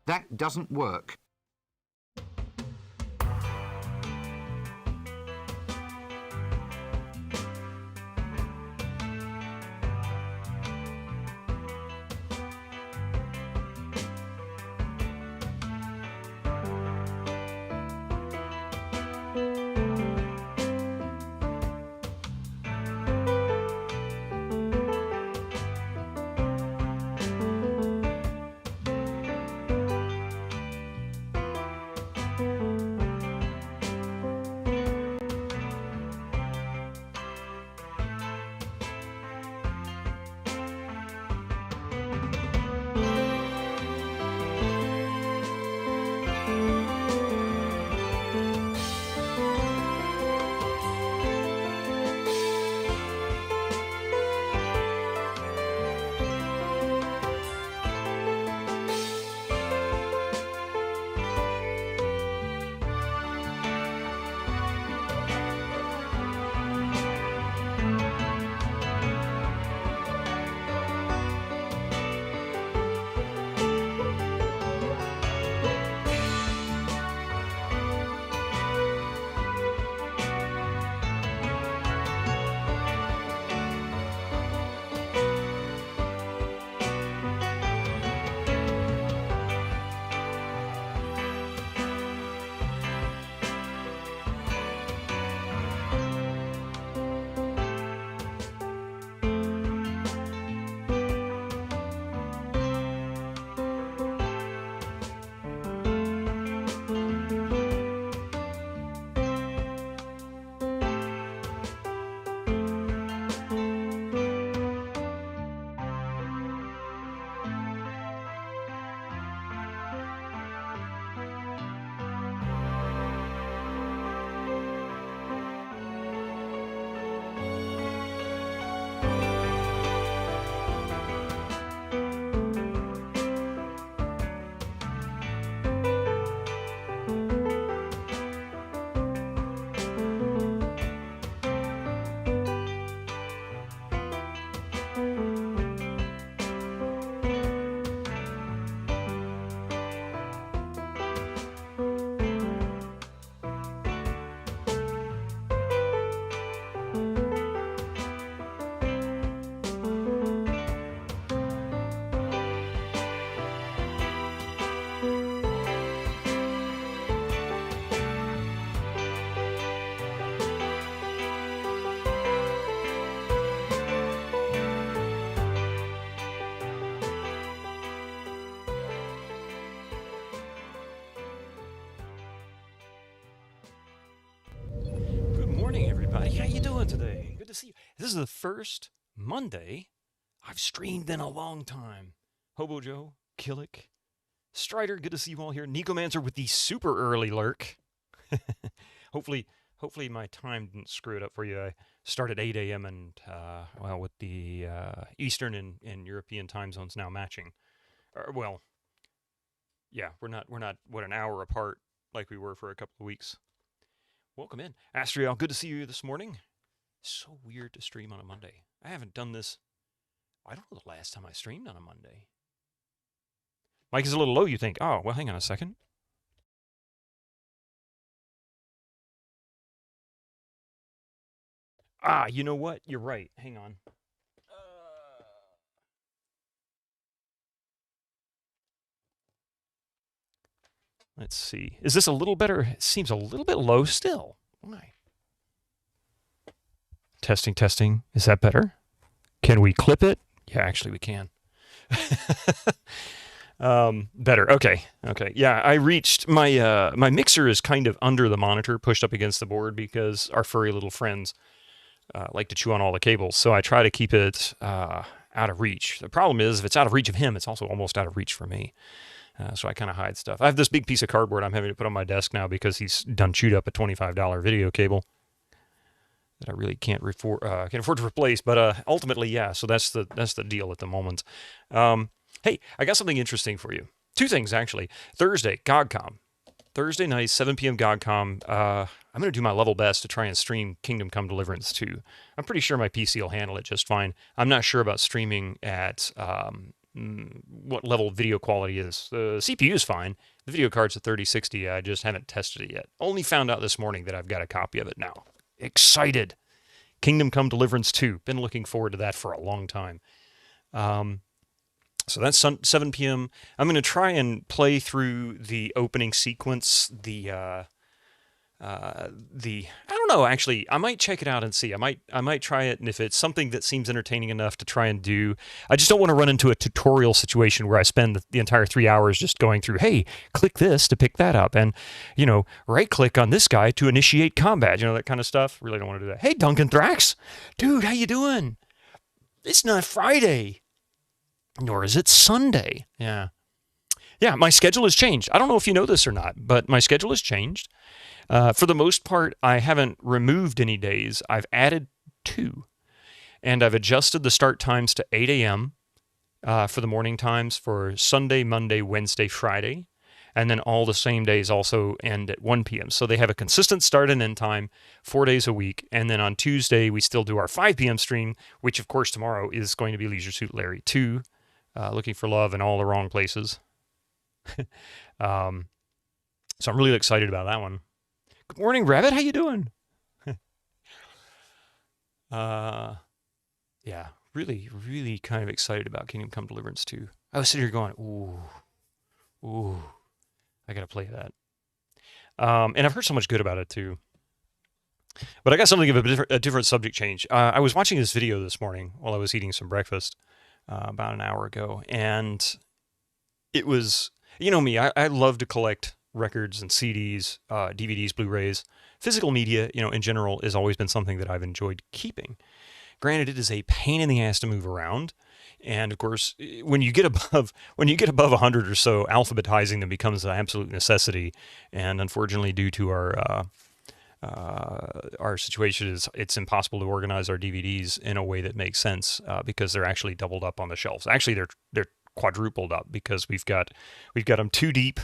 That doesn't work. everybody. How you doing today? Good to see you. This is the first Monday I've streamed in a long time. Hobo Joe, Killick, Strider, good to see you all here. Nicomancer with the super early lurk. Hopefully my time didn't screw it up for you. I started 8 a.m. and, well, with the Eastern and European time zones now matching. Well, yeah, we're not, what, an hour apart like we were for a couple of weeks. Welcome in. Astriel, good to see you this morning. So weird to stream on a Monday. I haven't done this. I don't know the last time I streamed on a Monday. Mike is a little low, you think. Oh, well, hang on a second. Ah, you know what? You're right. Hang on. Let's see. Is this a little better? It seems a little bit low still. Why? Testing, testing. Is that better? Can we clip it? Yeah, actually we can. Better. Okay. Yeah, I reached my my mixer is kind of under the monitor, pushed up against the board because our furry little friends like to chew on all the cables. So I try to keep it out of reach. The problem is if it's out of reach of him, it's also almost out of reach for me. So I kind of hide stuff. I have this big piece of cardboard I'm having to put on my desk now because he's done chewed up a $25 video cable that I really can't afford to replace. But ultimately, yeah. So that's the deal at the moment. Hey, I got something interesting for you. Two things actually. Thursday, GOGcom. Thursday night, 7 p.m. GOGcom. I'm going to do my level best to try and stream Kingdom Come Deliverance 2. I'm pretty sure my PC will handle it just fine. I'm not sure about streaming at what level video quality is. The CPU is fine. The video card's a 3060. I just haven't tested it yet. Only found out this morning that I've got a copy of it now. Excited. Kingdom Come Deliverance 2. Been looking forward to that for a long time. So that's 7 p.m. I'm going to try and play through the opening sequence, I don't know, actually. I might check it out and see. I might try it, and if it's something that seems entertaining enough to try and do, I just don't want to run into a tutorial situation where I spend the entire 3 hours just going through, hey, click this to pick that up, and, you know, right-click on this guy to initiate combat, you know, that kind of stuff. Really don't want to do that. Hey, Duncan Thrax! Dude, how you doing? It's not Friday. Nor is it Sunday. Yeah. Yeah, my schedule has changed. I don't know if you know this or not, but my schedule has changed. For the most part, I haven't removed any days. I've added 2. And I've adjusted the start times to 8 a.m. For the morning times for Sunday, Monday, Wednesday, Friday. And then all the same days also end at 1 p.m. So they have a consistent start and end time 4 days a week. And then on Tuesday, we still do our 5 p.m. stream, which, of course, tomorrow is going to be Leisure Suit Larry 2, looking for love in all the wrong places. So I'm really excited about that one. Good morning, Rabbit. How you doing? Yeah, really, really kind of excited about Kingdom Come Deliverance 2. I was sitting here going, ooh, I gotta play that. And I've heard so much good about it too. But I got something of a different subject change. I was watching this video this morning while I was eating some breakfast about an hour ago, and it was, you know me, I love to collect records and CDs, DVDs, Blu-rays. Physical media, you know, in general, has always been something that I've enjoyed keeping. Granted, it is a pain in the ass to move around, and of course, when you get above 100 or so, alphabetizing them becomes an absolute necessity. And unfortunately, due to our situation, it's impossible to organize our DVDs in a way that makes sense because they're actually doubled up on the shelves. Actually, they're quadrupled up because we've got them 2 deep.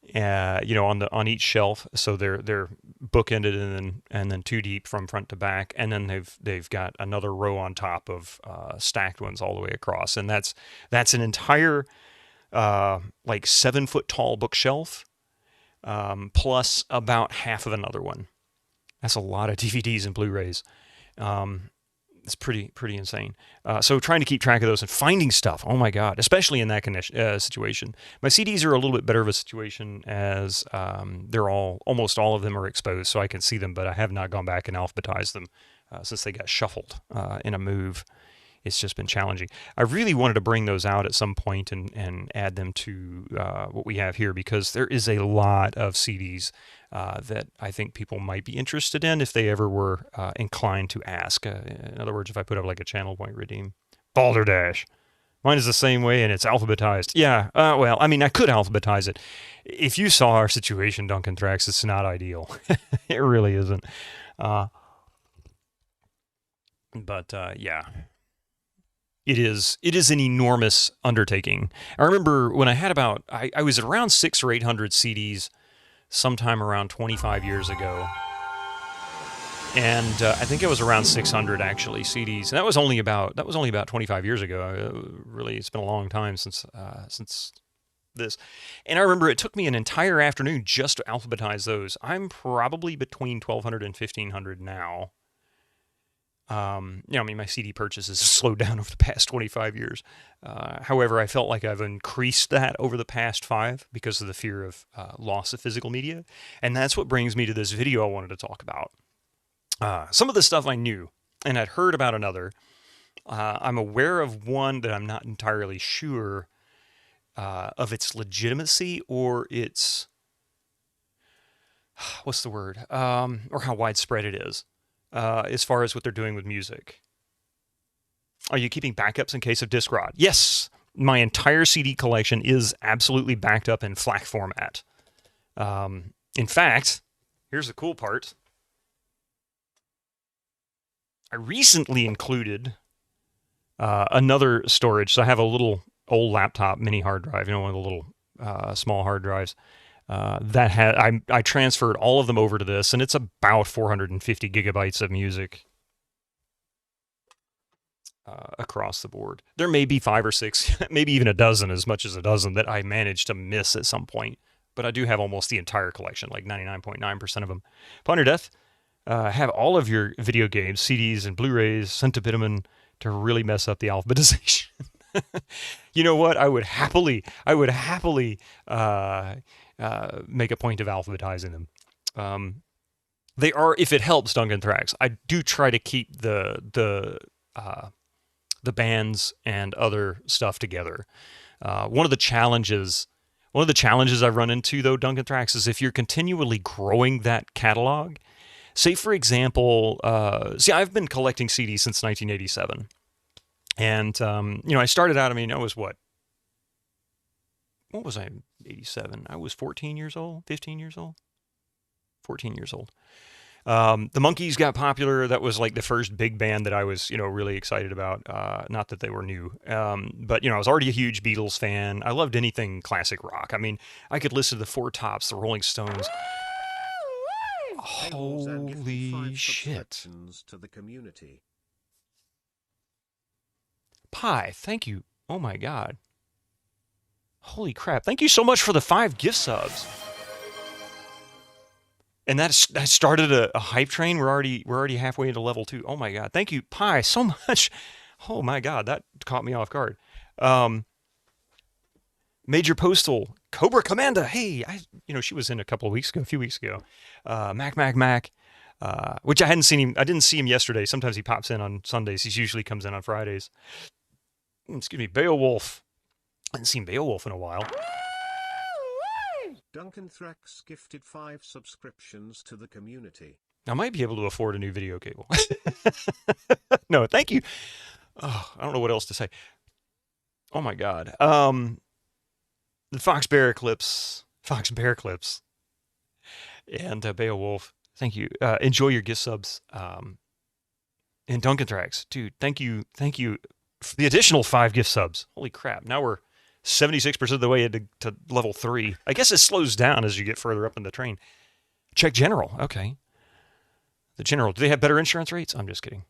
You know, on each shelf, so they're bookended and then 2 deep from front to back, and then they've got another row on top of stacked ones all the way across, and that's an entire like 7-foot tall bookshelf plus about half of another one. That's a lot of DVDs and Blu-rays. It's pretty insane. So trying to keep track of those and finding stuff. Oh my God, especially in that situation. My CDs are a little bit better of a situation as almost all of them are exposed, so I can see them, but I have not gone back and alphabetized them since they got shuffled in a move. It's just been challenging. I really wanted to bring those out at some point and add them to what we have here, because there is a lot of CDs that I think people might be interested in if they ever were inclined to ask. In other words, if I put up like a channel point redeem. Balderdash. Mine is the same way, and it's alphabetized. Yeah, well, I mean, I could alphabetize it. If you saw our situation, Duncan Thrax, it's not ideal. It really isn't. But yeah. It is an enormous undertaking. I remember when I had I was at around 600 or 800 CDs sometime around 25 years ago. And I think it was around 600 actually CDs. And that was only about 25 years ago. Really, it's been a long time since this. And I remember it took me an entire afternoon just to alphabetize those. I'm probably between 1,200 and 1,500 now. You know, I mean, my CD purchases have slowed down over the past 25 years. However, I felt like I've increased that over the past 5 because of the fear of loss of physical media. And that's what brings me to this video I wanted to talk about. Some of the stuff I knew, and I'd heard about another. I'm aware of one that I'm not entirely sure of its legitimacy or its, what's the word, or how widespread it is. As far as what they're doing with music. Are you keeping backups in case of disk rot? Yes, my entire CD collection is absolutely backed up in FLAC format. In fact, here's the cool part. I recently included another storage. So I have a little old laptop mini hard drive, you know, one of the little small hard drives. I transferred all of them over to this, and it's about 450 gigabytes of music. across the board. There may be 5 or 6, maybe even a dozen, as much as a dozen, that I managed to miss at some point. But I do have almost the entire collection, like 99.9% of them. Upon your death, have all of your video games, CDs, and Blu-rays sent to Bitterman to really mess up the alphabetization. You know what? I would happily make a point of alphabetizing them. They are, if it helps, Duncan Thrax. I do try to keep the bands and other stuff together. One of the challenges I've run into, though, Duncan Thrax, is if you're continually growing that catalog. Say, for example, I've been collecting CDs since 1987. And, I started out, I was what was I in 87? I was 14 years old, 15 years old, 14 years old. The Monkees got popular. That was like the first big band that I was, really excited about. Not that they were new, but, I was already a huge Beatles fan. I loved anything classic rock. I could listen to the Four Tops, the Rolling Stones. Holy shit. To the community. Pi, thank you. Oh my God. Holy crap. Thank you so much for the 5 gift subs. And that started a hype train. We're already halfway into level 2. Oh my God. Thank you, Pi, so much. Oh my God, that caught me off guard. Major Postal, Cobra Commander. Hey, she was in a few weeks ago. Mac, which I hadn't seen him. I didn't see him yesterday. Sometimes he pops in on Sundays. He usually comes in on Fridays. Excuse me, Beowulf. I hadn't seen Beowulf in a while. Duncan Thrax gifted 5 subscriptions to the community. I might be able to afford a new video cable. No, thank you. Oh, I don't know what else to say. Oh my God. The Fox Bear clips, and Beowulf. Thank you. Enjoy your gift subs. And Duncan Thrax, dude, thank you for the additional 5 gift subs. Holy crap! Now we're 76% of the way into level 3. I guess it slows down as you get further up in the train. Check General. Okay. The General. Do they have better insurance rates? I'm just kidding.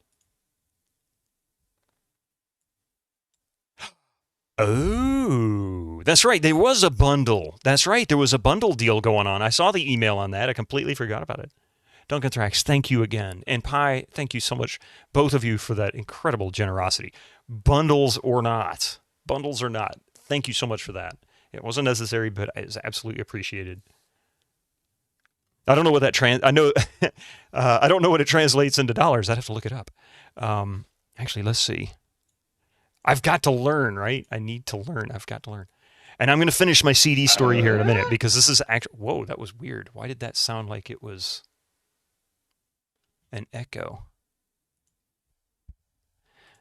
Oh, that's right. There was a bundle. That's right. There was a bundle deal going on. I saw the email on that. I completely forgot about it. Duncan Thrax, thank you again. And Pi, thank you so much, both of you, for that incredible generosity. Bundles or not. Thank you so much for that. It wasn't necessary, but it was absolutely appreciated. I don't know what that I don't know what it translates into dollars. I'd have to look it up. Actually, let's see. I've got to learn, right? I need to learn. I've got to learn. And I'm going to finish my CD story here in a minute, because this is actually... Whoa, that was weird. Why did that sound like it was an echo?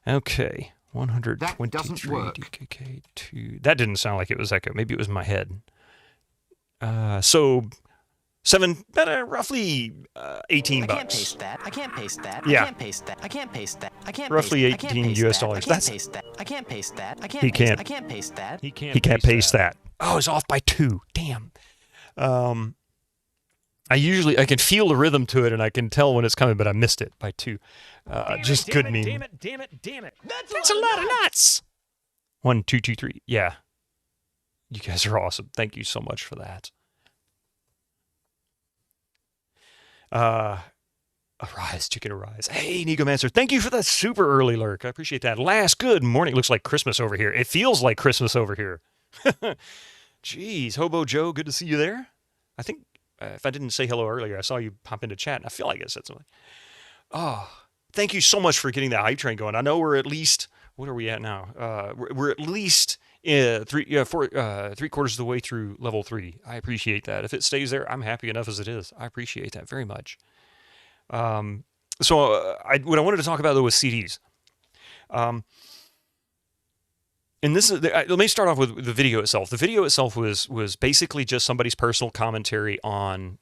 Okay. 123 DKK 2. That didn't sound like it was echo. Maybe it was my head. So... roughly $18. I can't paste that. I can't paste that. Yeah. I can't paste that. I can't paste that. I can't roughly paste that. $18 US dollars. I can't paste that. I can't paste that. I can't He can't. I can't paste that. He can't paste that. Oh, it's off by 2. Damn. I can feel the rhythm to it, and I can tell when it's coming, but I missed it by 2. Just good meme. Damn it. That's a lot of nuts. 1, 2, 2, 3. Yeah. You guys are awesome. Thank you so much for that. Arise, chicken, arise. Hey, Negomancer, thank you for that super early lurk. I appreciate that. Last good morning. Looks like Christmas over here. It feels like Christmas over here. Jeez, Hobo Joe, good to see you there. I think if I didn't say hello earlier, I saw you pop into chat, and I feel like I said something. Oh, thank you so much for getting that hype train going. I know we're at least, what are we at now? We're at least 3/4 of the way through level 3. I appreciate that. If it stays there, I'm happy enough as it is. I appreciate that very much. What I wanted to talk about, though, was CDs. And this is, let me start off with the video itself. The video itself was basically just somebody's personal commentary on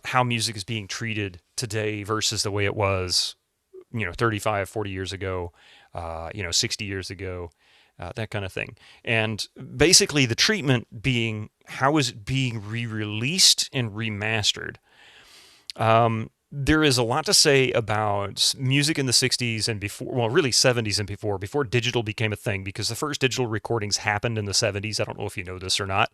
how music is being treated today versus the way it was, 35, 40 years ago, 60 years ago. That kind of thing. And basically the treatment being, how is it being re-released and remastered? there is a lot to say about music in the 60s and before, well, really 70s and before digital became a thing, because the first digital recordings happened in the 70s. I don't know if you know this or not,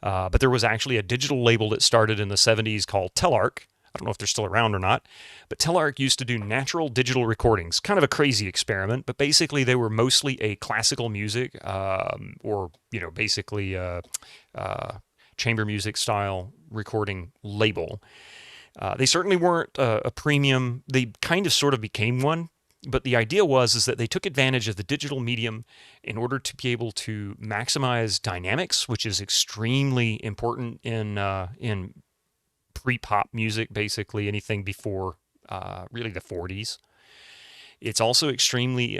but there was actually a digital label that started in the 70s called Telarc. I don't know if they're still around or not, but Telarc used to do natural digital recordings. Kind of a crazy experiment, but basically they were mostly a classical music or, basically chamber music style recording label. They certainly weren't a premium. They kind of sort of became one, but the idea is that they took advantage of the digital medium in order to be able to maximize dynamics, which is extremely important in pre-pop music, basically anything before really the 40s. It's also extremely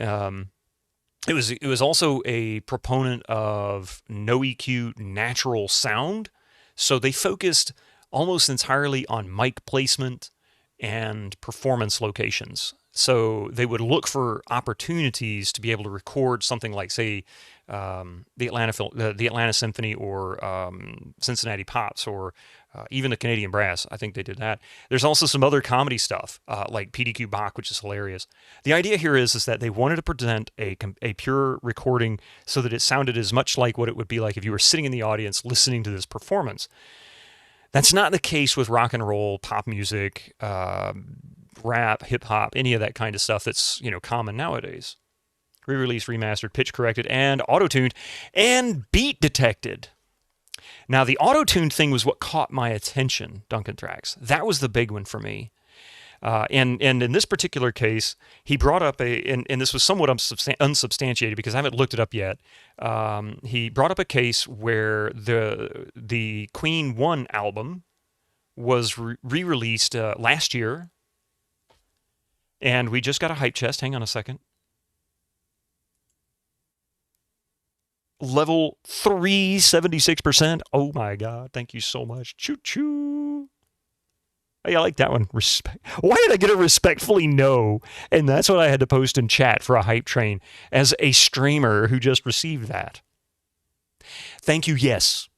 it was also a proponent of no EQ natural sound, so they focused almost entirely on mic placement and performance locations. So they would look for opportunities to be able to record something like, say, the Atlanta Symphony or Cincinnati Pops or even the Canadian Brass. I think they did that. There's also some other comedy stuff like PDQ Bach, which is hilarious. The idea here is that they wanted to present a pure recording so that it sounded as much like what it would be like if you were sitting in the audience listening to this performance. That's not the case with rock and roll, pop music, rap, hip hop, any of that kind of stuff that's common nowadays. Re-released, remastered, pitch corrected, and auto-tuned, and beat detected. Now the auto-tuned thing was what caught my attention, Duncan Trax. That was the big one for me. And in this particular case, he brought up and this was somewhat unsubstantiated because I haven't looked it up yet. He brought up a case where the Queen 1 album was re-released last year, and we just got a hype chest. Hang on a second. Level 3, 76%. Oh my God! Thank you so much. Choo choo. Hey, I like that one. Why did I get a respectfully no? And that's what I had to post in chat for a hype train as a streamer who just received that. Thank you, yes.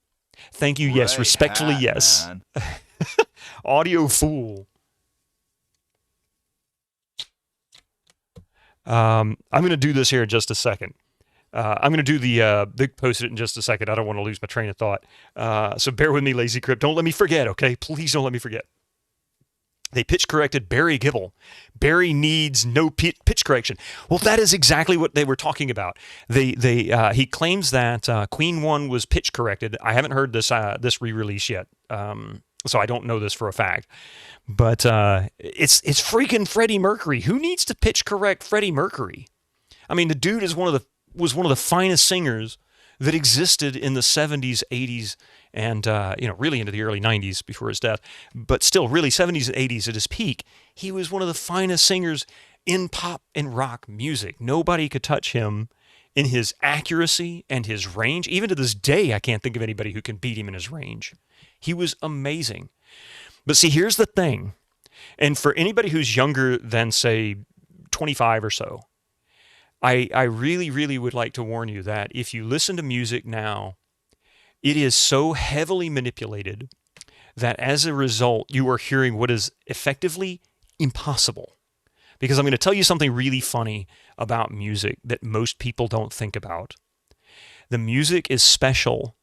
Thank you, yes. Respectfully, yes. Audio fool. I'm going to do this here in just a second. I'm going to do the post it in just a second. I don't want to lose my train of thought. So bear with me, Lazy Crypt. Don't let me forget, okay? Please don't let me forget. They pitch corrected Barry Gibbel. Barry needs no pitch correction. Well, that is exactly what they were talking about. He claims that Queen 1 was pitch corrected. I haven't heard this re-release yet, so I don't know this for a fact. But it's freaking Freddie Mercury. Who needs to pitch correct Freddie Mercury? I mean, the dude is was one of the finest singers that existed in the 70s, 80s, and really into the early 90s before his death. But still, really 70s and 80s at his peak, he was one of the finest singers in pop and rock music. Nobody could touch him in his accuracy and his range. Even to this day, I can't think of anybody who can beat him in his range. He was amazing. But see, here's the thing. And for anybody who's younger than, say, 25 or so, I really, really would like to warn you that if you listen to music now, it is so heavily manipulated that as a result, you are hearing what is effectively impossible. Because I'm going to tell you something really funny about music that most people don't think about. The music is special,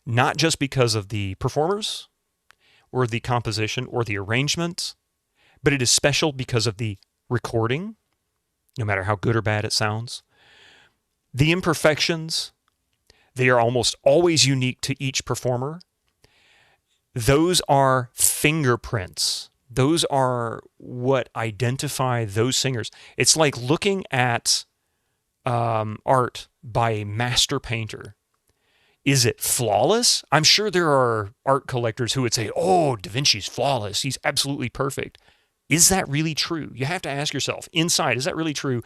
not just because of the performers or the composition or the arrangement, but it is special because of the recording, no matter how good or bad it sounds. The imperfections, they are almost always unique to each performer. Those are fingerprints. Those are what identify those singers. It's like looking at art by a master painter. Is it flawless? I'm sure there are art collectors who would say, oh, Da Vinci's flawless. He's absolutely perfect. Is that really true? You have to ask yourself, inside, is that really true?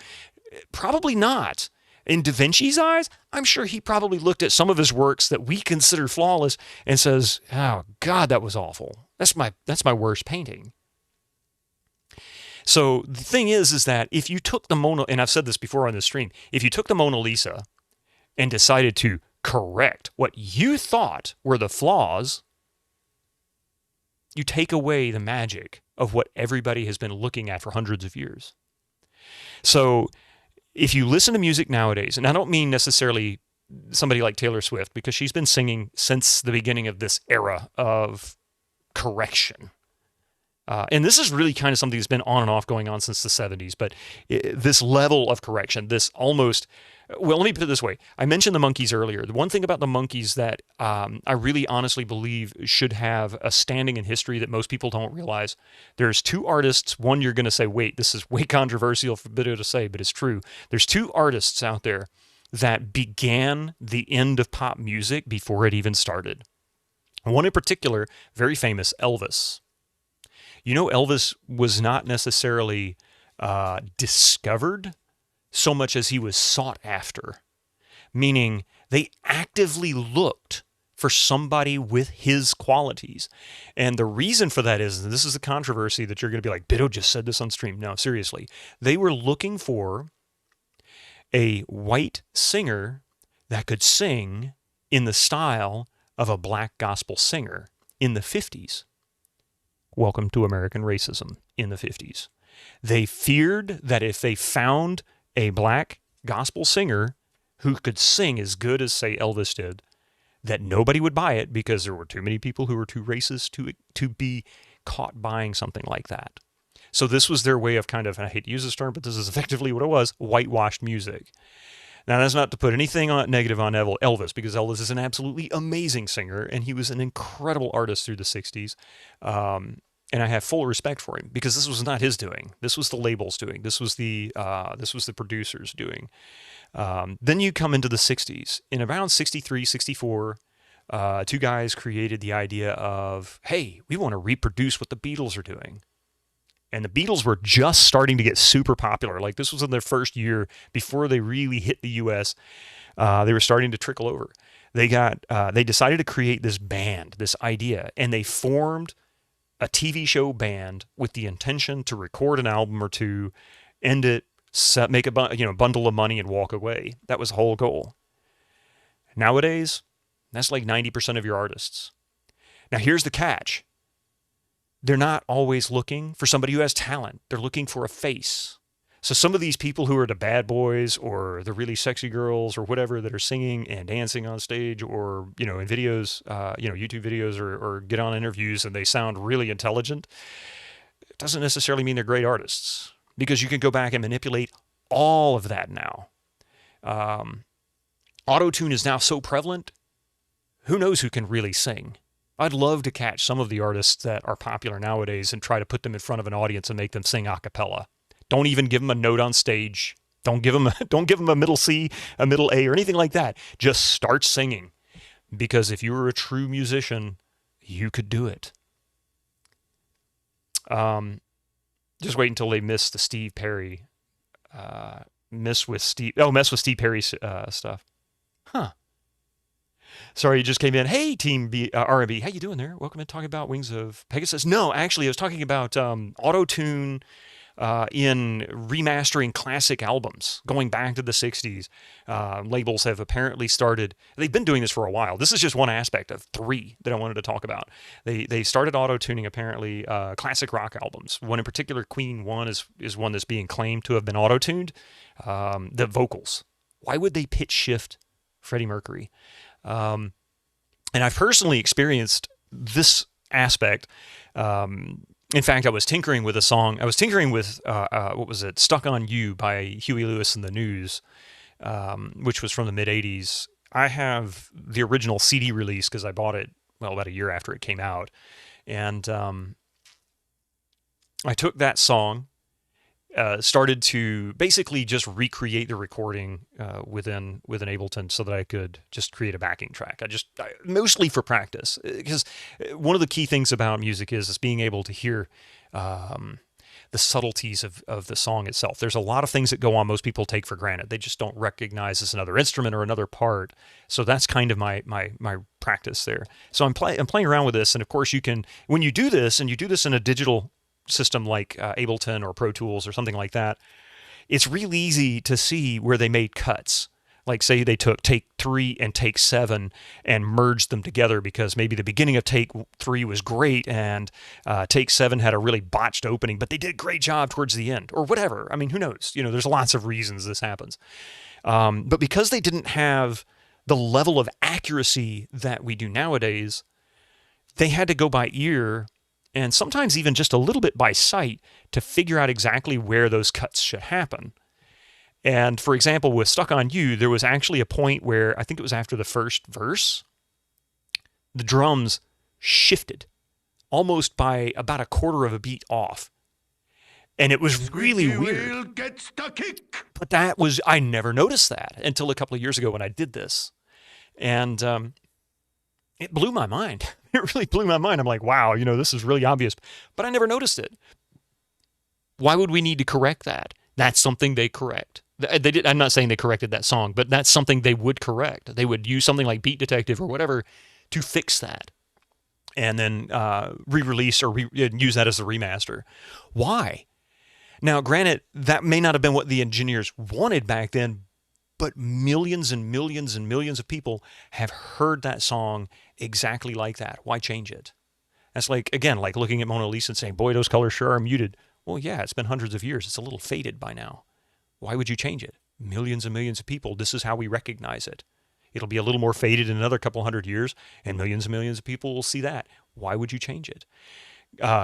Probably not. In Da Vinci's eyes, I'm sure he probably looked at some of his works that we consider flawless and says, oh, God, that was awful. That's my worst painting. So the thing is that if you took the Mona, and I've said this before on the stream, if you took the Mona Lisa and decided to correct what you thought were the flaws, you take away the magic of what everybody has been looking at for hundreds of years. So if you listen to music nowadays, and I don't mean necessarily somebody like Taylor Swift, because she's been singing since the beginning of this era of correction. And this is really kind of something that's been on and off going on since the 70s, but this level of correction, this almost, well, let me put it this way. I mentioned the Monkees earlier. The one thing about the Monkees that I really honestly believe should have a standing in history that most people don't realize, there's two artists. One, you're going to say, wait, this is way controversial for Bido to say, but it's true. There's two artists out there that began the end of pop music before it even started. One in particular, very famous, Elvis. You know, Elvis was not necessarily discovered so much as he was sought after, meaning they actively looked for somebody with his qualities. And the reason for that is, and this is the controversy that you're going to be like, Bido just said this on stream. No, seriously. They were looking for a white singer that could sing in the style of a black gospel singer in the 50s. Welcome to American racism in the 50s. They feared that if they found a black gospel singer who could sing as good as, say, Elvis did, that nobody would buy it because there were too many people who were too racist to be caught buying something like that. So this was their way of kind of, and I hate to use this term, but this is effectively what it was, whitewashed music. Now, that's not to put anything negative on Elvis, because Elvis is an absolutely amazing singer, and he was an incredible artist through the 60s. And I have full respect for him, because this was not his doing. This was the labels doing. This was the producers doing. Then you come into the 60s. In around 63, 64, two guys created the idea of, hey, we want to reproduce what the Beatles are doing. And the Beatles were just starting to get super popular. Like, this was in their first year before they really hit the U.S. They were starting to trickle over. They decided to create this band, this idea, and they formed a TV show band with the intention to record an album or two, end it, make a bundle of money, and walk away. That was the whole goal. Nowadays, that's like 90% of your artists. Now, here's the catch. They're not always looking for somebody who has talent. They're looking for a face. So some of these people who are the bad boys or the really sexy girls or whatever that are singing and dancing on stage, or, in videos, YouTube videos, or get on interviews and they sound really intelligent, it doesn't necessarily mean they're great artists, because you can go back and manipulate all of that now. Auto-tune is now so prevalent, who knows who can really sing? I'd love to catch some of the artists that are popular nowadays and try to put them in front of an audience and make them sing a cappella. Don't even give them a note on stage. Don't give them a middle C, a middle A, or anything like that. Just start singing, because if you were a true musician, you could do it. Just wait until they miss the Steve Perry, mess with Steve Perry's stuff. Huh. Sorry, you just came in. Hey, Team R&B, how you doing there? Welcome to talking about Wings of Pegasus. No, actually, I was talking about auto-tune in remastering classic albums, going back to the 60s. Labels have apparently started, they've been doing this for a while. This is just one aspect of three that I wanted to talk about. They started auto-tuning, apparently, classic rock albums. One in particular, Queen 1, is one that's being claimed to have been auto-tuned. The vocals. Why would they pitch shift Freddie Mercury? And I've personally experienced this aspect. In fact, I was tinkering with a song. I was tinkering with, what was it? Stuck on You by Huey Lewis and the News, which was from the mid-'80s. I have the original CD release because I bought it, about a year after it came out. And I took that song, started to basically just recreate the recording within Ableton so that I could just create a backing track. Mostly for practice, because one of the key things about music is being able to hear the subtleties of the song itself. There's a lot of things that go on most people take for granted. They just don't recognize as another instrument or another part. So that's kind of my practice there. So I'm playing around with this, and of course you can, when you do this, and you do this in a digital system like Ableton or Pro Tools or something like that, it's real easy to see where they made cuts. Like, say they took take 3 and take 7 and merged them together because maybe the beginning of take 3 was great and take 7 had a really botched opening, but they did a great job towards the end, or whatever. I mean, who knows? You know, there's lots of reasons this happens. But because they didn't have the level of accuracy that we do nowadays, they had to go by ear and sometimes even just a little bit by sight to figure out exactly where those cuts should happen. And for example, with Stuck on You, there was actually a point where I think it was after the first verse, the drums shifted almost by about a quarter of a beat off. And it was really weird. But I never noticed that until a couple of years ago when I did this. And it blew my mind. It really blew my mind. I'm like, wow, you know, this is really obvious. But I never noticed it. Why would we need to correct that? That's something they correct. I'm not saying they corrected that song, but that's something they would correct. They would use something like Beat Detective or whatever to fix that, and then re-release or use that as a remaster. Why? Now, granted, that may not have been what the engineers wanted back then, but millions and millions and millions of people have heard that song exactly like that. Why change it? That's like, again, like looking at Mona Lisa and saying, boy, those colors sure are muted. Well, yeah, it's been hundreds of years. It's a little faded by now. Why would you change it? Millions and millions of people, this is how we recognize it. It'll be a little more faded in another couple hundred years, and millions of people will see that. Why would you change it?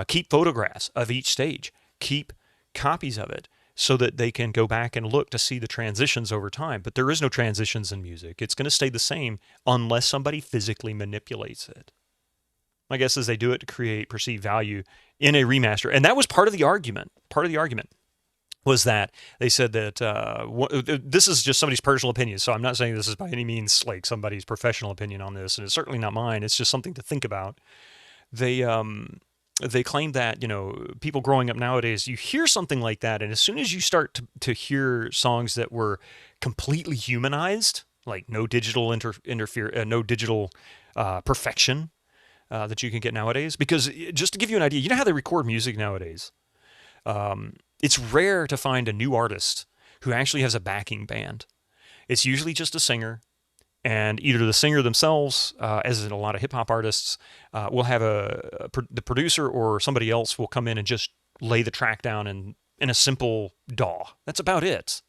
Keep photographs of each stage. Keep copies of it so that they can go back and look to see the transitions over time. But there is no transitions in music. It's going to stay the same unless somebody physically manipulates it. My guess is they do it to create perceived value in a remaster. And that was part of the argument. Part of the argument was that they said that this is just somebody's personal opinion. So I'm not saying this is by any means like somebody's professional opinion on this, and it's certainly not mine. It's just something to think about. They claim that, you know, people growing up nowadays, you hear something like that, and as soon as you start to hear songs that were completely humanized, like no digital no digital perfection that you can get nowadays. Because just to give you an idea, you know how they record music nowadays? It's rare to find a new artist who actually has a backing band. It's usually just a singer, and either the singer themselves, as in a lot of hip-hop artists, will have the producer or somebody else will come in and just lay the track down in a simple DAW. That's about it.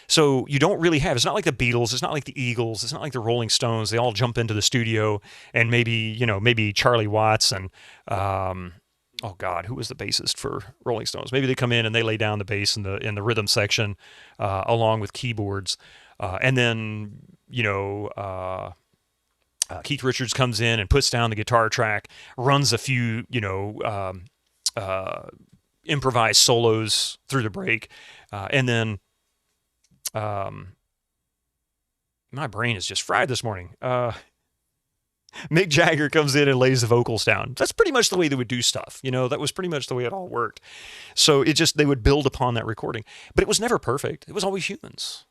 So you don't really have, it's not like the Beatles, it's not like the Eagles, it's not like the Rolling Stones. They all jump into the studio and maybe Charlie Watts and, oh God, who was the bassist for Rolling Stones? Maybe they come in and they lay down the bass in the rhythm section along with keyboards. And then, Keith Richards comes in and puts down the guitar track, runs a few, improvised solos through the break. And then, my brain is just fried this morning. Mick Jagger comes in and lays the vocals down. That's pretty much the way they would do stuff. That was pretty much the way it all worked. So they would build upon that recording. But it was never perfect. It was always humans.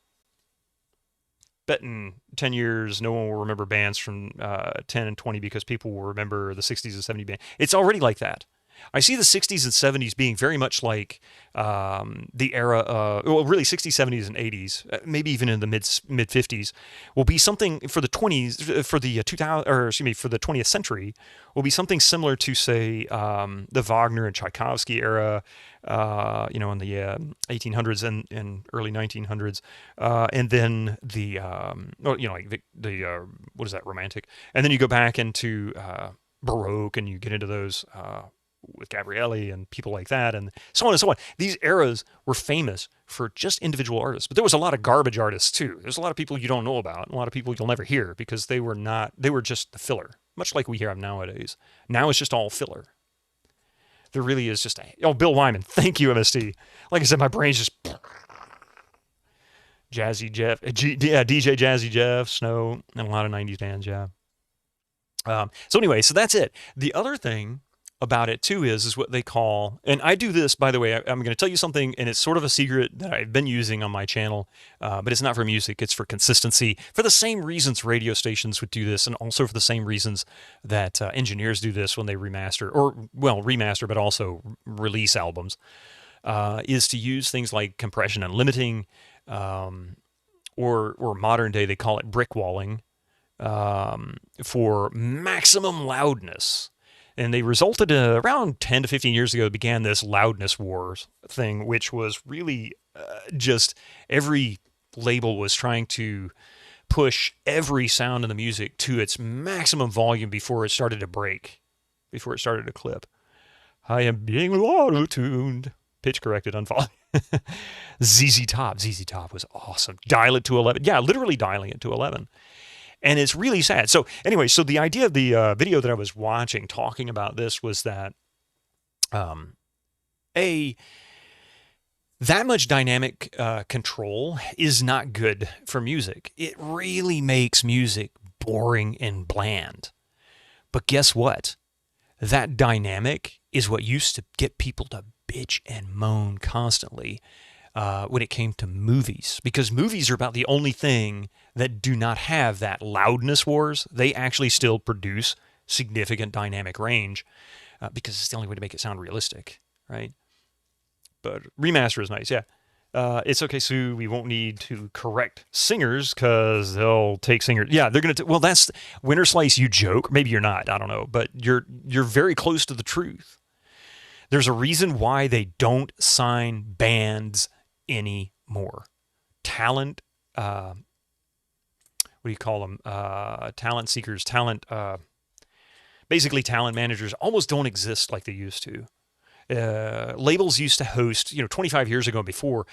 Bet in 10 years, no one will remember bands from 10 and 20 because people will remember the 60s and 70s band. It's already like that. I see the 60s and 70s being very much like the era, really 60s, 70s, and 80s, maybe even in the mid 50s, will be something for the 20s, for the 20th century, will be something similar to, say, the Wagner and Tchaikovsky era, in the 1800s and early 1900s, and then the what is that, Romantic, and then you go back into Baroque, and you get into those. With Gabrielli and people like that, and so on and so on. These eras were famous for just individual artists, but there was a lot of garbage artists too. There's a lot of people you don't know about, a lot of people you'll never hear because they were just the filler, much like we hear nowadays. Now it's just all filler. There really is just Bill Wyman. Thank you, MST. Like I said, my brain's just Jazzy Jeff, DJ Jazzy Jeff, Snow, and a lot of 90s bands, yeah. So anyway, so that's it. The other thing about it too is what they call, and I do this, by the way, I'm going to tell you something, and it's sort of a secret that I've been using on my channel, but it's not for music, it's for consistency, for the same reasons radio stations would do this, and also for the same reasons that engineers do this when they remaster, but also release albums, is to use things like compression and limiting, or modern day they call it brick walling, for maximum loudness. And they resulted in, around 10 to 15 years ago, began this loudness wars thing, which was really just every label was trying to push every sound in the music to its maximum volume before it started to break, before it started to clip. I am being auto-tuned. Pitch corrected, unfollowed. ZZ Top. ZZ Top was awesome. Dial it to 11. Yeah, literally dialing it to 11. And it's really sad. So anyway, so the idea of the video that I was watching talking about this was that that much dynamic control is not good for music. It really makes music boring and bland. But guess what? That dynamic is what used to get people to bitch and moan constantly when it came to movies. Because movies are about the only thing that do not have that loudness wars. They actually still produce significant dynamic range because it's the only way to make it sound realistic, right? But remaster is nice, yeah. It's okay, Sue. We won't need to correct singers because they'll take singers. Yeah, they're gonna. Well, that's Winter Slice. You joke. Maybe you're not. I don't know. But you're very close to the truth. There's a reason why they don't sign bands anymore. Talent. What do you call them? Talent seekers. Basically, talent managers almost don't exist like they used to. Labels used to host, 25 years ago and before,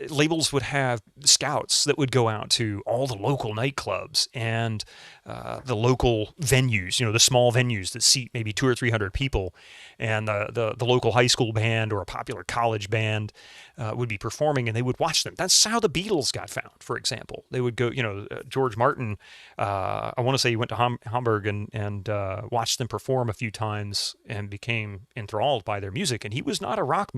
labels would have scouts that would go out to all the local nightclubs and the local venues, the small venues that seat maybe 200 or 300 people, and the local high school band or a popular college band would be performing, and they would watch them. That's how the Beatles got found, for example. They would go, George Martin, I want to say he went to Hamburg and watched them perform a few times and became enthralled by their music. And he was not a rock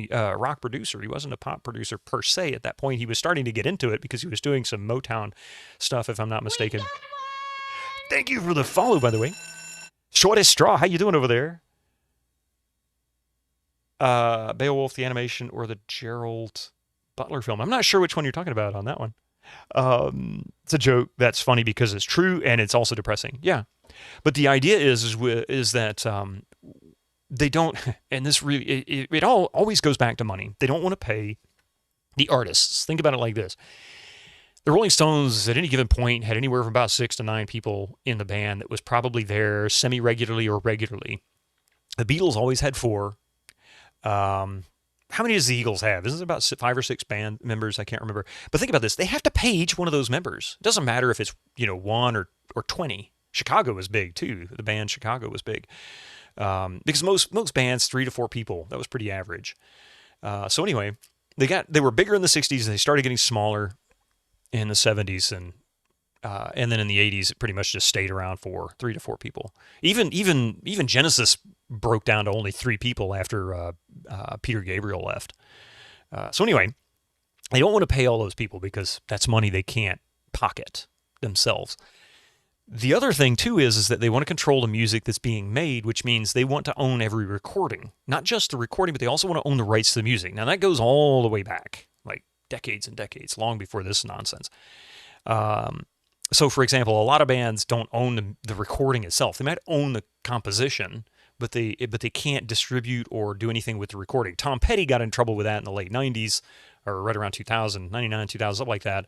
producer. He wasn't a pop producer per se at that point. He was starting to get into it because he was doing some Motown stuff, if I'm not mistaken. Thank you for the follow, by the way. Shortest Straw, how you doing over there? Beowulf, the animation, or the Gerald Butler film. I'm not sure which one you're talking about on that one. It's a joke that's funny because it's true and it's also depressing. Yeah. But the idea is that they don't, and this really, it all always goes back to money. They don't want to pay the artists. Think about it like this. The Rolling Stones at any given point had anywhere from about 6 to 9 people in the band that was probably there semi-regularly or regularly. The Beatles always had 4. How many does the Eagles have? Isn't it about 5 or 6 band members? I can't remember. But think about this. They have to pay each one of those members. It doesn't matter if it's, 1 or 20. Chicago was big, too. The band Chicago was big. Because most bands, 3 to 4 people. That was pretty average. So anyway, they were bigger in the 60s, and they started getting smaller in the 70s, and then in the 80s, it pretty much just stayed around for 3 to 4 people. Even Genesis broke down to only 3 people after Peter Gabriel left. So anyway, they don't want to pay all those people because that's money they can't pocket themselves. The other thing, too, is that they want to control the music that's being made, which means they want to own every recording. Not just the recording, but they also want to own the rights to the music. Now, that goes all the way back, like decades and decades, long before this nonsense. So, for example, a lot of bands don't own the recording itself. They might own the composition, but they can't distribute or do anything with the recording. Tom Petty got in trouble with that in the late 90s, or right around 2000, 99, 2000, something like that.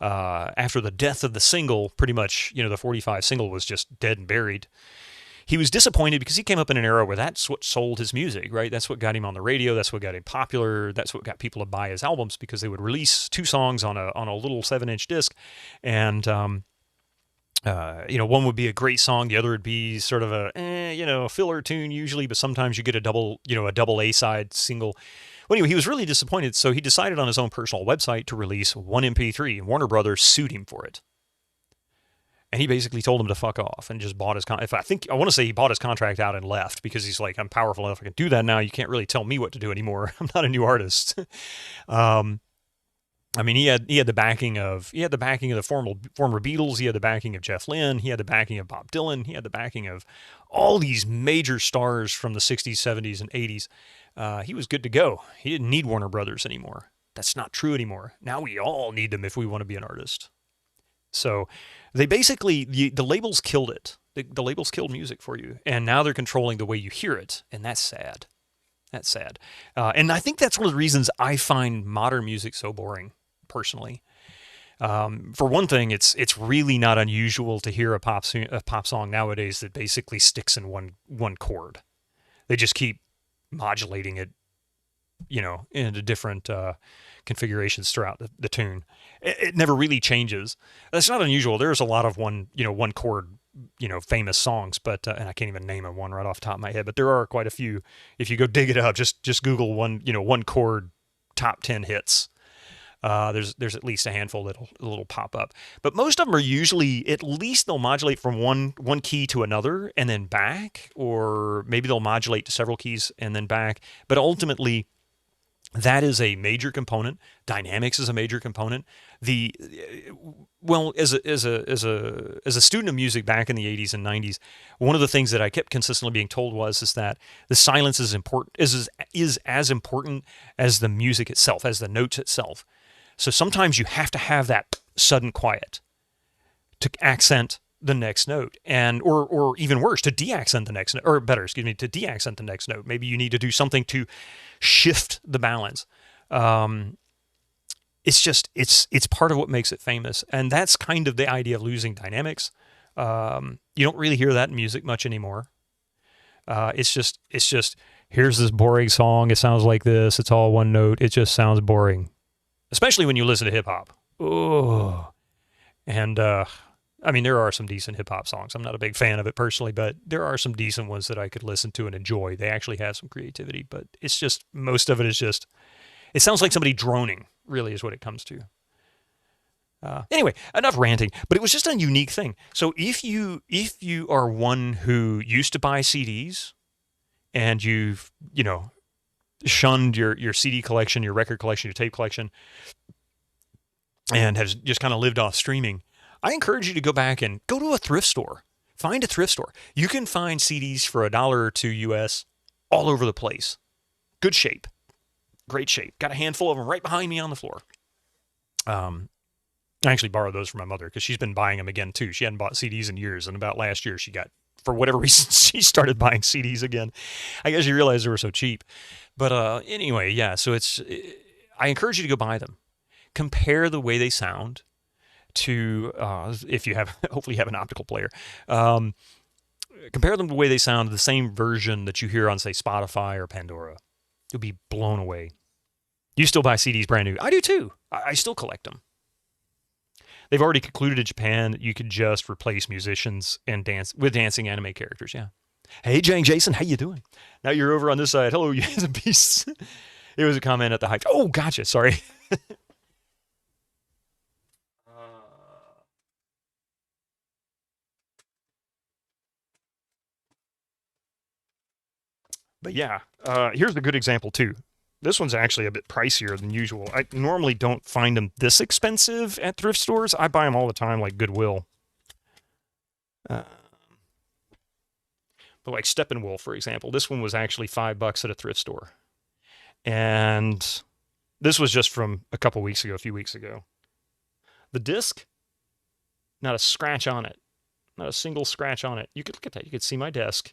After the death of the single, pretty much, the 45 single was just dead and buried. He was disappointed because he came up in an era where that's what sold his music, right? That's what got him on the radio. That's what got him popular. That's what got people to buy his albums, because they would release 2 songs on a little 7-inch disc, and one would be a great song, the other would be sort of a filler tune usually, but sometimes you get a double A-side single. Well, anyway, he was really disappointed, so he decided on his own personal website to release one MP3, and Warner Brothers sued him for it. And he basically told him to fuck off and just bought his I want to say he bought his contract out and left, because he's like, I'm powerful enough, I can do that now. You can't really tell me what to do anymore. I'm not a new artist. I mean, he had the backing of the former Beatles. He had the backing of Jeff Lynne. He had the backing of Bob Dylan. He had the backing of all these major stars from the 60s, 70s, and 80s. He was good to go. He didn't need Warner Brothers anymore. That's not true anymore. Now we all need them if we want to be an artist. So they basically, the labels killed it. The labels killed music for you. And now they're controlling the way you hear it. And that's sad. That's sad. And I think that's one of the reasons I find modern music so boring, personally. For one thing, it's really not unusual to hear a pop song nowadays that basically sticks in one chord. They just keep modulating it, into different configurations throughout the tune. It never really changes. That's not unusual. There's a lot of one chord, famous songs, but and I can't even name one right off the top of my head, but there are quite a few. If you go dig it up, just Google one chord top 10 hits. There's at least a handful that'll pop up, but most of them are usually, at least they'll modulate from one key to another and then back, or maybe they'll modulate to several keys and then back. But ultimately, that is a major component. Dynamics is a major component. As a student of music back in the 80s and 90s, one of the things that I kept consistently being told is that the silence is as important as the music itself, as the notes itself. So sometimes you have to have that sudden quiet to accent the next note, or even worse, to de-accent the next note, or better, to de-accent the next note. Maybe you need to do something to shift the balance. It's part of what makes it famous, and that's kind of the idea of losing dynamics. You don't really hear that in music much anymore. It's just here's this boring song. It sounds like this. It's all one note. It just sounds boring. Especially when you listen to hip-hop. Oh. And, there are some decent hip-hop songs. I'm not a big fan of it personally, but there are some decent ones that I could listen to and enjoy. They actually have some creativity, but it's just, most of it is just, it sounds like somebody droning, really, is what it comes to. Anyway, enough ranting, but it was just a unique thing. So if you are one who used to buy CDs, and you've, shunned your CD collection, your record collection, your tape collection, and has just kind of lived off streaming, I encourage you to go back and go to a thrift store. Find a thrift store. You can find CDs for $1 or $2 US all over the place. Good shape. Great shape. Got a handful of them right behind me on the floor. I actually borrowed those from my mother because she's been buying them again too. She hadn't bought CDs in years, and about last year she got, for whatever reason, she started buying CDs again. I guess she realized they were so cheap. But anyway, yeah, so I encourage you to go buy them. Compare the way they sound to, if you have, hopefully you have an optical player. Compare them the way they sound to the same version that you hear on, say, Spotify or Pandora. You'll be blown away. You still buy CDs brand new. I do too. I still collect them. They've already concluded in Japan that you could just replace musicians and dance with dancing anime characters. Yeah. Hey, Jason, how you doing? Now you're over on this side. Hello, you the beast. It was a comment at the hype. Oh, gotcha. Sorry. But yeah, here's a good example too. This one's actually a bit pricier than usual. I normally don't find them this expensive at thrift stores. I buy them all the time, like Goodwill. But like Steppenwolf, for example, this one was actually $5 at a thrift store. And this was just from a few weeks ago. The disc, not a scratch on it. Not a single scratch on it. You could look at that. You could see my desk.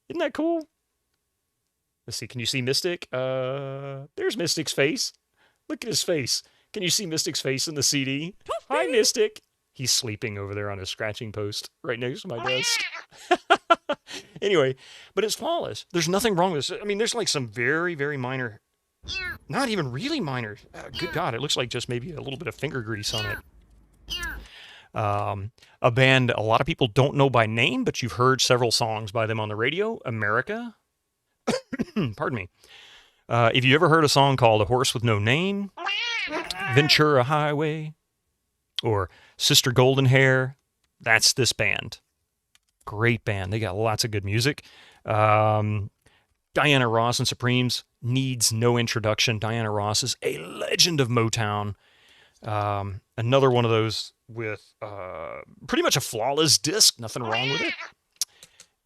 Isn't that cool? Let's see. Can you see Mystic? There's Mystic's face. Look at his face. Can you see Mystic's face in the CD? Hi, Mystic. He's sleeping over there on his scratching post right next to my desk. Anyway, but it's flawless. There's nothing wrong with this. I mean, there's like some very, very minor, not even really minor. Good God, it looks like just maybe a little bit of finger grease on it. A band a lot of people don't know by name, but you've heard several songs by them on the radio, America. Pardon me. If you ever heard a song called A Horse with No Name, Ventura Highway, or Sister Golden Hair, that's this band. Great band. They got lots of good music. Diana Ross and Supremes needs no introduction. Diana Ross is a legend of Motown. Another one of those with pretty much a flawless disc. Nothing wrong with it.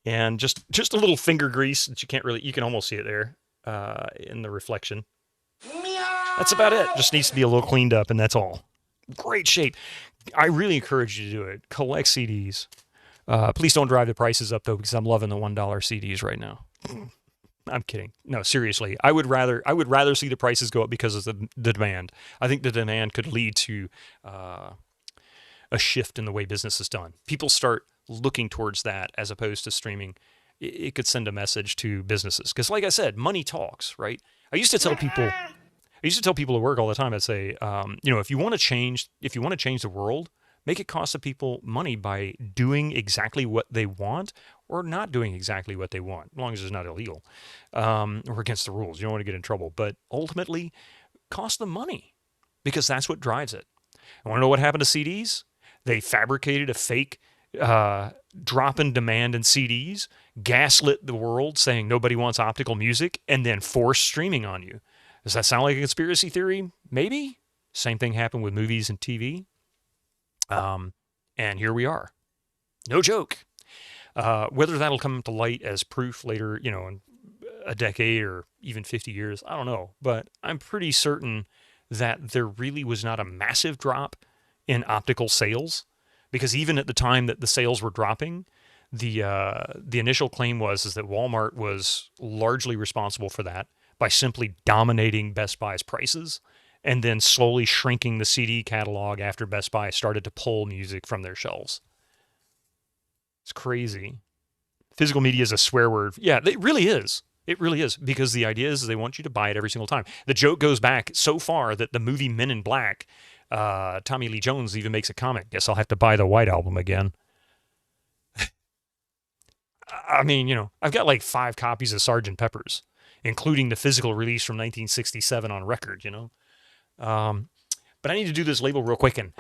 And just a little finger grease that you can almost see it there in the reflection. Meow. That's about it. Just needs to be a little cleaned up, and that's all. Great shape. I really encourage you to do it. Collect CDs. Please don't drive the prices up though, because I'm loving the $1 CDs right now. I'm kidding. No, seriously. I would rather see the prices go up because of the demand. I think the demand could lead to a shift in the way business is done. People start looking towards that as opposed to streaming. It could send a message to businesses because, like I said, money talks, right? I used to tell people at work all the time. I'd say, if you want to change the world, make it cost the people money by doing exactly what they want or not doing exactly what they want, as long as it's not illegal or against the rules. You don't want to get in trouble. But ultimately, cost them money because that's what drives it. I want to know what happened to CDs? They fabricated a fake drop in demand in CDs, gaslit the world saying nobody wants optical music, and then forced streaming on you. Does that sound like a conspiracy theory? Maybe. Same thing happened with movies and TV. And here we are. No joke. Whether that'll come to light as proof later, in a decade or even 50 years, I don't know. But I'm pretty certain that there really was not a massive drop in optical sales, because even at the time that the sales were dropping, the initial claim was that Walmart was largely responsible for that by simply dominating Best Buy's prices and then slowly shrinking the CD catalog after Best Buy started to pull music from their shelves. It's crazy. Physical media is a swear word. Yeah, it really is. It really is, because the idea is they want you to buy it every single time. The joke goes back so far that the movie Men in Black, Tommy Lee Jones even makes a comment, guess I'll have to buy the White Album again. I mean, I've got like 5 copies of Sgt. Pepper's, including the physical release from 1967 on record, But I need to do this label real quick. And,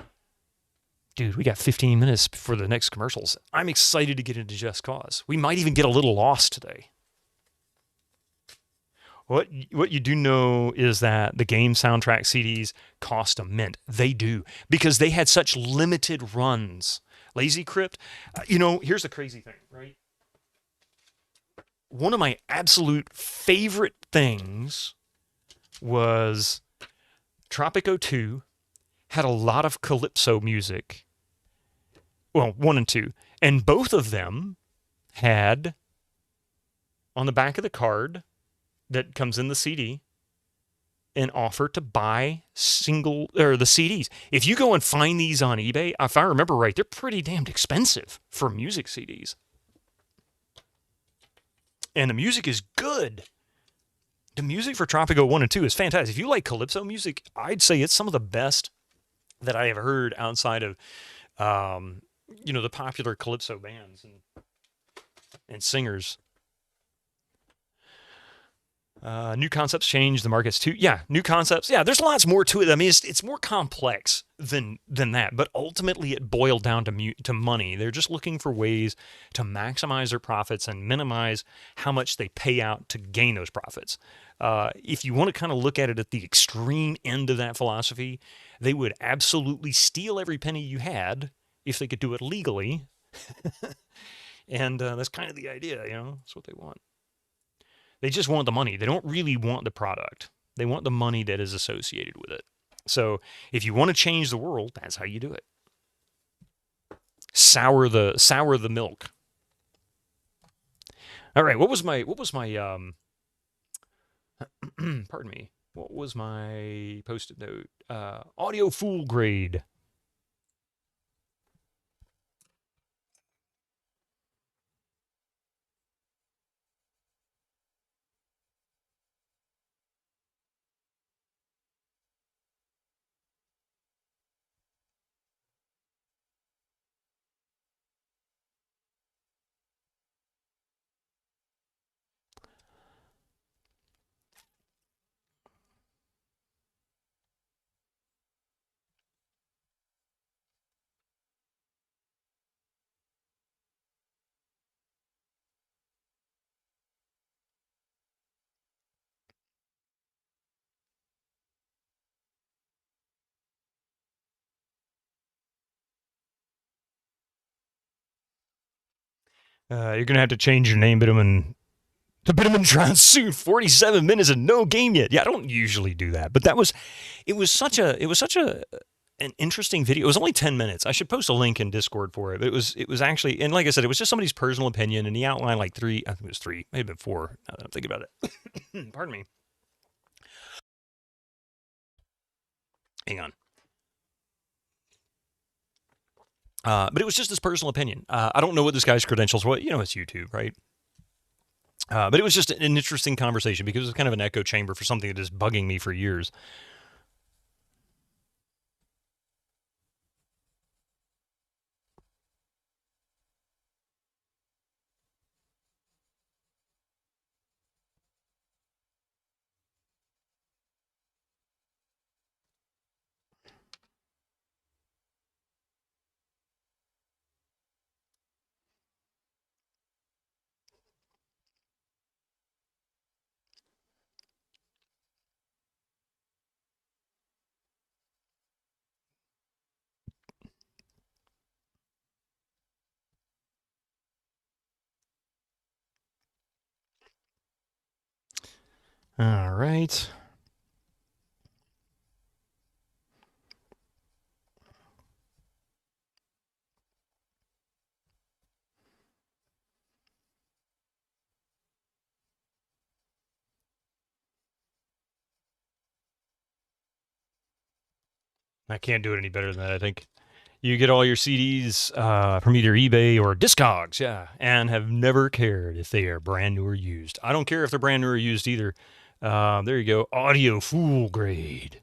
dude, we got 15 minutes before the next commercials. I'm excited to get into Just Cause. We might even get a little lost today. What you do know is that the game soundtrack CDs cost a mint. They do, because they had such limited runs. Lazy Crypt, here's the crazy thing, right? One of my absolute favorite things was Tropico 2 had a lot of calypso music. Well, 1 and 2. And both of them had, on the back of the card that comes in the CD, an offer to buy the CDs. If you go and find these on eBay, if I remember right, they're pretty damned expensive for music CDs. And the music is good. The music for Tropico 1 and 2 is fantastic. If you like calypso music, I'd say it's some of the best that I have heard outside of, the popular calypso bands and singers. New concepts change the markets too. Yeah, new concepts. Yeah, there's lots more to it. I mean, it's more complex than that. But ultimately, it boiled down to money. They're just looking for ways to maximize their profits and minimize how much they pay out to gain those profits. If you want to kind of look at it at the extreme end of that philosophy, they would absolutely steal every penny you had if they could do it legally. And that's kind of the idea, That's what they want. They just want the money. They don't really want the product. They want the money that is associated with it. So if you want to change the world, that's how you do it. Sour the milk. All right, what was my pardon me. What was my post-it note? Audio fool grade. You're going to have to change your name, Bitterman, The Bitterman trying soon. 47 minutes and no game yet. Yeah, I don't usually do that, but it was such an interesting video. It was only 10 minutes. I should post a link in Discord for it. But it was actually, and like I said, it was just somebody's personal opinion, and he outlined like I think it was three, maybe been four. Now that I'm thinking about it. Pardon me. Hang on. But it was just his personal opinion. I don't know what this guy's credentials were. You know, it's YouTube, right? But it was just an interesting conversation because it was kind of an echo chamber for something that is bugging me for years. All right. I can't do it any better than that, I think. You get all your CDs from either eBay or Discogs, yeah, and have never cared if they are brand new or used. I don't care if they're brand new or used either. There you go. Audio Fool grade.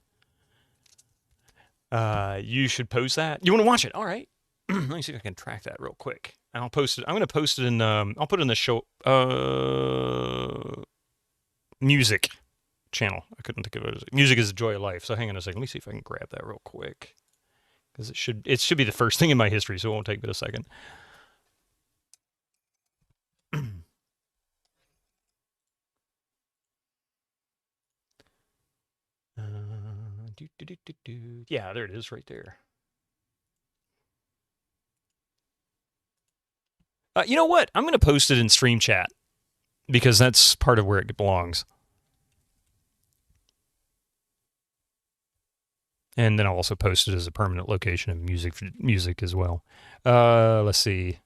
You should post that. You want to watch it? All right. Let me see if I can track that real quick. I'll post it. I'm going to post it in, I'll put it in the show, music channel. I couldn't think of it. Music is the joy of life. So hang on a second. Let me see if I can grab that real quick. Because it should be the first thing in my history, so it won't take but a second. Yeah, there it is right there. You know what? I'm going to post it in stream chat because that's part of where it belongs. And then I'll also post it as a permanent location of music as well. Let's see.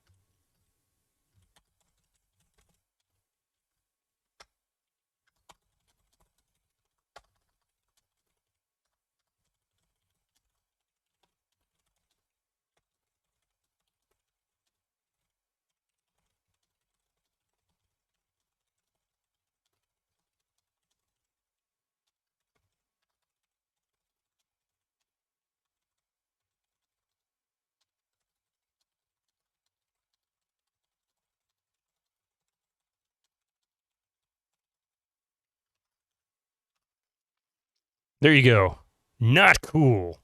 There you go. Not cool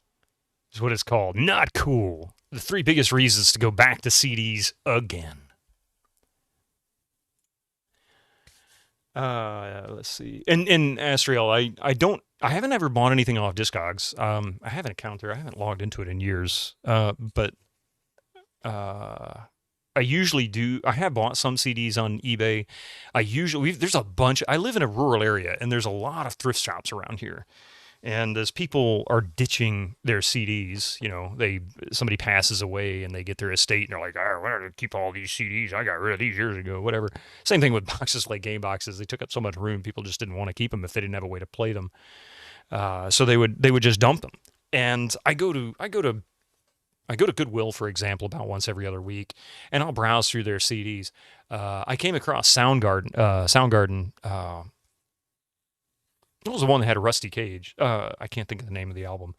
is what it's called. Not cool. The 3 biggest reasons to go back to CDs again. Let's see. And Astriel, I haven't ever bought anything off Discogs. I have an account there. I haven't logged into it in years. But I usually do. I have bought some CDs on eBay. There's a bunch. I live in a rural area, and there's a lot of thrift shops around here. And as people are ditching their CDs, you know, somebody passes away and they get their estate and they're like, I want to keep all these CDs. I got rid of these years ago, whatever. Same thing with boxes like game boxes. They took up so much room, people just didn't want to keep them if they didn't have a way to play them. So they would just dump them. And I go to Goodwill, for example, about once every other week, and I'll browse through their CDs. I came across Soundgarden. It was the one that had a rusty cage. I can't think of the name of the album.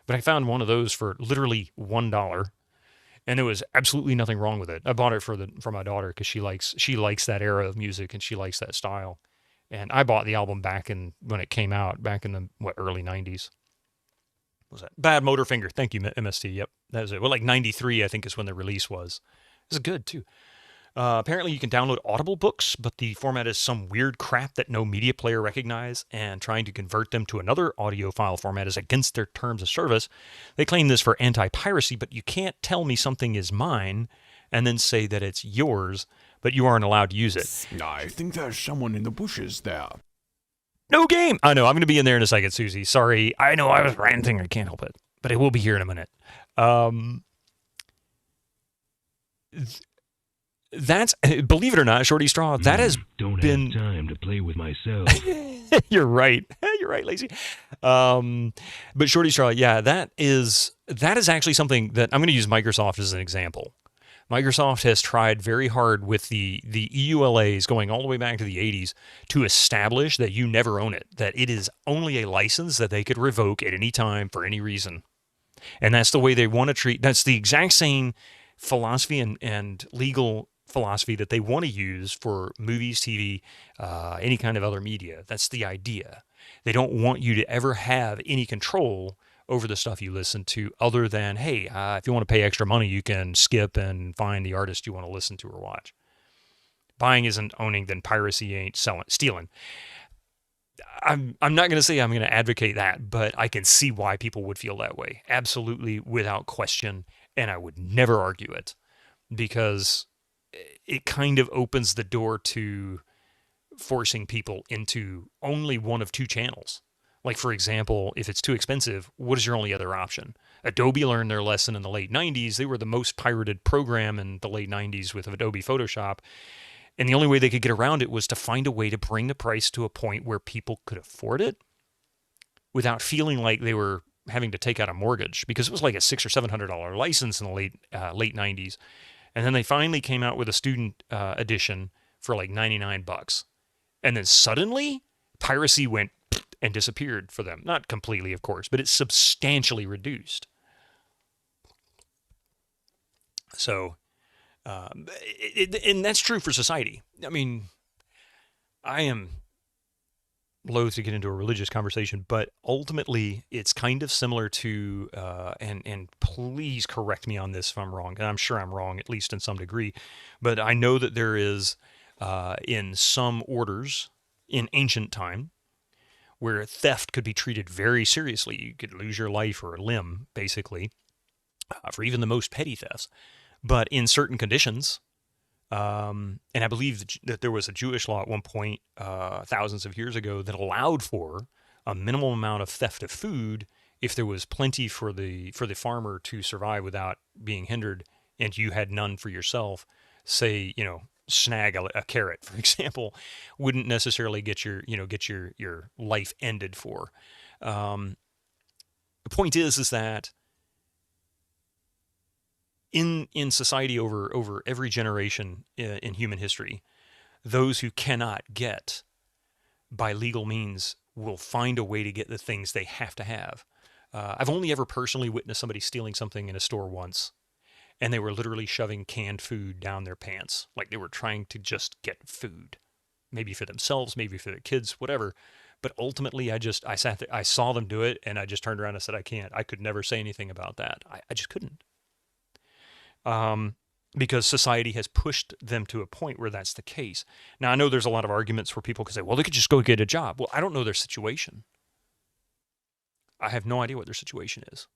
But I found one of those for literally $1, and there was absolutely nothing wrong with it. I bought it for my daughter because she likes that era of music and she likes that style. And I bought the album when it came out, back in the early 90s. What was that? Bad Motorfinger. Thank you, MST. Yep, that was it. Well, like 93, I think, is when the release was. It was good, too. Apparently, you can download Audible books, but the format is some weird crap that no media player recognizes, and trying to convert them to another audio file format is against their terms of service. They claim this for anti-piracy, but you can't tell me something is mine and then say that it's yours, but you aren't allowed to use it. I think there's someone in the bushes there. No game! I know, I'm going to be in there in a second, Susie. Sorry, I know I was ranting. I can't help it. But I will be here in a minute. That's, believe it or not, Shorty Straw, that has been... Have time to play with myself. You're right. You're right, Lacey. But Shorty Straw, yeah, that is actually something that I'm going to use Microsoft as an example. Microsoft has tried very hard with the EULAs going all the way back to the 80s to establish that you never own it, that it is only a license that they could revoke at any time for any reason. And that's the way they want to treat, that's the exact same philosophy and legal philosophy that they want to use for movies, TV, any kind of other media. That's the idea. They don't want you to ever have any control over the stuff you listen to other than, hey, if you want to pay extra money, you can skip and find the artist you want to listen to or watch. Buying isn't owning, then piracy ain't stealing. I'm not going to say I'm going to advocate that, but I can see why people would feel that way. Absolutely, without question, and I would never argue it because it kind of opens the door to forcing people into only one of two channels. Like, for example, if it's too expensive, what is your only other option? Adobe learned their lesson in the late 90s. They were the most pirated program in the late 90s with Adobe Photoshop. And the only way they could get around it was to find a way to bring the price to a point where people could afford it without feeling like they were having to take out a mortgage, because it was like a $600 or $700 license in the late 90s. And then they finally came out with a student edition for like $99. And then suddenly piracy went and disappeared for them. Not completely, of course, but it's substantially reduced. So, and that's true for society. I mean, I am loath to get into a religious conversation, but ultimately it's kind of similar to, and please correct me on this if I'm wrong, and I'm sure I'm wrong, at least in some degree, but I know that there is, in some orders in ancient time, where theft could be treated very seriously. You could lose your life or a limb, basically, for even the most petty thefts. But in certain conditions, and I believe that there was a Jewish law at one point, thousands of years ago, that allowed for a minimal amount of theft of food if there was plenty for the farmer to survive without being hindered, and you had none for yourself. Say, snag a carrot, for example, wouldn't necessarily get your life ended for. The point is that in society over every generation in human history, those who cannot get by legal means will find a way to get the things they have to have. I've only ever personally witnessed somebody stealing something in a store once, and they were literally shoving canned food down their pants. Like they were trying to just get food. Maybe for themselves, maybe for their kids, whatever. But ultimately, I sat there, I saw them do it, and I just turned around and said, I can't. I could never say anything about that. I just couldn't. Because society has pushed them to a point where that's the case. Now, I know there's a lot of arguments where people can say, well, they could just go get a job. Well, I don't know their situation. I have no idea what their situation is.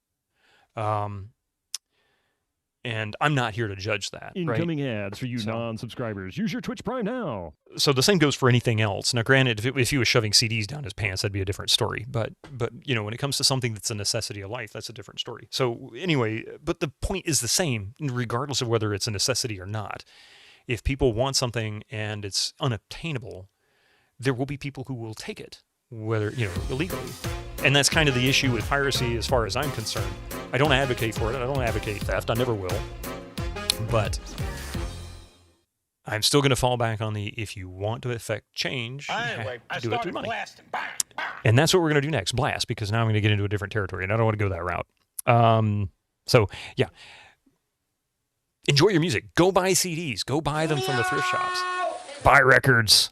And I'm not here to judge that. Incoming ads for you non-subscribers. Use your Twitch Prime now. So the same goes for anything else. Now, granted, if he was shoving CDs down his pants, that'd be a different story. But when it comes to something that's a necessity of life, that's a different story. So anyway, but the point is the same, regardless of whether it's a necessity or not. If people want something and it's unobtainable, there will be people who will take it, whether, illegally. And that's kind of the issue with piracy as far as I'm concerned. I don't advocate for it. I don't advocate theft. I never will. But I'm still going to fall back on the, if you want to affect change, Anyway, I do it through started money. blasting. Bang, bang. And that's what we're going to do next, blast, because now I'm going to get into a different territory, and I don't want to go that route. So, yeah. Enjoy your music. Go buy CDs. Go buy them from the thrift shops. Buy records.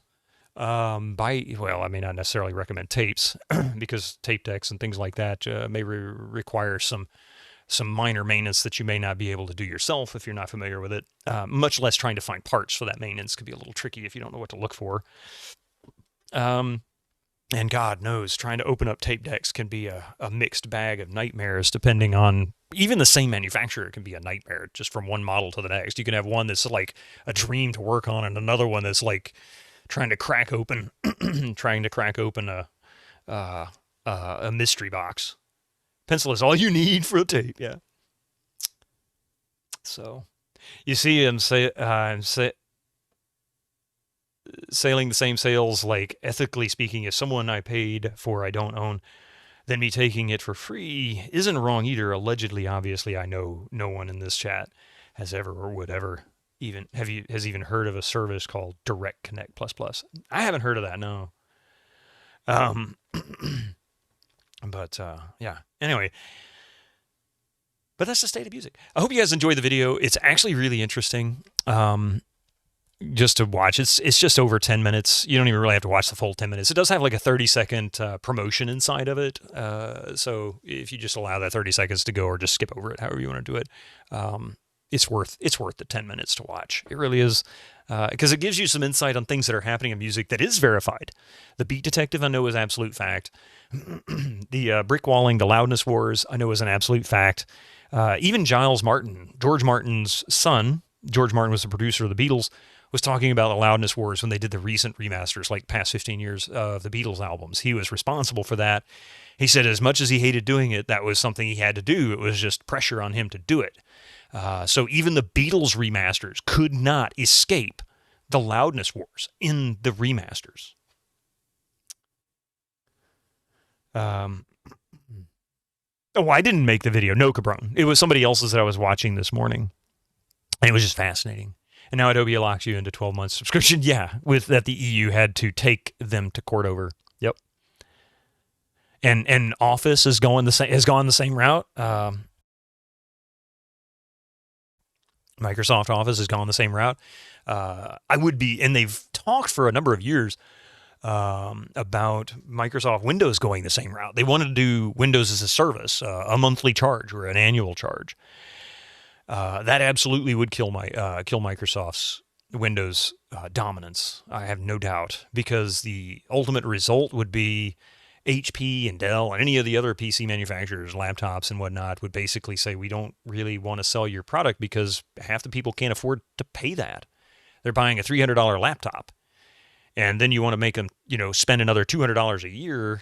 I may not necessarily recommend tapes because tape decks and things like that may require some minor maintenance that you may not be able to do yourself if you're not familiar with it. Much less trying to find parts for that maintenance could be a little tricky if you don't know what to look for. And God knows, trying to open up tape decks can be a mixed bag of nightmares, depending on even the same manufacturer can be a nightmare just from one model to the next. You can have one that's like a dream to work on, and another one that's like trying to crack open a mystery box. Pencil is all you need for a tape, yeah. So, you see him sailing the same sails, like, ethically speaking, if someone I paid for I don't own, then me taking it for free isn't wrong either. Allegedly, obviously, I know no one in this chat has ever or would ever has even heard of a service called Direct Connect Plus Plus. I haven't heard of that, no. But yeah. Anyway, but that's the state of music. I hope you guys enjoyed the video. It's actually really interesting. Just to watch. It's just over 10 minutes. You don't even really have to watch the full 10 minutes. It does have like a 30-second promotion inside of it. So if you just allow that 30 seconds to go, or just skip over it, however you want to do it, it's worth the 10 minutes to watch. It really is, because it gives you some insight on things that are happening in music that is verified. The beat detective I know is absolute fact. The brick walling, the loudness wars I know is an absolute fact. Even Giles Martin, George Martin's son, George Martin was the producer of the Beatles, was talking about the loudness wars when they did the recent remasters, like past 15 years of the Beatles albums. He was responsible for that. He said as much as he hated doing it, that was something he had to do. It was just pressure on him to do it. So even the Beatles remasters could not escape the loudness wars in the remasters. Oh, I didn't make the video. No, Cabron. It was somebody else's that I was watching this morning. And it was just fascinating. And now Adobe locks you into 12 months subscription. Yeah, with that the EU had to take them to court over. Yep. And Office has gone the same route. Microsoft Office has gone the same route. And they've talked for a number of years about Microsoft Windows going the same route. They wanted to do Windows as a service, a monthly charge or an annual charge. That absolutely would kill Microsoft's Windows dominance. I have no doubt, because the ultimate result would be HP and Dell and any of the other PC manufacturers, laptops and whatnot, would basically say, we don't really want to sell your product because half the people can't afford to pay that. They're buying a $300 laptop, and then you want to make them, spend another $200 a year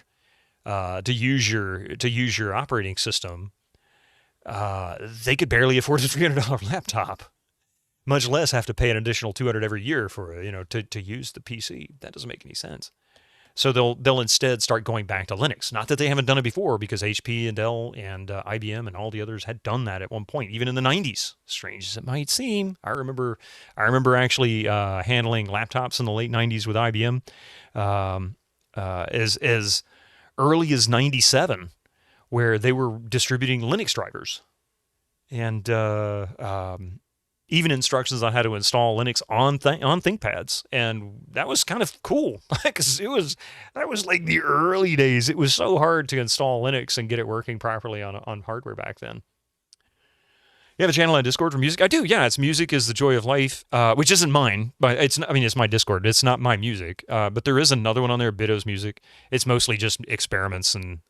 to use your operating system. They could barely afford a $300 laptop, much less have to pay an additional $200 every year for to use the PC. That doesn't make any sense. So they'll instead start going back to Linux. Not that they haven't done it before, because HP and Dell and IBM and all the others had done that at one point, even in the 90s. Strange as it might seem. I remember actually handling laptops in the late 90s with IBM, as early as 97. Where they were distributing Linux drivers, and even instructions on how to install Linux on ThinkPads, and that was kind of cool, because that was like the early days. It was so hard to install Linux and get it working properly on hardware back then. You have a channel on Discord for music? I do, yeah. It's Music is the Joy of Life, which isn't mine, but it's my Discord. It's not my music, but there is another one on there, Biddo's Music. It's mostly just experiments and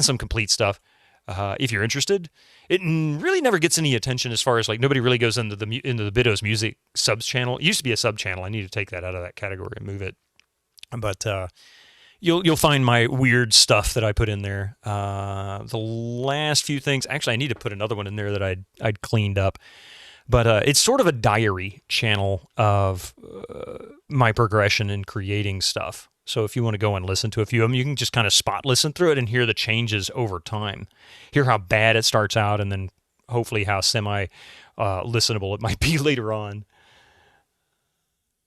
some complete stuff. If you're interested, it really never gets any attention, as far as like nobody really goes into the Biddo's Music subs channel. It used to be a sub channel. I need to take that out of that category and move it. But you'll find my weird stuff that I put in there. The last few things, actually, I need to put another one in there that I'd cleaned up. But it's sort of a diary channel of my progression in creating stuff. So if you want to go and listen to a few of them, you can just kind of spot listen through it and hear the changes over time. Hear how bad it starts out, and then hopefully how semi-listenable it might be later on.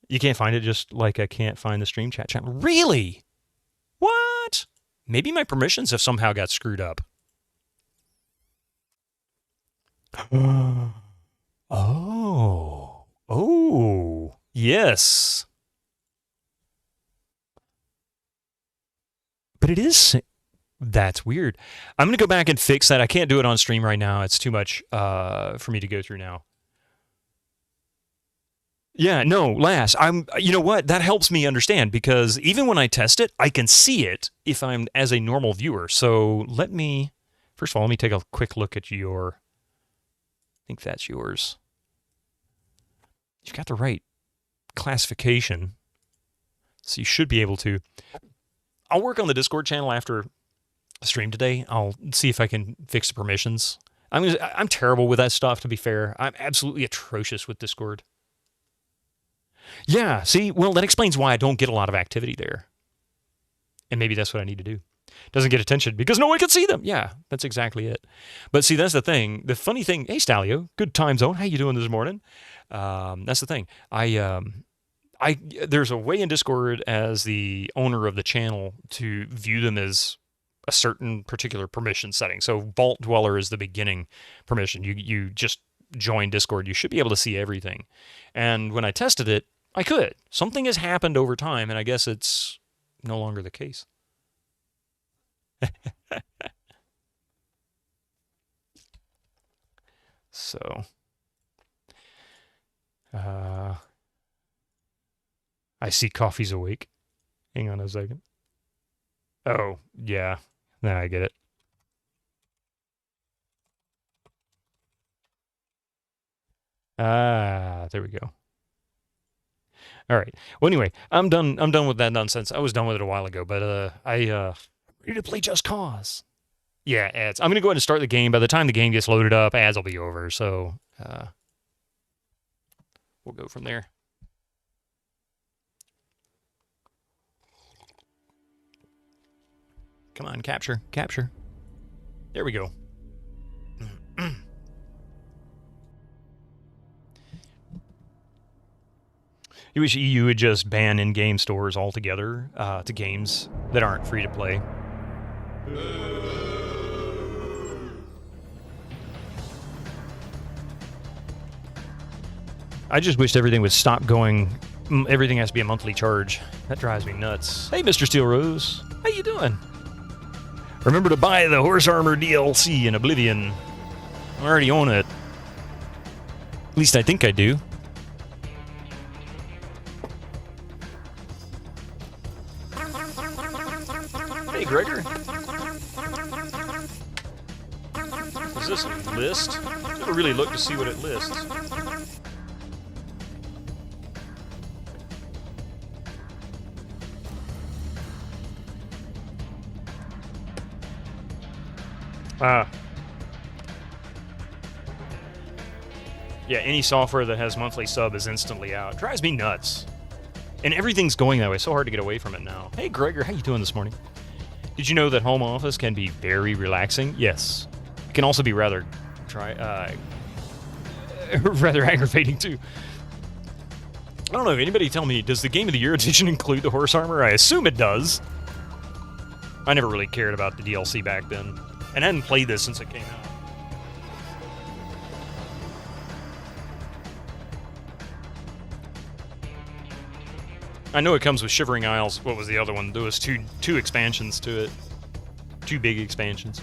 You can't find it, just like I can't find the stream chat channel. Really? What? Maybe my permissions have somehow got screwed up. Oh, yes. But it is, that's weird. I'm going to go back and fix that. I can't do it on stream right now. It's too much for me to go through now. Yeah, no, Lass, you know what? That helps me understand because even when I test it, I can see it if I'm as a normal viewer. So first of all, let me take a quick look at I think that's yours. You've got the right classification. So you should be able to. I'll work on the Discord channel after the stream today. I'll see if I can fix the permissions. I'm terrible with that stuff, to be fair. I'm absolutely atrocious with Discord. Yeah, see, well, that explains why I don't get a lot of activity there. And maybe that's what I need to do. Doesn't get attention because no one can see them. Yeah, that's exactly it. But see, that's the thing. The funny thing, hey, Stalio, good time zone. How you doing this morning? That's the thing. There's a way in Discord as the owner of the channel to view them as a certain particular permission setting. So Vault Dweller is the beginning permission. You just join Discord. You should be able to see everything. And when I tested it, I could. Something has happened over time, and I guess it's no longer the case. So, I see Coffee's awake. Hang on a second. Oh, yeah. Now I get it. There we go. All right. Well, anyway, I'm done with that nonsense. I was done with it a while ago, but I ready to play Just Cause. Yeah, ads. I'm gonna go ahead and start the game. By the time the game gets loaded up, ads will be over. So we'll go from there. Come on, capture. There we go. You wish EU would just ban in-game stores altogether to games that aren't free to play. I just wished everything would stop going. Everything has to be a monthly charge. That drives me nuts. Hey, Mr. Steel Rose. How you doing? Remember to buy the Horse Armor DLC in Oblivion. I already own it. At least I think I do. Hey, Gregor. Is this a list? I never really looked to see what it lists. Yeah, any software that has monthly sub is instantly out. Drives me nuts. And everything's going that way. So hard to get away from it now. Hey, Gregor, how you doing this morning? Did you know that home office can be very relaxing? Yes. It can also be rather aggravating, too. I don't know. Anybody tell me, does the Game of the Year edition include the horse armor? I assume it does. I never really cared about the DLC back then. And I hadn't played this since it came out. I know it comes with Shivering Isles. What was the other one? There was two expansions to it. 2 big expansions.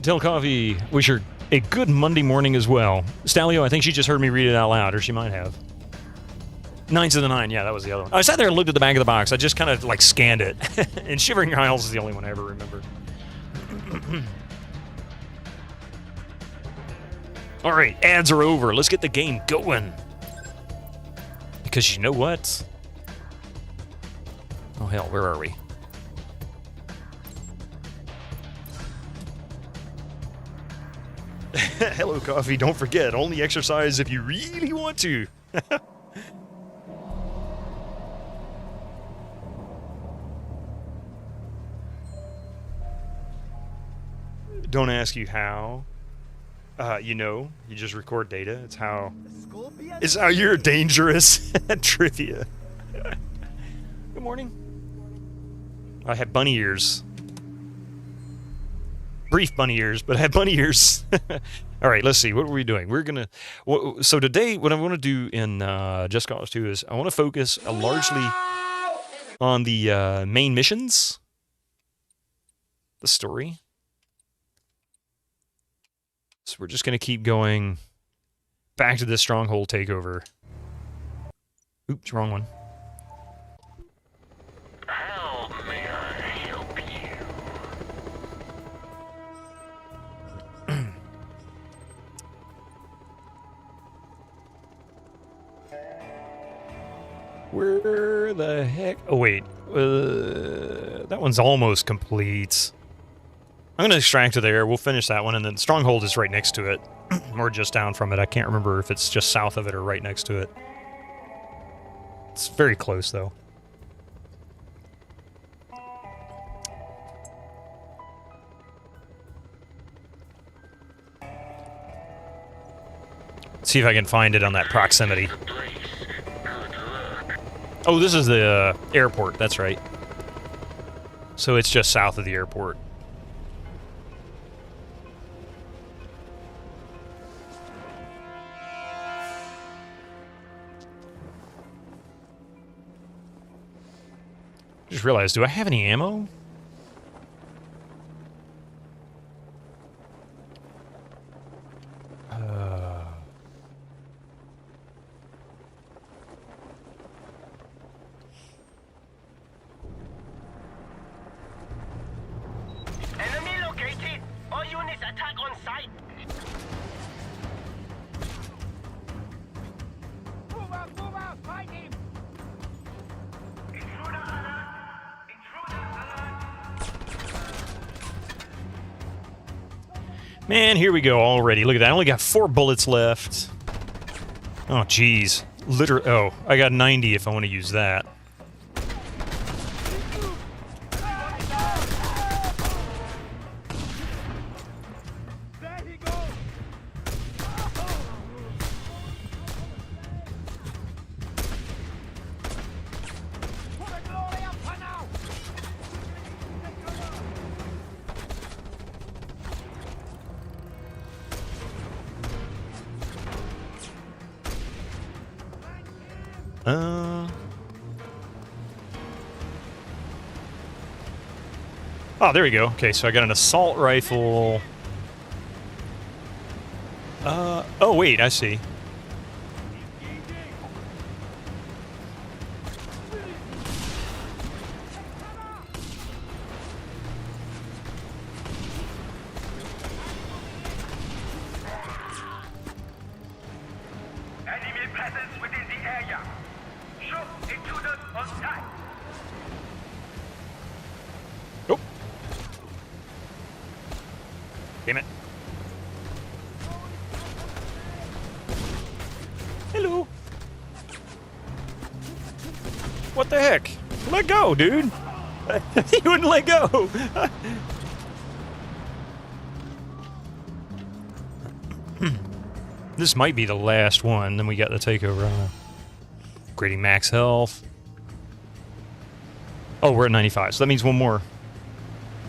Tell Coffee, wish her a good Monday morning as well. Stalio, I think she just heard me read it out loud, or she might have. 9 to the 9, yeah, that was the other one. I sat there and looked at the back of the box. I just kind of like scanned it. And Shivering Isles is the only one I ever remember. All right, ads are over. Let's get the game going. Because you know what? Oh, hell, where are we? Hello, Coffee. Don't forget, only exercise if you really want to. Don't ask you how. You know, you just record data. It's how you're dangerous. Trivia. Good morning. I have bunny ears. Brief bunny ears, but I have bunny ears. All right, let's see. What are we doing? We're going to... So today, what I want to do in Just Cause 2 is I want to focus largely on the main missions. The story. So we're just going to keep going back to this stronghold takeover. Oops, wrong one. How may I help you? Where the heck? Oh, wait. That one's almost complete. I'm going to extract to there. We'll finish that one, and then Stronghold is right next to it. Or just down from it. I can't remember if it's just south of it or right next to it. It's very close, though. Let's see if I can find it on that proximity. Oh, this is the airport. That's right. So it's just south of the airport. Just realized, do I have any ammo? Enemy located. All units attack on site. Move out, fight him. Intruder alert. Man, here we go already. Look at that. I only got 4 bullets left. Oh, jeez. Literally. Oh, I got 90 if I want to use that. Oh, there we go. Okay, so I got an assault rifle. Oh, wait, I see. Enemy presence within the area. Shoot intruders on site. Oh. Damn it. Hello. What the heck? Let go, dude. You wouldn't let go. This might be the last one. Then we got the takeover. Upgrading max health. Oh, we're at 95, so that means one more.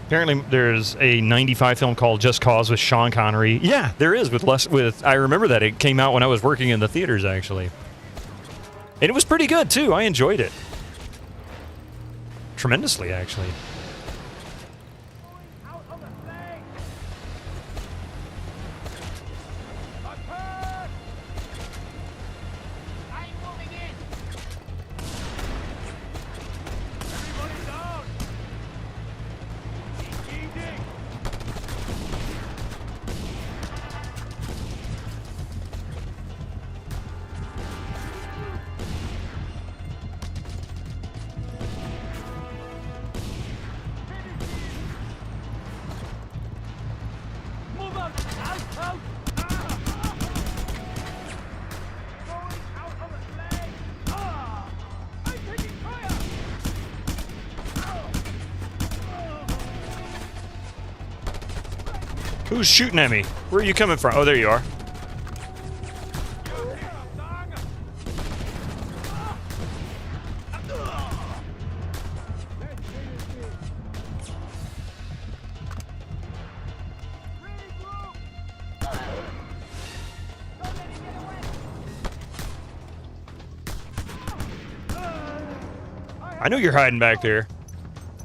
Apparently, there's a 95 film called Just Cause with Sean Connery. Yeah, there is with I remember that. It came out when I was working in the theaters, actually. And it was pretty good, too. I enjoyed it. Tremendously, actually. Who's shooting at me? Where are you coming from? Oh, there you are. I know you're hiding back there.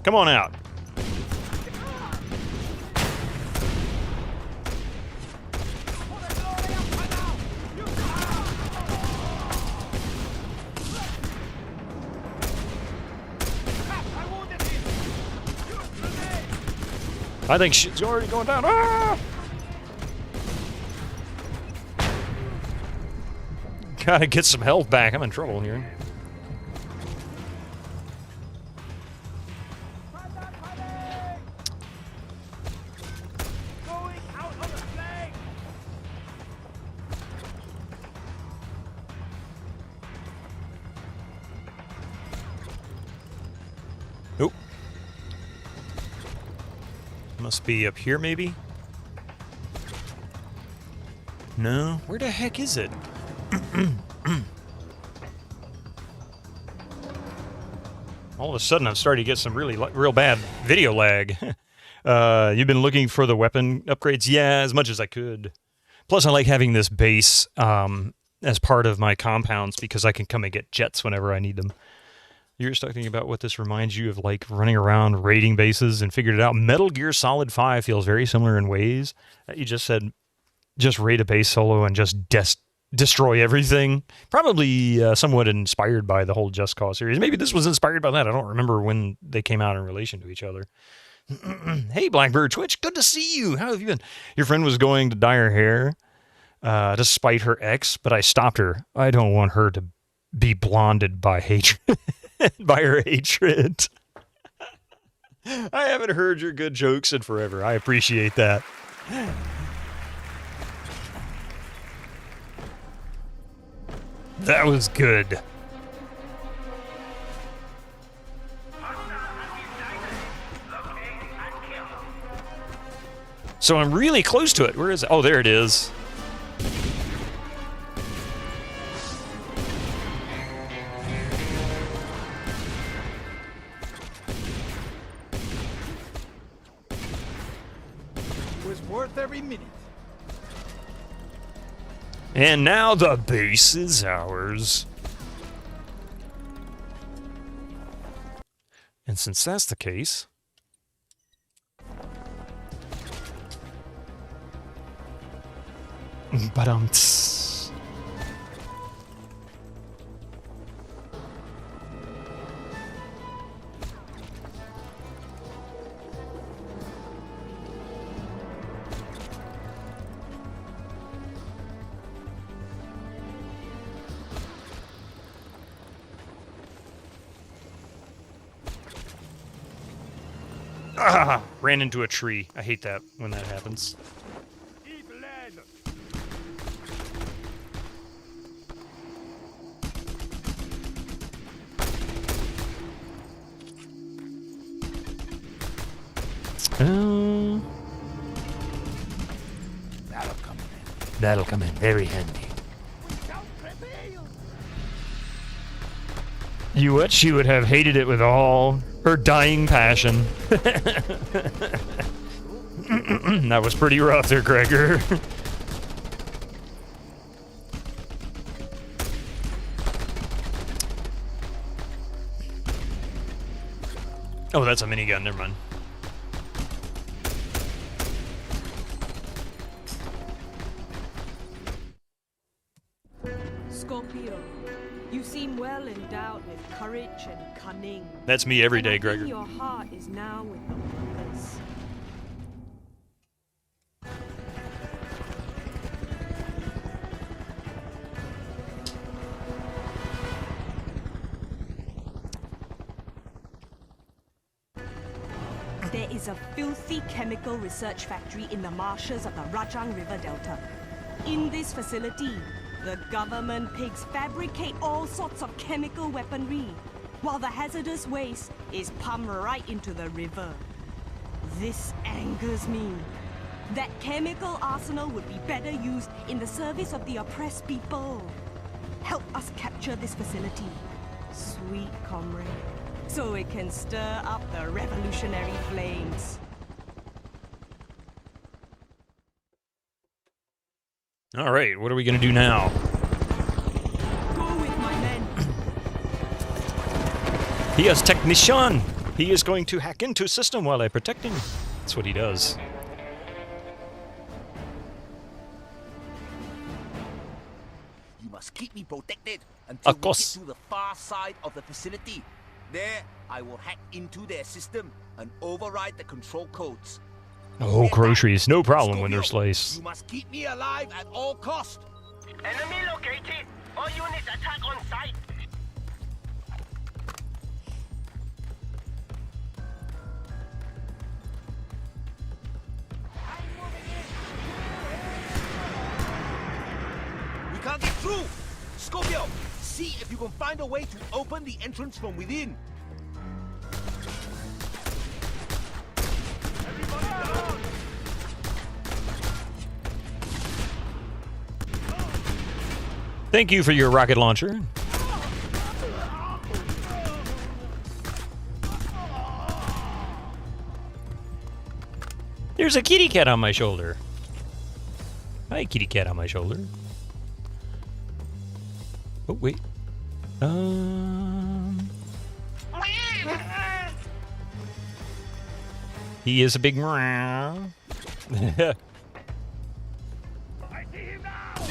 Come on out. I think shit's already going down. Ah! Gotta get some health back. I'm in trouble here. Nope. Must be up here, maybe? No? Where the heck is it? All of a sudden, I'm starting to get some real bad video lag. You've been looking for the weapon upgrades? Yeah, as much as I could. Plus, I like having this base as part of my compounds because I can come and get jets whenever I need them. You're just talking about what this reminds you of, like running around raiding bases and figured it out. Metal Gear Solid 5 feels very similar in ways. You just said, just raid a base solo and just destroy everything. Probably somewhat inspired by the whole Just Cause series. Maybe this was inspired by that. I don't remember when they came out in relation to each other. Hey, Blackbird Twitch, good to see you. How have you been? Your friend was going to dye her hair to spite her ex, but I stopped her. I don't want her to be blonded by hatred. By her hatred. I haven't heard your good jokes in forever. I appreciate that. That was good. So I'm really close to it. Where is it? Oh, there it is. It was worth every minute. And now the base is ours. And since that's the case... Ba-dum-ts. Ah! Ran into a tree. I hate that when that happens. That'll come in very handy. You what? She would have hated it with all her dying passion. That was pretty rough there, Gregor. Oh, that's a minigun. Never mind. You seem well endowed with courage and cunning. That's me every day, And I think Gregor. your heart is now with the workers. There is a filthy chemical research factory in the marshes of the Rajang River Delta. In this facility, the government pigs fabricate all sorts of chemical weaponry, while the hazardous waste is pumped right into the river. This angers me. That chemical arsenal would be better used in the service of the oppressed people. Help us capture this facility, sweet comrade, so it can stir up the revolutionary flames. All right, what are we going to do now? Go with my men. He is technician. He is going to hack into system while I protect him. That's what he does. You must keep me protected until Of course. we get to the far side of the facility. There, I will hack into their system and override the control codes. Oh, groceries, no problem when they're sliced. You must keep me alive at all costs. Enemy located. All units attack on site. We can't get through. Scorpio, see if you can find a way to open the entrance from within. Thank you for your rocket launcher. There's a kitty cat on my shoulder. Hi, kitty cat on my shoulder. Oh, wait. He is a big meow. I see him now.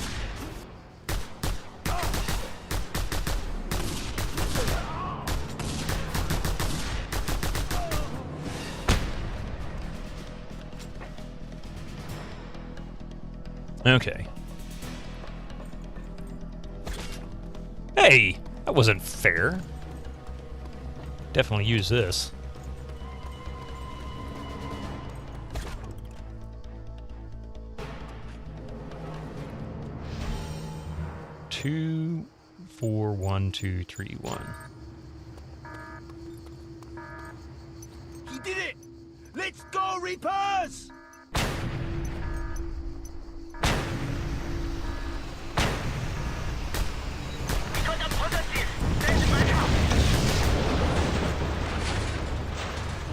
Okay. Hey, that wasn't fair. Definitely use this. Two, 4, 1, 2, 3, 1. He did it! Let's go, Reapers! We got a positive. Send back up.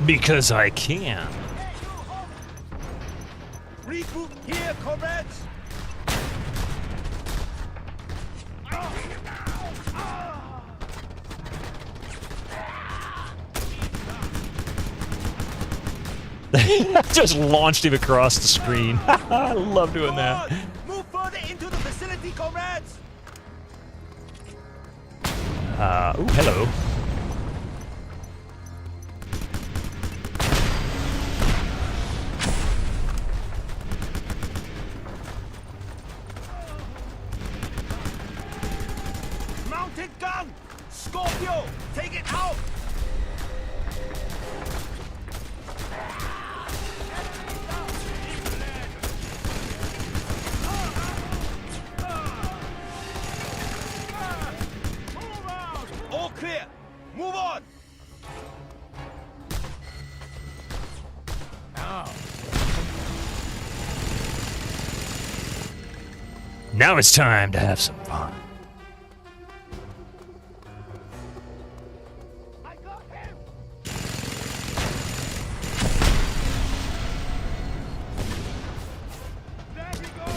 Because I can. Regroup here, comrades! Just launched him across the screen. I love doing Come that. on! Move further into the facility, comrades! Oh, hello. Mounted gun! Scorpio! Take it out! All clear! Move on! Now it's time to have some fun. I got him. There we go.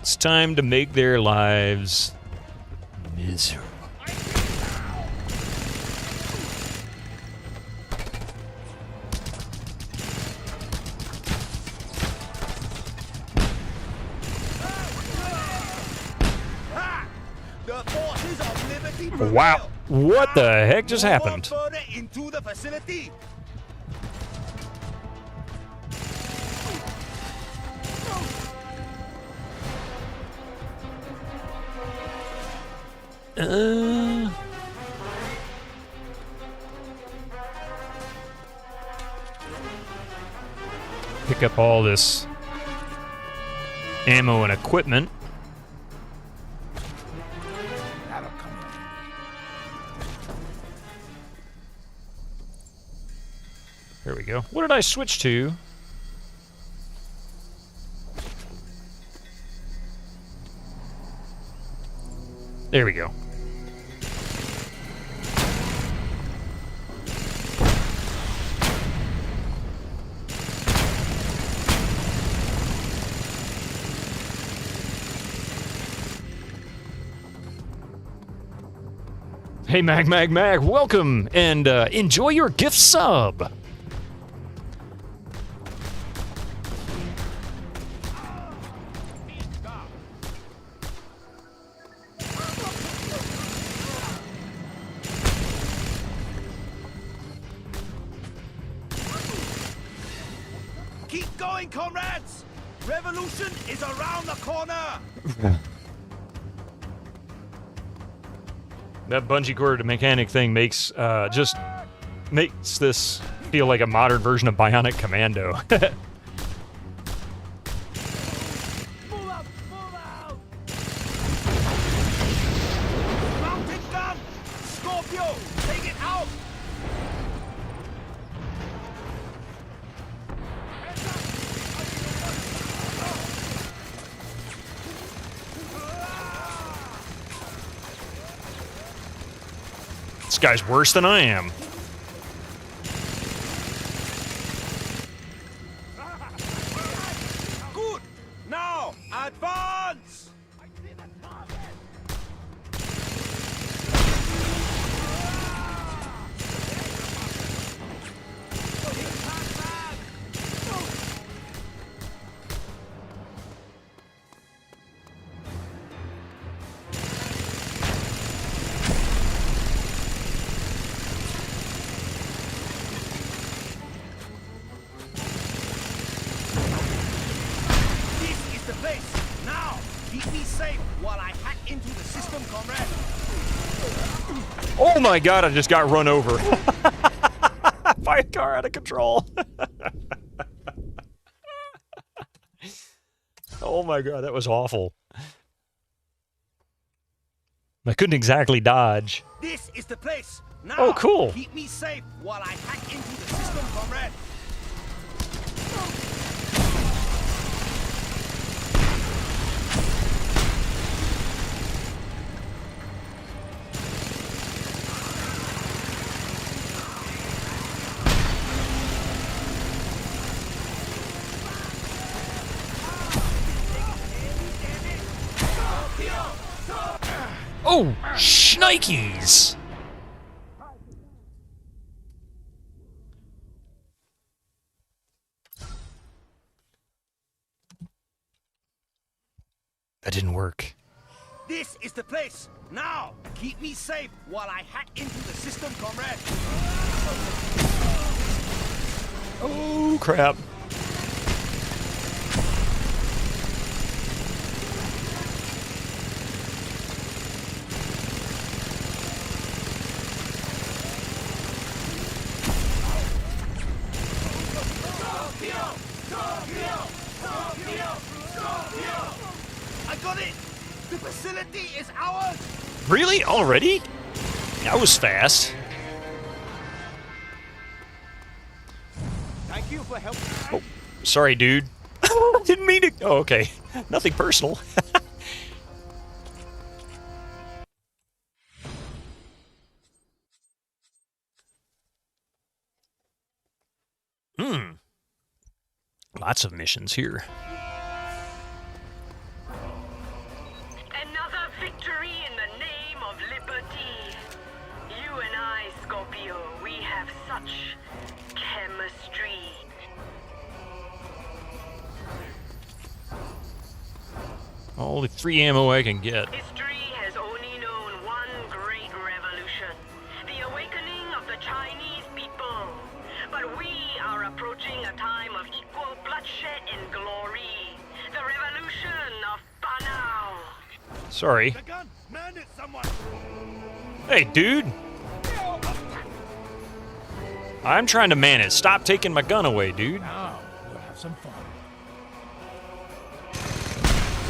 It's time to make their lives miserable. Ha! The forces of liberty prevail. Wow. What the heck just Move on happened? further into the facility. Pick up all this ammo and equipment. There we go. What did I switch to? There we go. Hey, Mag, welcome, and enjoy your gift sub. going, comrades! Revolution is around the corner! That bungee cord mechanic thing makes just makes this feel like a modern version of Bionic Commando. Move out! Move out! Mountain gun! Scorpio! Take it out! This guy's worse than I am. Good! Now, advance! This is the place! Now, keep me safe while I hack into the system, comrade! Oh my god, I just got run over. By a car out of control. Oh my god, that was awful. I couldn't exactly dodge. This is the place! Now, Oh, cool. Keep me safe while I hack into the system, comrade! Oh, shnikes! That didn't work. This is the place! Now, keep me safe while I hack into the system, comrade! Oh, crap. I got it! The facility is ours! Really? Already? That was fast. Thank you for helping. Oh, sorry, dude. Didn't mean to. Oh, okay. Nothing personal. Lots of missions here. Another victory in the name of liberty. You and I, Scorpio, we have such chemistry. All the free ammo I can get. History has only known one great revolution, the awakening of the Chinese people. But we are approaching a time of equal bloodshed and glory. The revolution of Panau. Sorry. The gun! Man it, someone! Hey, dude. I'm trying to man it. Stop taking my gun away, dude. Now, we'll have some fun.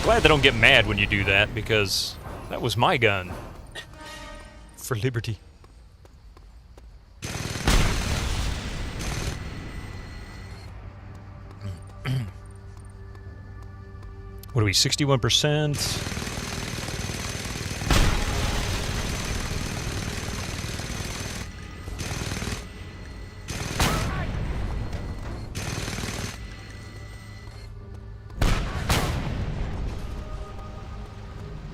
Glad they don't get mad when you do that, because that was my gun. For liberty. What are we, 61%?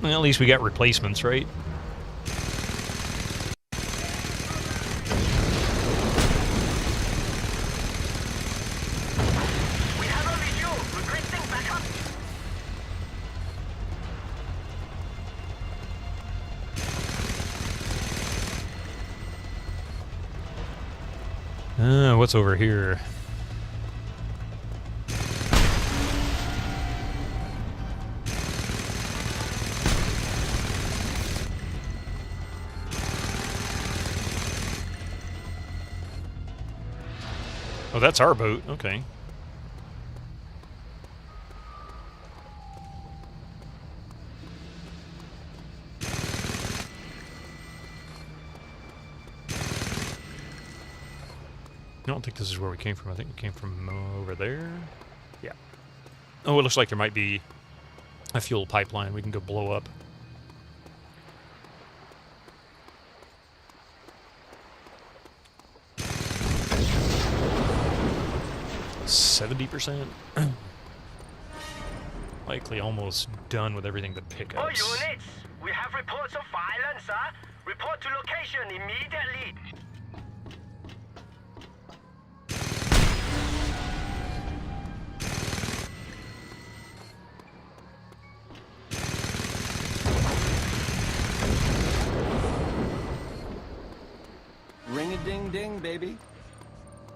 Well, at least we got replacements, right? We have only you. Requesting backup. What's over here? Oh, that's our boat. Okay. I don't think this is where we came from. I think we came from over there. Yeah. Oh, it looks like there might be a fuel pipeline we can go blow up. 70%. Likely almost done with everything but pickups. All units, we have reports of violence, sir. Report to location immediately. Ring-a-ding-ding, baby.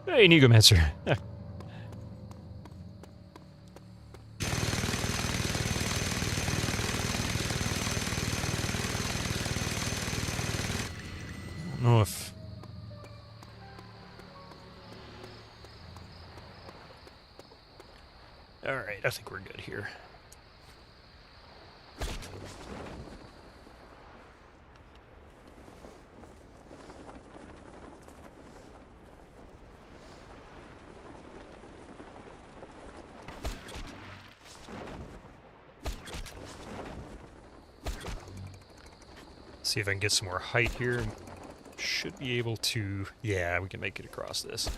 Hey, Negomancer. I don't know if... Alright, I think we're good here. See if I can get some more height here. Should be able to... Yeah, we can make it across this.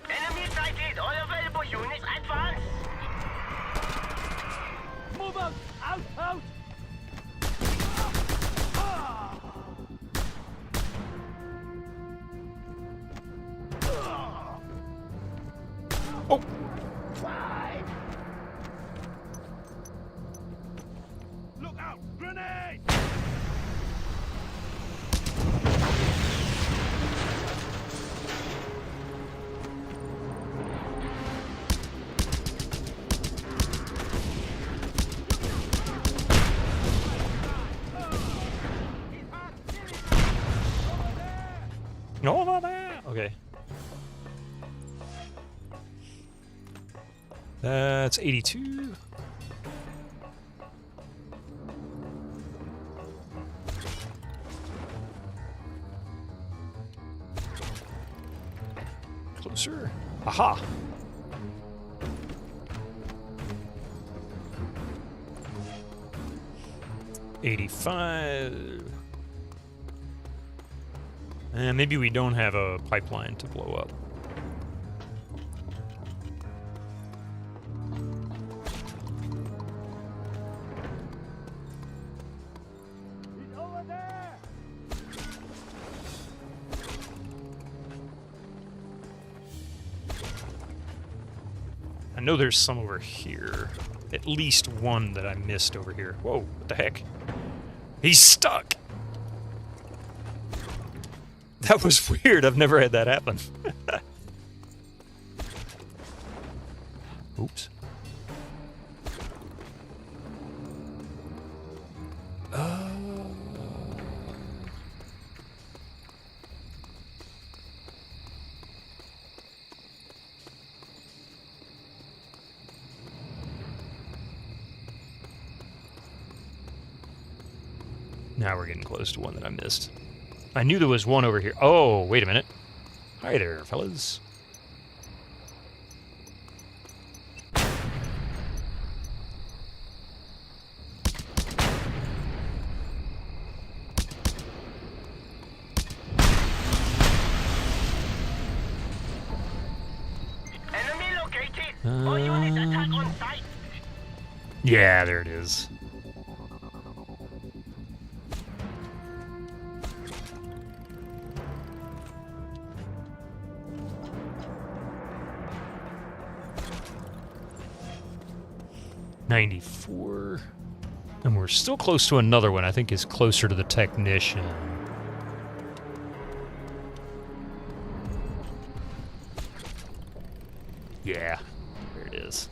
Enemy sighted. All available units advance. Move out! Out! Out! Oh! Look out! Grenade! No, over there! Okay. That's 82. Closer. Aha! $85. And maybe we don't have a pipeline to blow up. He's over there! I know there's some over here. At least one that I missed over here. Whoa, what the heck? He's stuck! That was weird. I've never had that happen. Oops. Now we're getting close to one that I missed. I knew there was one over here. Oh, wait a minute. Hi there, fellas. Enemy located. All units attack on site. Yeah, there it is. $94. And we're still close to another one. I think is closer to the technician. Yeah, there it is.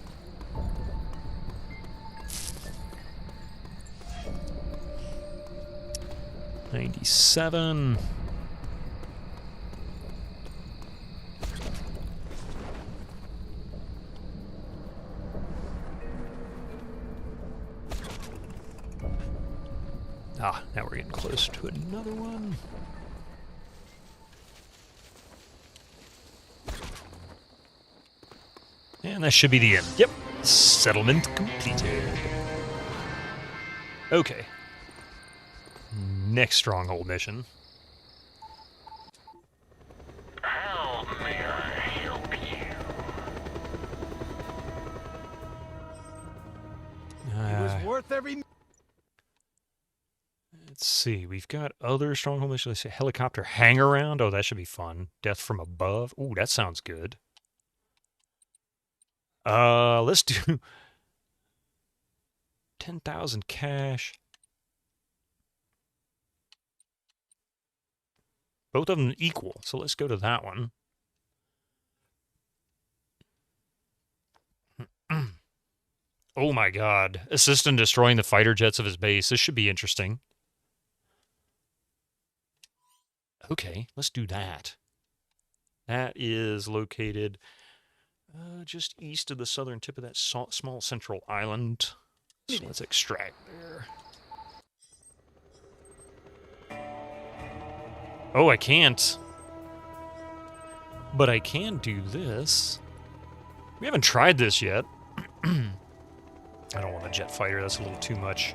$97. Ah, now we're getting close to another one. And that should be the end. Yep. Settlement completed. Okay. Next stronghold mission. How may I help you? It was worth every... Let's see. We've got other stronghold missions. Let's see. Helicopter hang around. Oh, that should be fun. Death from above. Ooh, that sounds good. Let's do 10,000 cash. Both of them equal, so let's go to that one. Oh my god. Assist in destroying the fighter jets of his base. This should be interesting. Okay, let's do that. That is located just east of the southern tip of that small central island. So let's extract there. Oh, I can't. But I can do this. We haven't tried this yet. I don't want a jet fighter. That's a little too much.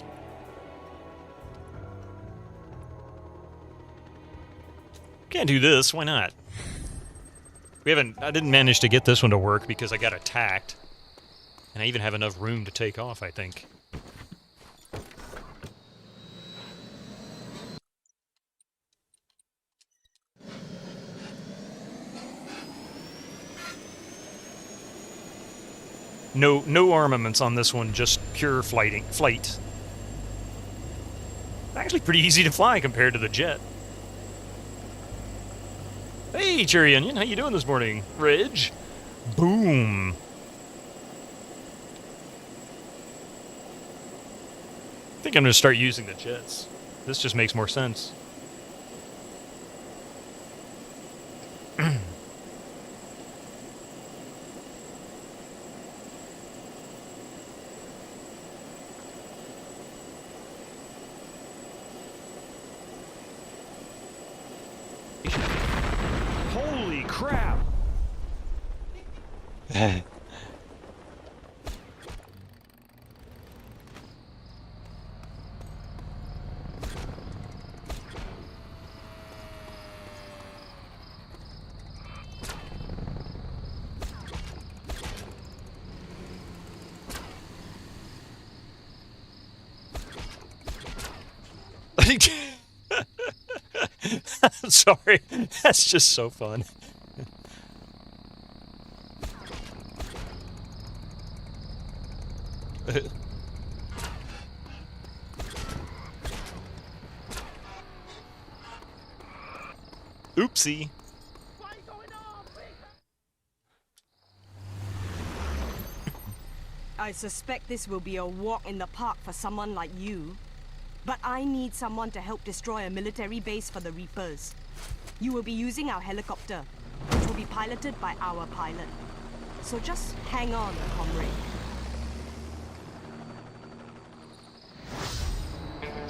Can't do this. Why not? I didn't manage to get this one to work because I got attacked. And I even have enough room to take off, I think. No armaments on this one, just pure flight. Actually pretty easy to fly compared to the jet. Hey, Cherry Onion, how you doing this morning? Reg? Boom. I think I'm going to start using the jets. This just makes more sense. Holy crap! I'm sorry. That's just so fun. Oopsie. I suspect this will be a walk in the park for someone like you. But I need someone to help destroy a military base for the Reapers. You will be using our helicopter, which will be piloted by our pilot. So just hang on, comrade.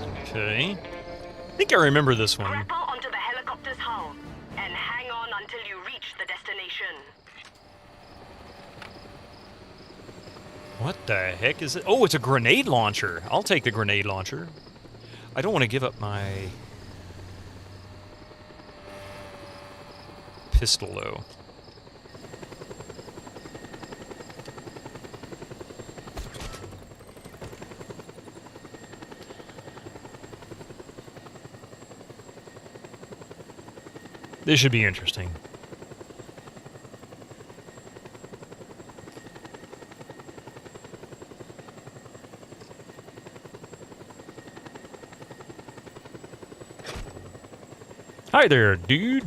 Okay. I think I remember this one. Grapple onto the helicopter's hull and hang on until you reach the destination. What the heck is it? Oh, it's a grenade launcher. I'll take the grenade launcher. I don't want to give up my pistol, though. This should be interesting. Hi there, dude.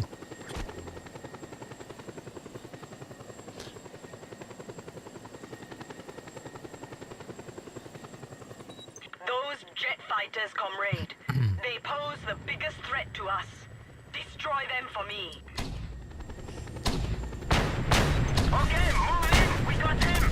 Those jet fighters, comrade. They pose the biggest threat to us. Destroy them for me. Okay, move in. We got him.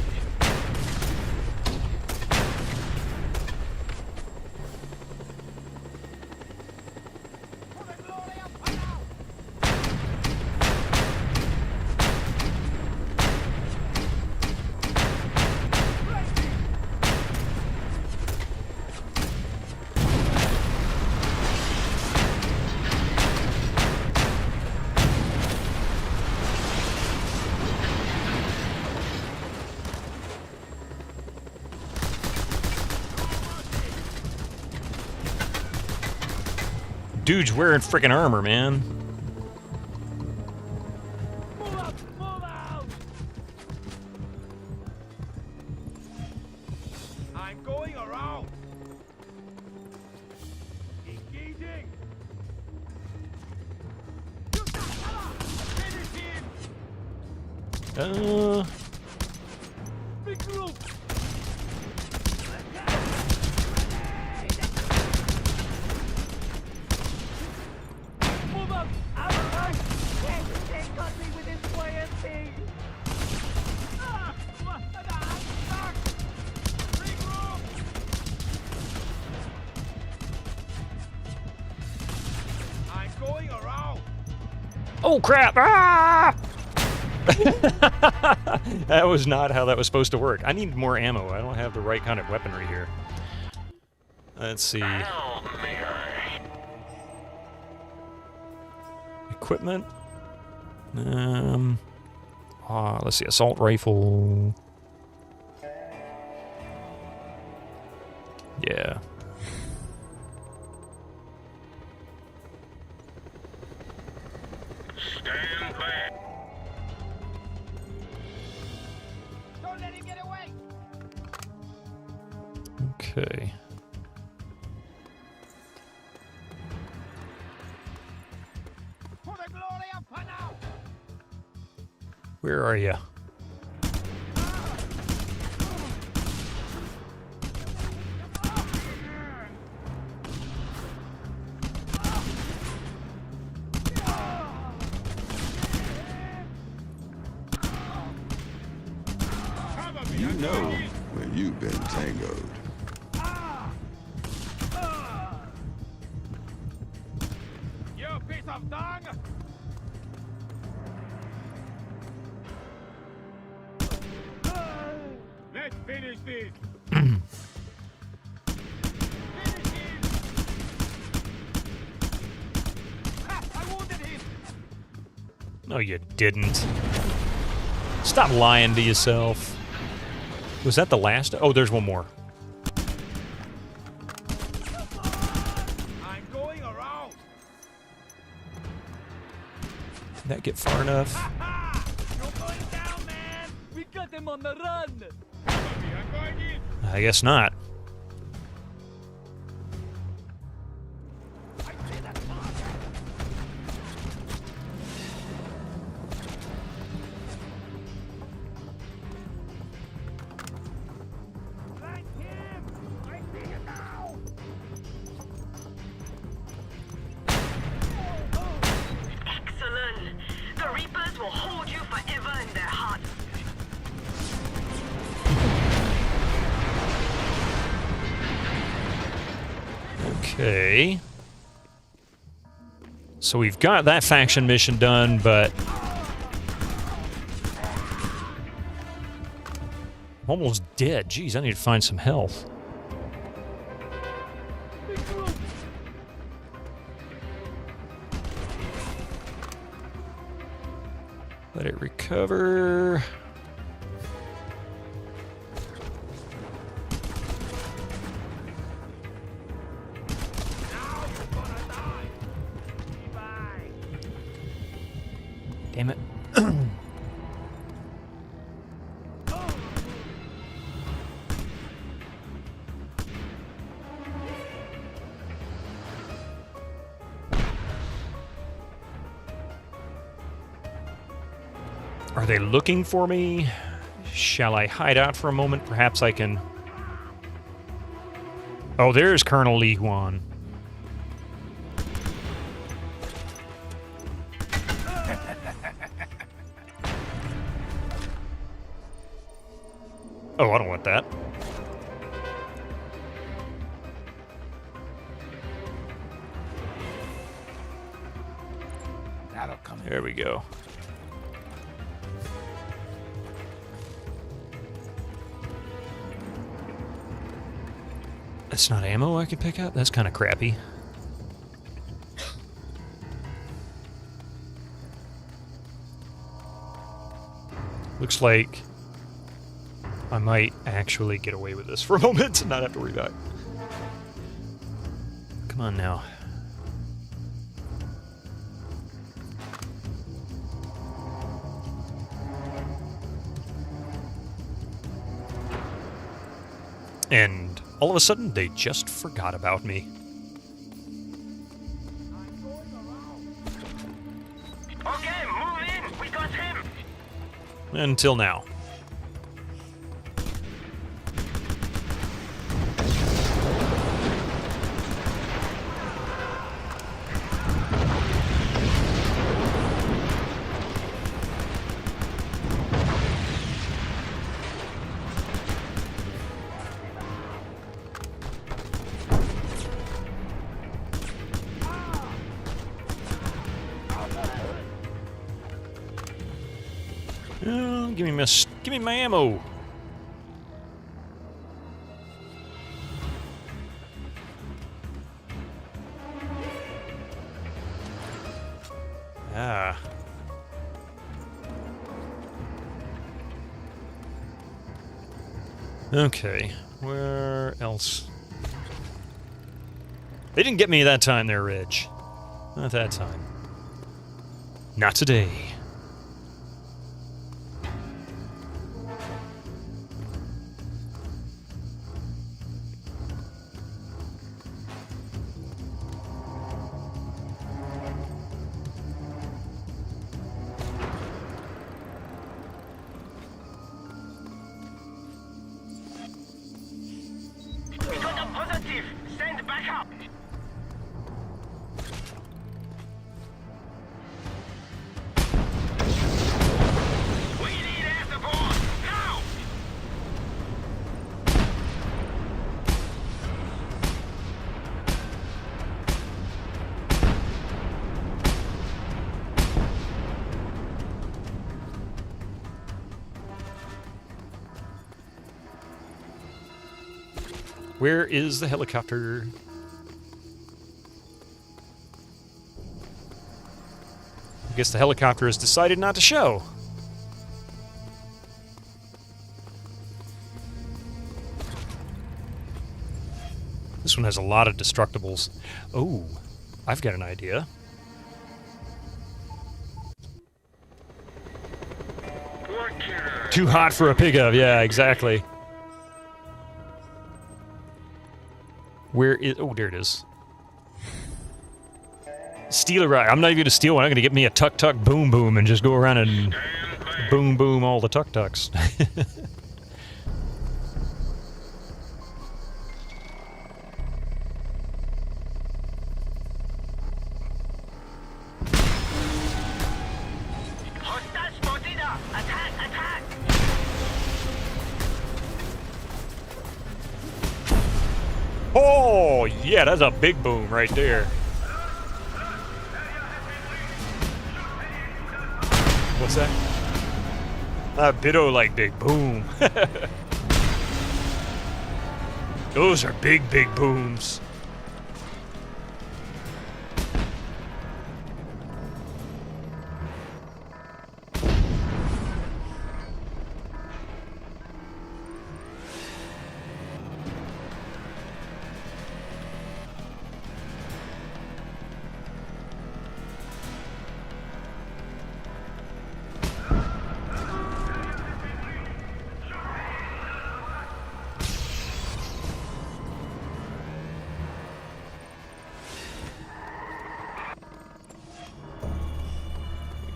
dude's wearing freaking armor, man. Move out! Move out! I'm going around. Engaging. Finish him. Big group. Move up. Out. They got me with his buoyancy. Regroup. I'm going around. Oh crap! Ah! That was not how that was supposed to work. I need more ammo. I don't have the right kind of weaponry here. Let's see. Equipment. Let's see. Assault rifle. Yeah. Stand back. Don't let him get away. Okay. For the glory of Panau. Where are you? You know when you've been tangoed. You piece of dung! Let's finish this! Finish him! Ah, I wounded him! No, you didn't. Stop lying to yourself. Was that the last? Oh, there's one more. I'm going around! Did that get far enough? Ha! You're going down, man! We got them on the run! I'm going in! I guess not. I see that target! Flank him! I see you now! Excellent. The Reapers will hold you forever in their hearts. Okay. So we've got that faction mission done, but I'm almost dead. Jeez, I need to find some health. Let it recover. Damn it. Are they looking for me? Shall I hide out for a moment? Perhaps I can... Oh, there's Colonel Li Huan. Oh, I don't want that. That'll come in. There we go. That's not ammo I can pick up? That's kind of crappy. Looks like I might actually get away with this for a moment and not have to worry about it. Come on now. And all of a sudden, they just forgot about me. Okay, move in. We got him. Until now. Give me my ammo. Ah. Okay, where else? They didn't get me that time there, Reg. Not that time. Not today. Where is the helicopter? I guess the helicopter has decided not to show. This one has a lot of destructibles. Oh, I've got an idea. Too hot for a pickup. Yeah, exactly. Where is... Oh, there it is. Steal a ride. I'm not even going to steal one. I'm going to get me a tuk-tuk boom-boom and just go around and boom-boom all the tuk-tuks. Oh, yeah, that's a big boom right there. What's that? A Bido-like big boom. Those are big, big booms.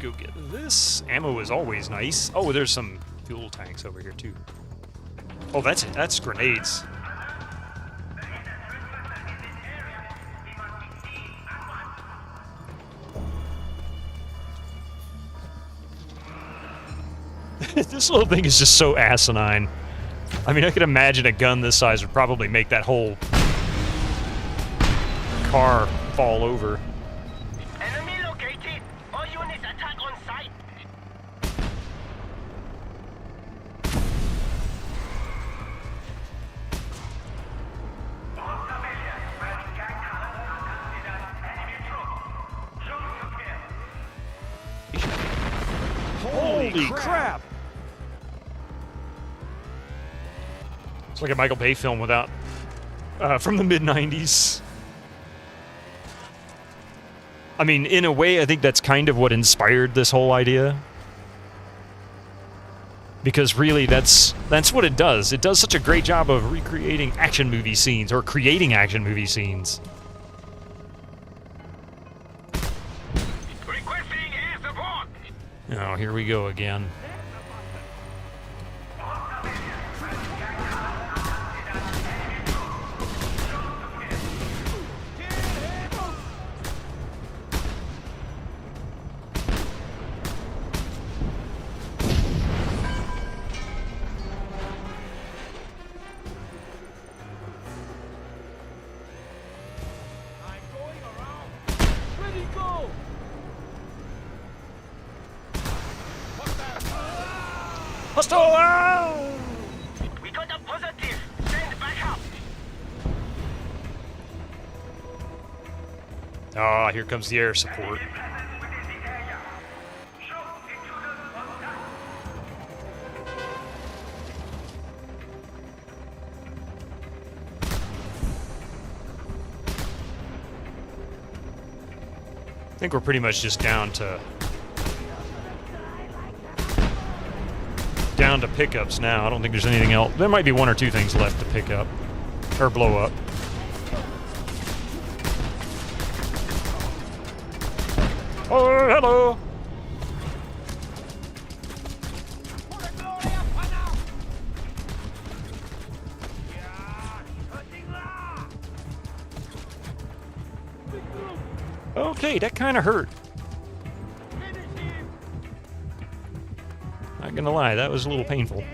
Go get this. Ammo is always nice. Oh, there's some fuel tanks over here too. Oh, that's it. That's grenades. This little thing is just so asinine. I mean, I could imagine a gun this size would probably make that whole car fall over. Enemy located. All units attack on site. Holy crap! It's like a Michael Bay film without... from the mid-90s. I mean, in a way, I think that's kind of what inspired this whole idea. Because really, that's what it does. It does such a great job of recreating action movie scenes, or creating action movie scenes. Requesting air support. Oh, here we go again. Hostile! We got a positive. Send back up. Ah, here comes the air support. I think we're pretty much just down to pickups now. I don't think there's anything else. There might be one or two things left to pick up or blow up. Oh, hello. Okay, that kind of hurt. Not gonna lie, that was a little painful.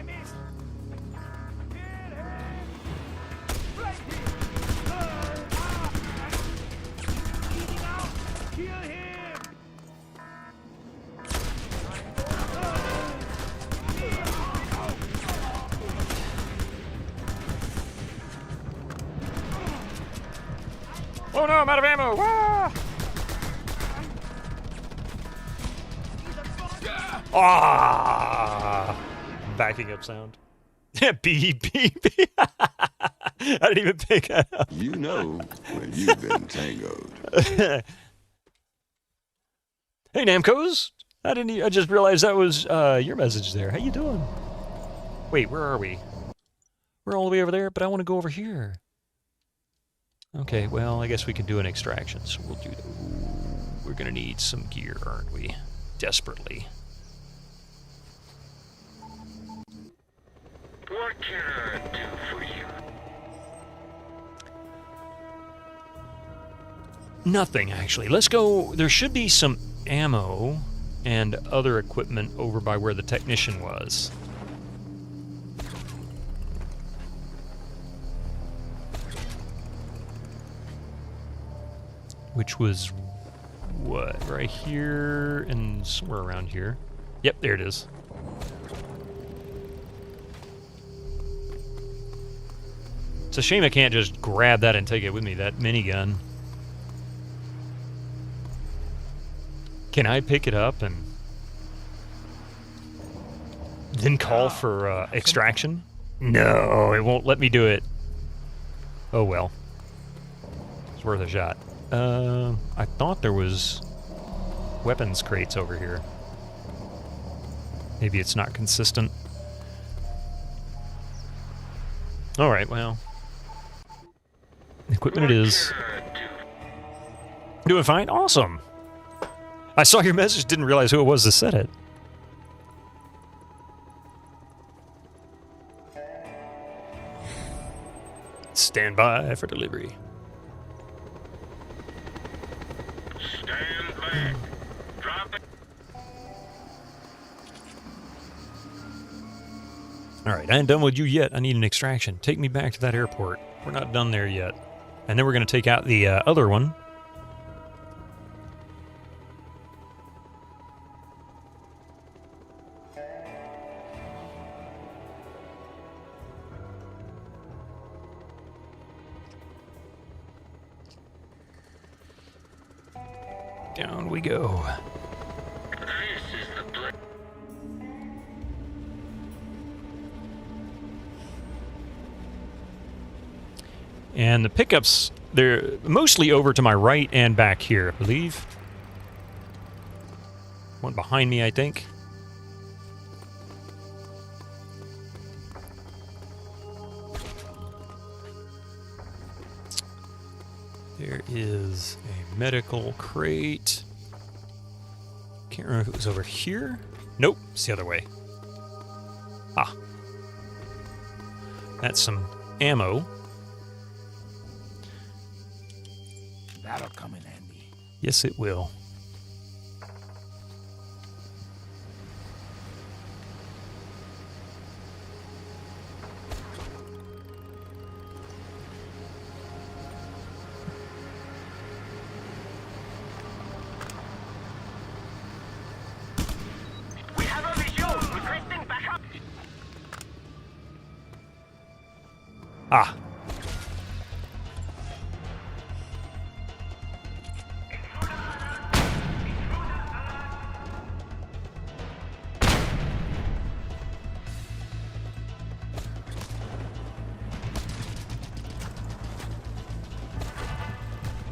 Oh no, I'm out of ammo! Wah! Ah! Backing up sound. Beep, beep, beep. I didn't even pick that up. You know when you've been tangoed. Hey, Namcos. I just realized that was your message there. How you doing? Wait, where are we? We're all the way over there, but I want to go over here. Okay, well, I guess we can do an extraction, so we'll do that. We're gonna need some gear, aren't we? Desperately. What can I do for you? Nothing, actually. Let's go. There should be some ammo and other equipment over by where the technician was. Which was, what, right here and somewhere around here. Yep, there it is. It's a shame I can't just grab that and take it with me, that minigun. Can I pick it up and then call for extraction? No, it won't let me do it. Oh well. It's worth a shot. I thought there was weapons crates over here. Maybe it's not consistent. Alright, well. Equipment it is. Doing fine? Awesome! I saw your message, didn't realize who it was that said it. Stand by for delivery. Stand back. Drop it. Alright, I ain't done with you yet. I need an extraction. Take me back to that airport. We're not done there yet. And then we're going to take out the other one. Down we go. This is the place. And the pickups, they're mostly over to my right and back here, I believe. One behind me, I think. There is a medical crate. Can't remember if it was over here. Nope, it's the other way. Ah. That's some ammo. That'll come in handy. Yes, it will. We have a visual. Requesting backup. Ah.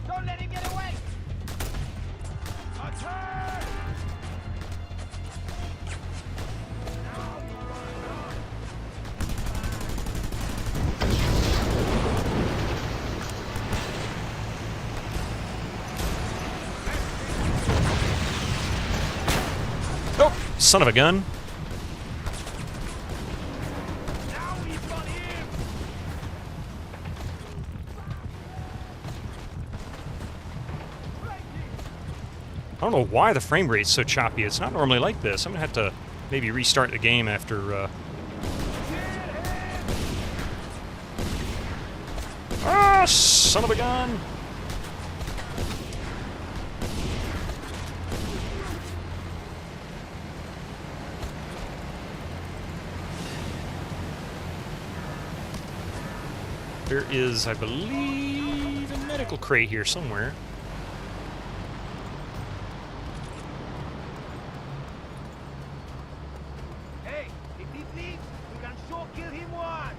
Don't let him get away! Attack! Oh, son of a gun. Now we've got him! I don't know why the frame rate's so choppy. It's not normally like this. I'm gonna have to maybe restart the game after. Ah, son of a gun! There is, I believe, a medical crate here somewhere. Hey, if he bleeds, we can sure kill him one!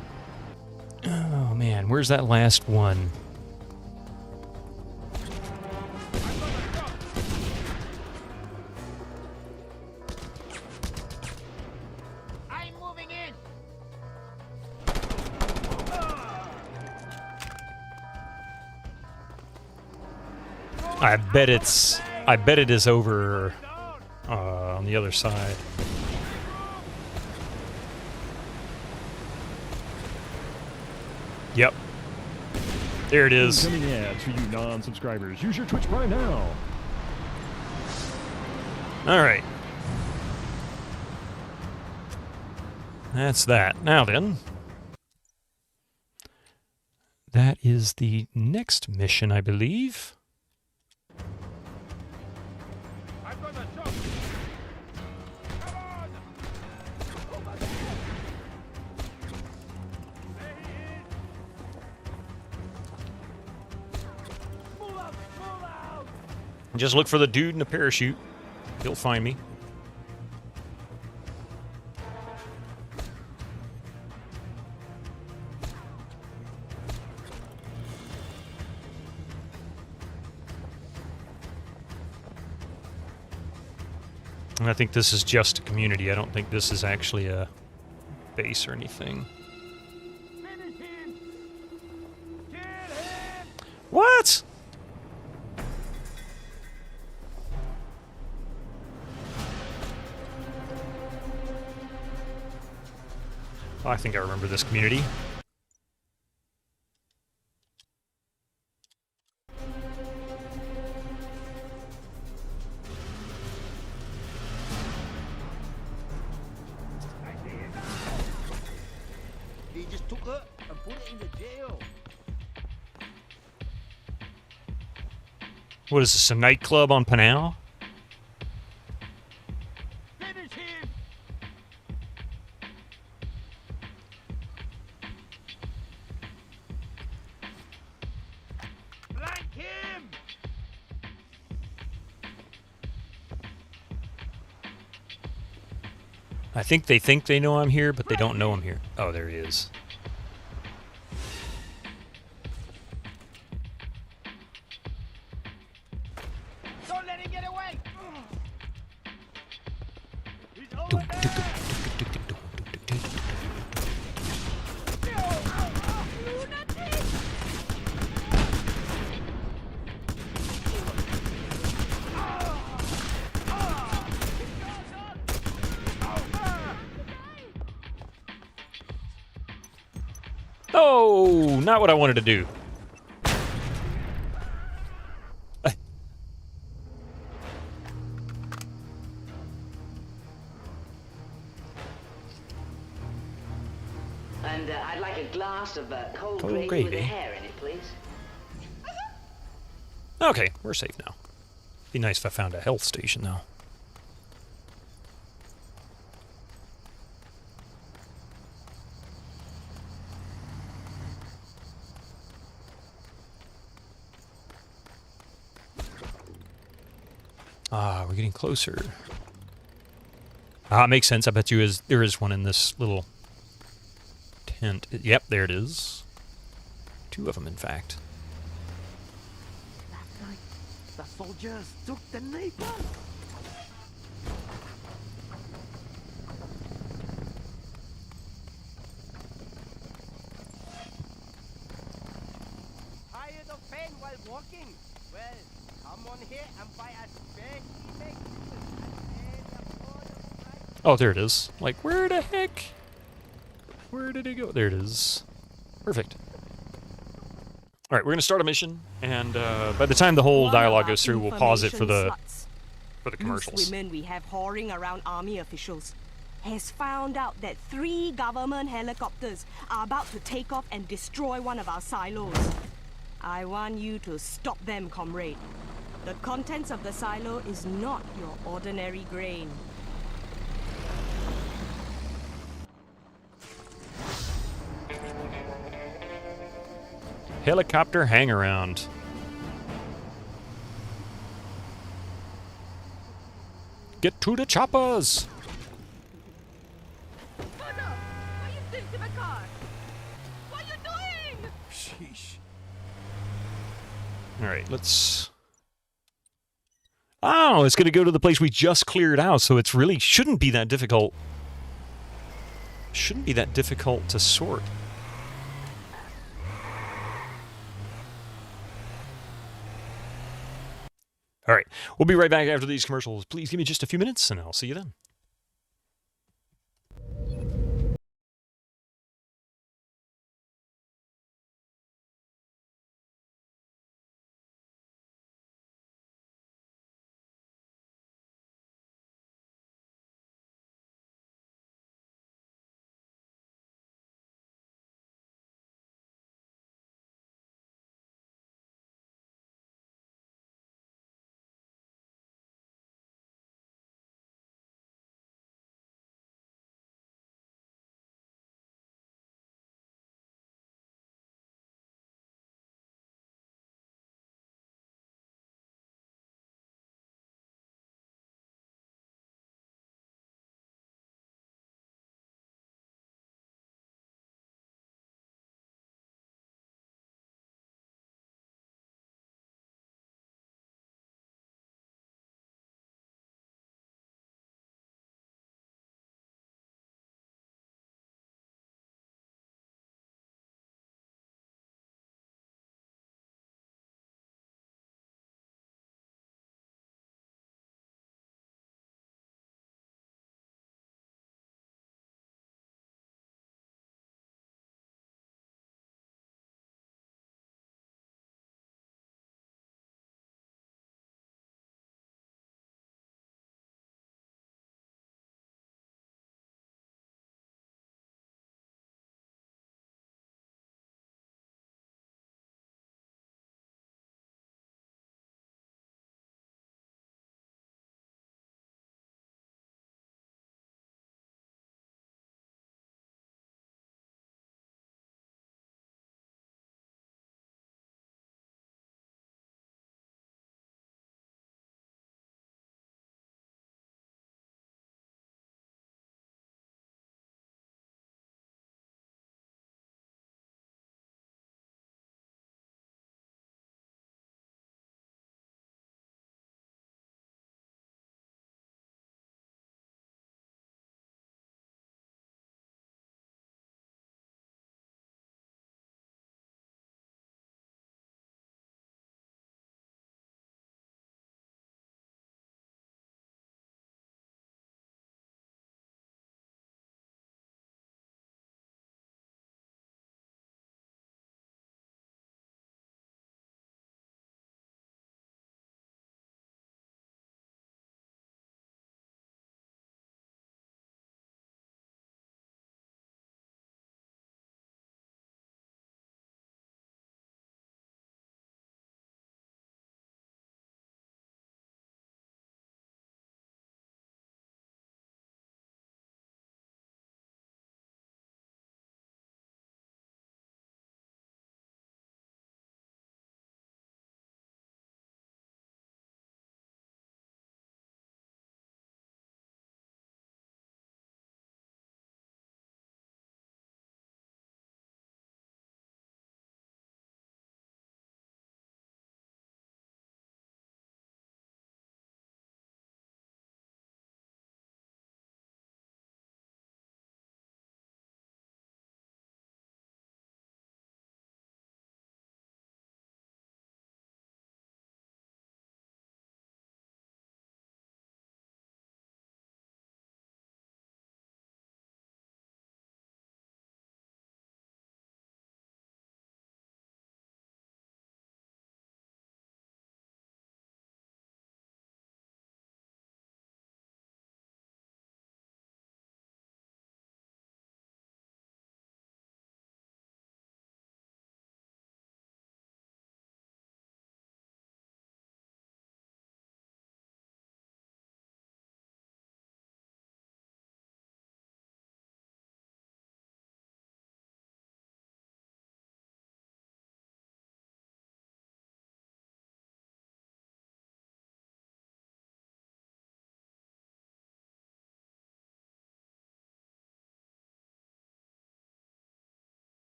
Oh man, where's that last one? I'm moving in! I bet it is over on the other side. Yep. There it is. Incoming ads for you non-subscribers. Use your Twitch Prime now. All right. That's that. Now then. That is the next mission, I believe. I've got a shot! Come on! Over there! There he is! Move out! Move out! Just look for the dude in the parachute. He'll find me. And I think this is just a community. I don't think this is actually a base or anything. Finish him! Kill him! What? I think I remember this community. They just took her and put her in the jail. What is this, a nightclub on Panau? Finish him! Flank him! I think they know I'm here, but they don't know I'm here. Oh, there he is. Don't let him get away! He's Doo, over doo, there! doo, doo, doo, doo, doo, doo, doo. Oh, not what I wanted to do. And I'd like a glass of cold Cold gravy with gravy. a hair in it, please. Okay, we're safe now. Be nice if I found a health station, though. Ah, we're getting closer. Ah, it makes sense. I bet you there is one in this little tent. Yep, there it is. 2 of them, in fact. Last night, the soldiers took the neighbor. Tired of pain while walking? Well, come on here and buy a specially made Oh, there it is. Like, where the heck? Where did it go? There it is. Perfect. All right, we're going to start a mission, and by the time the whole dialogue goes through, we'll pause it for the commercials. Loose women we have whoring around army officials has found out that 3 government helicopters are about to take off and destroy one of our silos. I want you to stop them, comrade. The contents of the silo is not your ordinary grain. Helicopter hang-around. Get to the choppers! Sheesh. Alright, let's... Oh, it's going to go to the place we just cleared out, so it's really shouldn't be that difficult. Shouldn't be that difficult to sort. Alright, we'll be right back after these commercials. Please give me just a few minutes, and I'll see you then.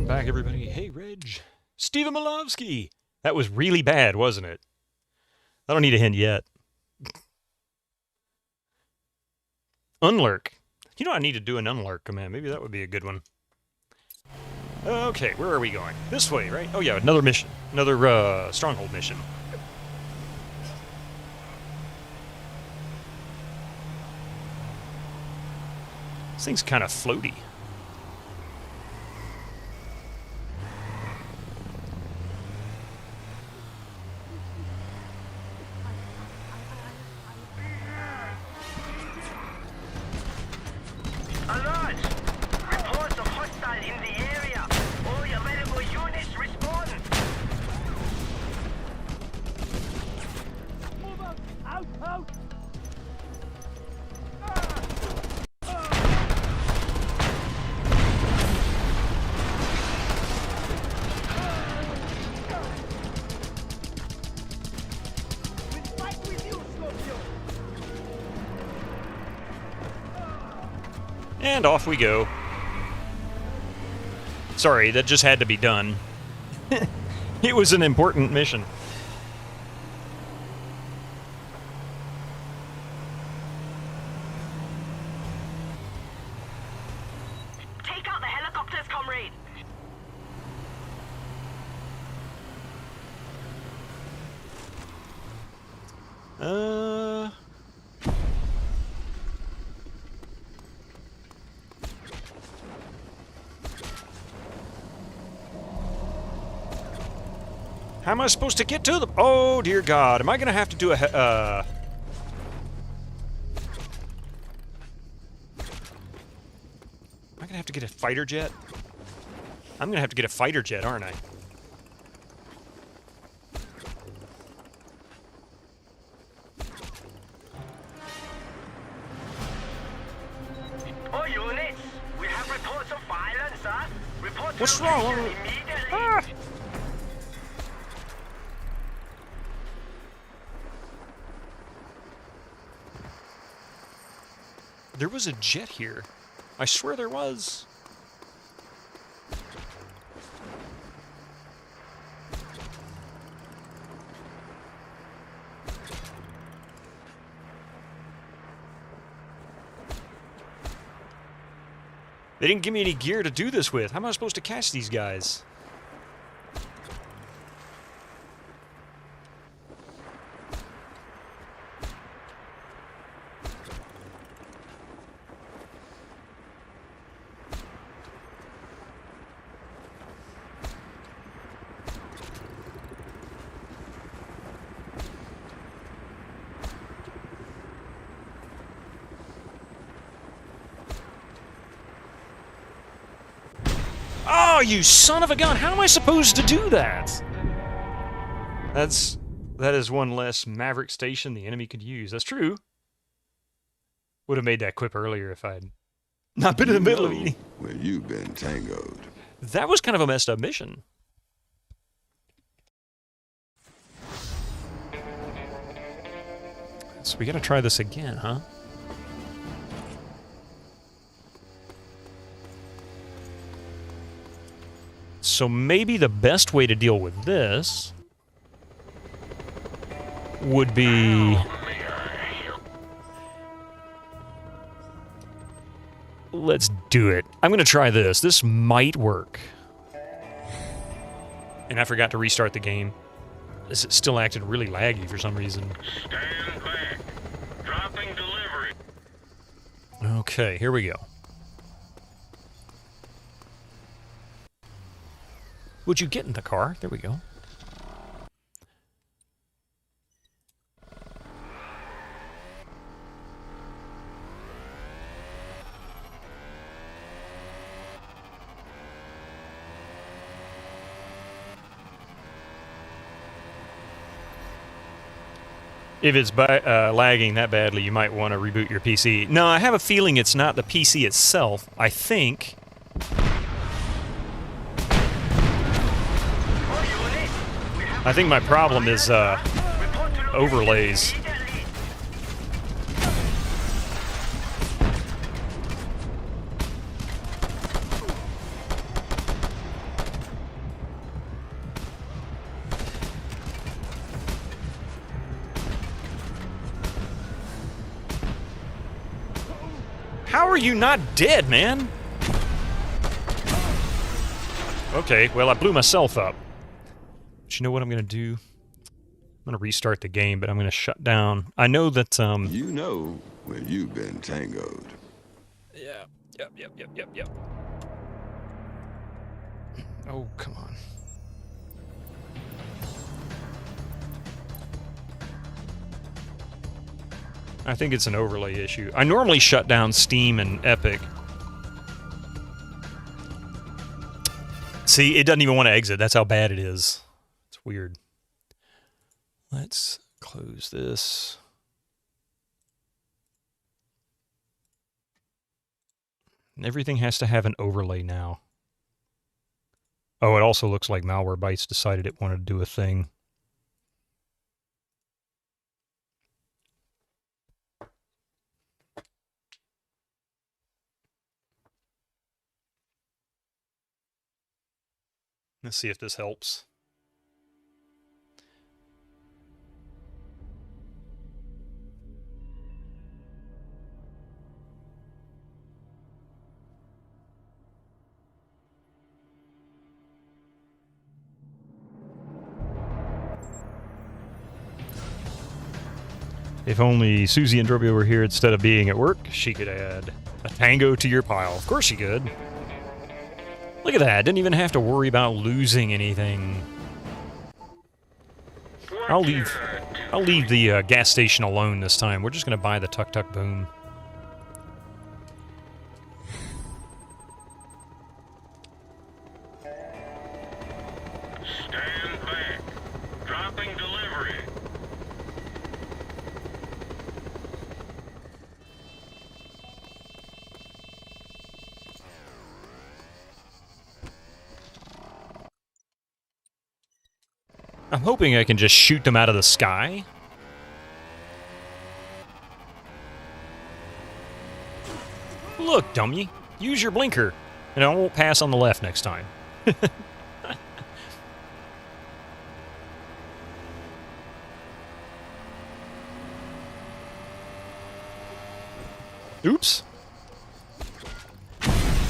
Welcome back, everybody. Hey, Reg. Steven Malovsky. That was really bad, wasn't it? I don't need a hint yet. Unlurk. You know, I need to do an unlurk command. Maybe that would be a good one. Okay, where are we going? This way, right? Oh, yeah, another mission. Another stronghold mission. This thing's kind of floaty. Alert! Reports of hostile in the area. All available units respond. Move out! Out! Out! And off we go. Sorry, that just had to be done. It was an important mission. Take out the helicopters, comrade. How am I supposed to get to them? Oh, dear God. Am I going to have to do a... Am I going to have to get a fighter jet? I'm going to have to get a fighter jet, aren't I? All units, we have reports of violence, sir. Report What's to wrong? location immediately. Ah! There was a jet here. I swear there was. They didn't give me any gear to do this with. How am I supposed to catch these guys? Oh, you son of a gun! How am I supposed to do that? That is one less Maverick station the enemy could use. That's true. Would have made that quip earlier if I'd not been in the middle of eating. Where you've been tangoed. That was kind of a messed up mission. So we gotta try this again, huh? So maybe the best way to deal with this would be... Let's do it. I'm going to try this. This might work. And I forgot to restart the game. This still acted really laggy for some reason. Stand back. Dropping delivery. Okay, here we go. Would you get in the car? There we go. If it's lagging that badly, you might want to reboot your PC. No, I have a feeling it's not the PC itself. I think... I think my problem is overlays. How are you not dead, man? Okay, well, I blew myself up. But you know what I'm going to do? I'm going to restart the game, but I'm going to shut down. I know that, You know where you've been tangoed. Yeah. Yep. Oh, come on. I think it's an overlay issue. I normally shut down Steam and Epic. See, it doesn't even want to exit. That's how bad it is. It's weird. Let's close this. And everything has to have an overlay now. Oh, it also looks like Malwarebytes decided it wanted to do a thing. Let's see if this helps. If only Susie and Drobio were here instead of being at work, she could add a tango to your pile. Of course she could. Look at that. Didn't even have to worry about losing anything. I'll leave the gas station alone this time. We're just going to buy the Tuk Tuk Boom. Stand back. Dropping delivery. I'm hoping I can just shoot them out of the sky. Look, dummy. Use your blinker, and I won't pass on the left next time. Oops.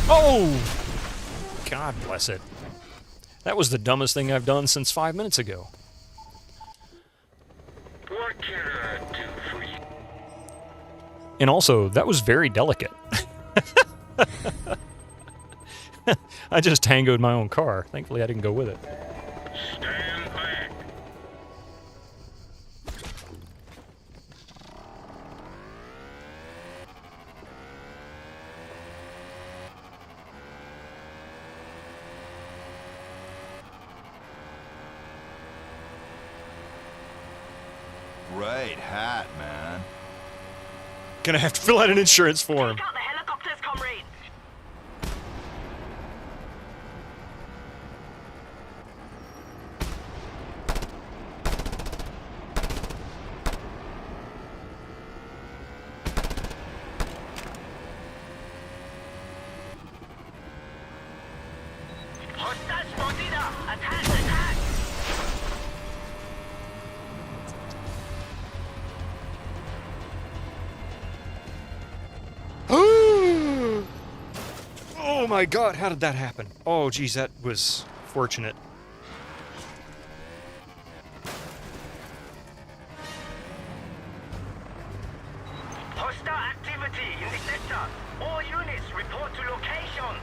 Oh! God bless it. That was the dumbest thing I've done since 5 minutes ago. What can I do for you? And also, that was very delicate. I just tangoed my own car. Thankfully, I didn't go with it. Stand back. Great hat, man. Gonna have to fill out an insurance form. Take out the helicopters, comrades. Hostile spotted. Attack, attack. Oh my god, how did that happen? Oh geez, that was fortunate. Hostile activity in the sector. All units report to location.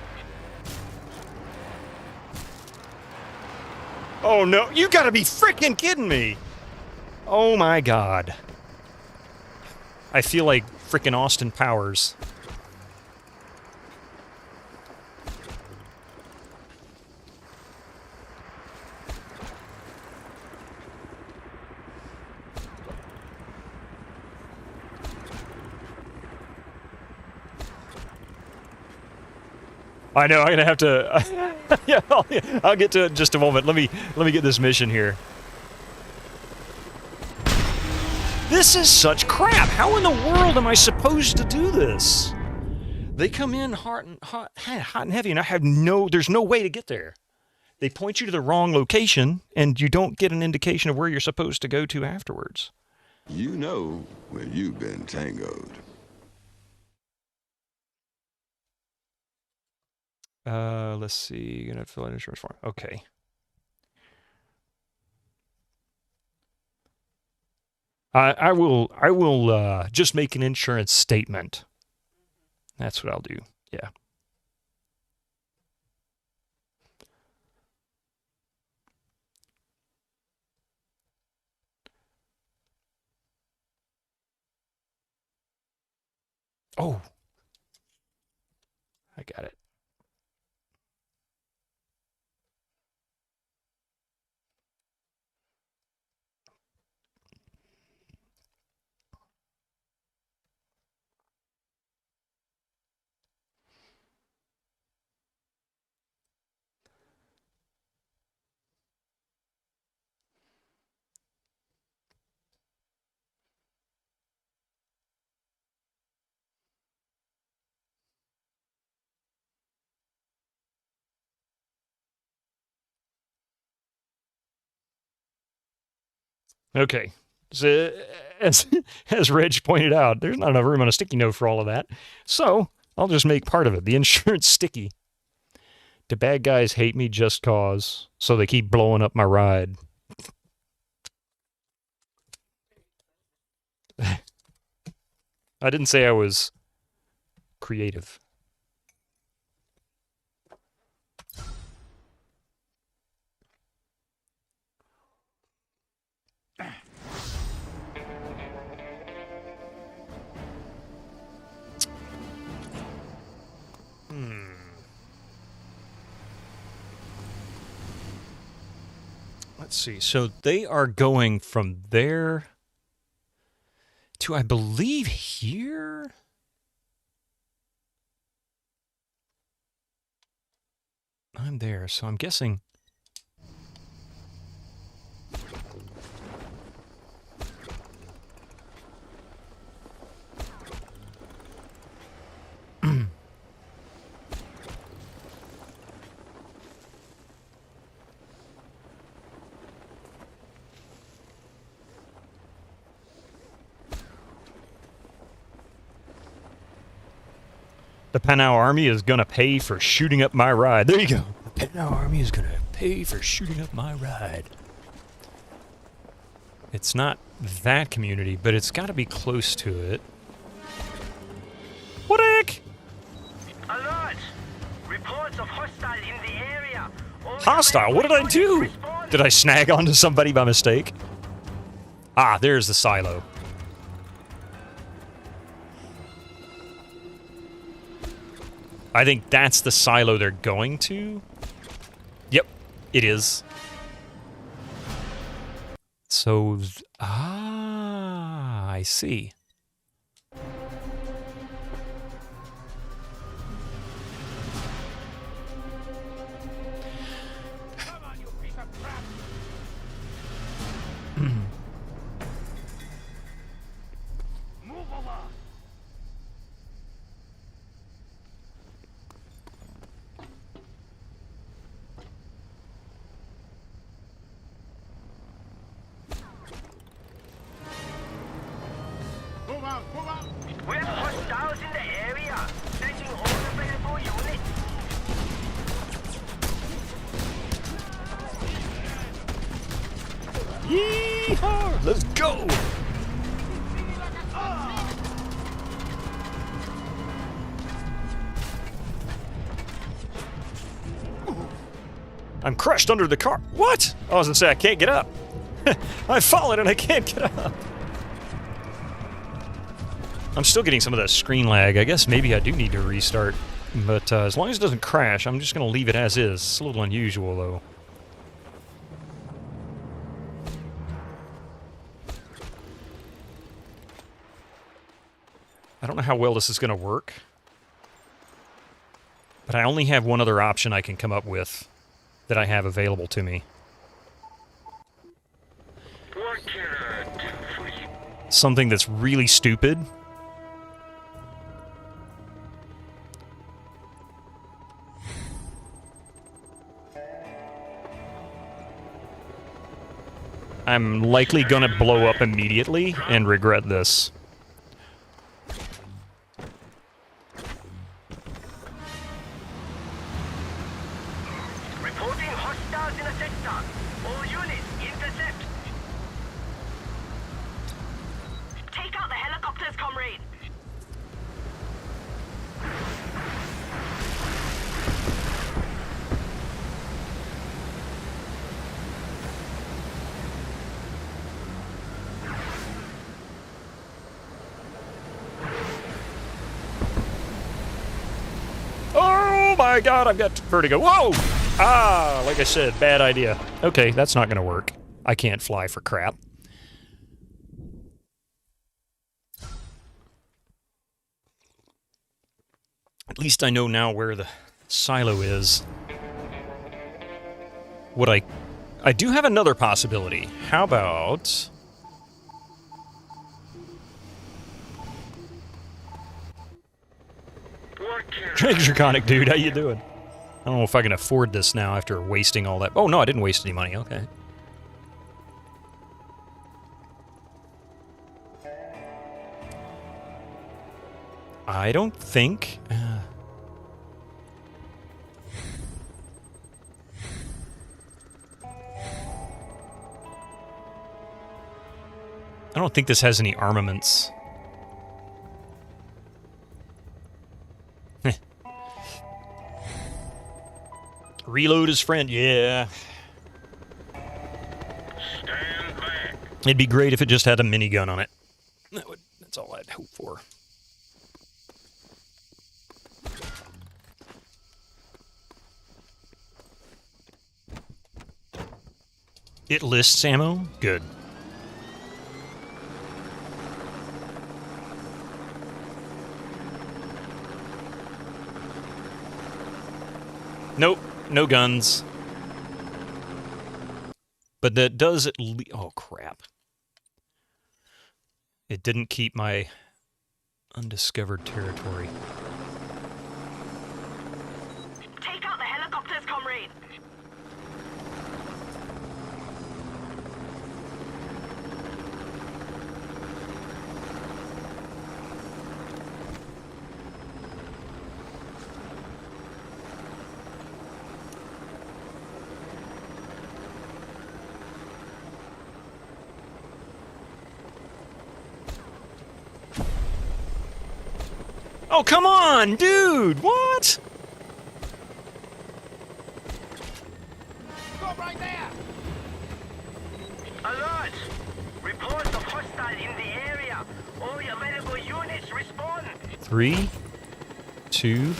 Oh no, you gotta be freaking kidding me! Oh my god. I feel like freaking Austin Powers. I know, I'm gonna have to... yeah, I'll get to it in just a moment. Let me get this mission here. This is such crap! How in the world am I supposed to do this? They come in hot and heavy, and I have there's no way to get there. They point you to the wrong location, and you don't get an indication of where you're supposed to go to afterwards. You know where you've been tangoed. Let's see. You're gonna fill out insurance form. Okay. I will just make an insurance statement. That's what I'll do. Yeah. Oh. I got it. Okay. So, as Reg pointed out, there's not enough room on a sticky note for all of that. So, I'll just make part of it. The insurance sticky. Do bad guys hate me just cause? So they keep blowing up my ride. I didn't say I was creative. Let's see. So they are going from there to, I believe, here? I'm there, so I'm guessing... The Panau Army is going to pay for shooting up my ride. There you go. The Panau Army is going to pay for shooting up my ride. It's not that community, but it's got to be close to it. What the heck? Alert! Reports of hostile in the area. Hostile? What did I do? Did I snag onto somebody by mistake? Ah, there's the silo. I think that's the silo they're going to. Yep, it is. So, I see. We have hostiles in the area. Sending all available units. Yeehaw! Let's go! I'm crushed under the car. What? I was gonna say I can't get up. I've fallen and I can't get up. I'm still getting some of that screen lag. I guess maybe I do need to restart. But as long as it doesn't crash, I'm just going to leave it as is. It's a little unusual, though. I don't know how well this is going to work. But I only have one other option I can come up with that I have available to me. Something that's really stupid. I'm likely gonna blow up immediately and regret this. my god, I've got vertigo. Whoa! Ah, like I said, bad idea. Okay, that's not gonna work. I can't fly for crap. At least I know now where the silo is. What I do have another possibility. How about... Draconic dude, how you doing? I don't know if I can afford this now after wasting all that. Oh no, I didn't waste any money, okay. I don't think... I don't think this has any armaments. Reload his friend, yeah. Stand back. It'd be great if it just had a minigun on it. That's all I'd hope for. It lists ammo? Good. Nope, no guns. But that does at least... Oh, crap. It didn't keep my undiscovered territory. Take out the helicopters, comrade. Oh, come on, dude! What? Stop right there! Alert! Reports of hostile in the area. All available units respond. 3, 2,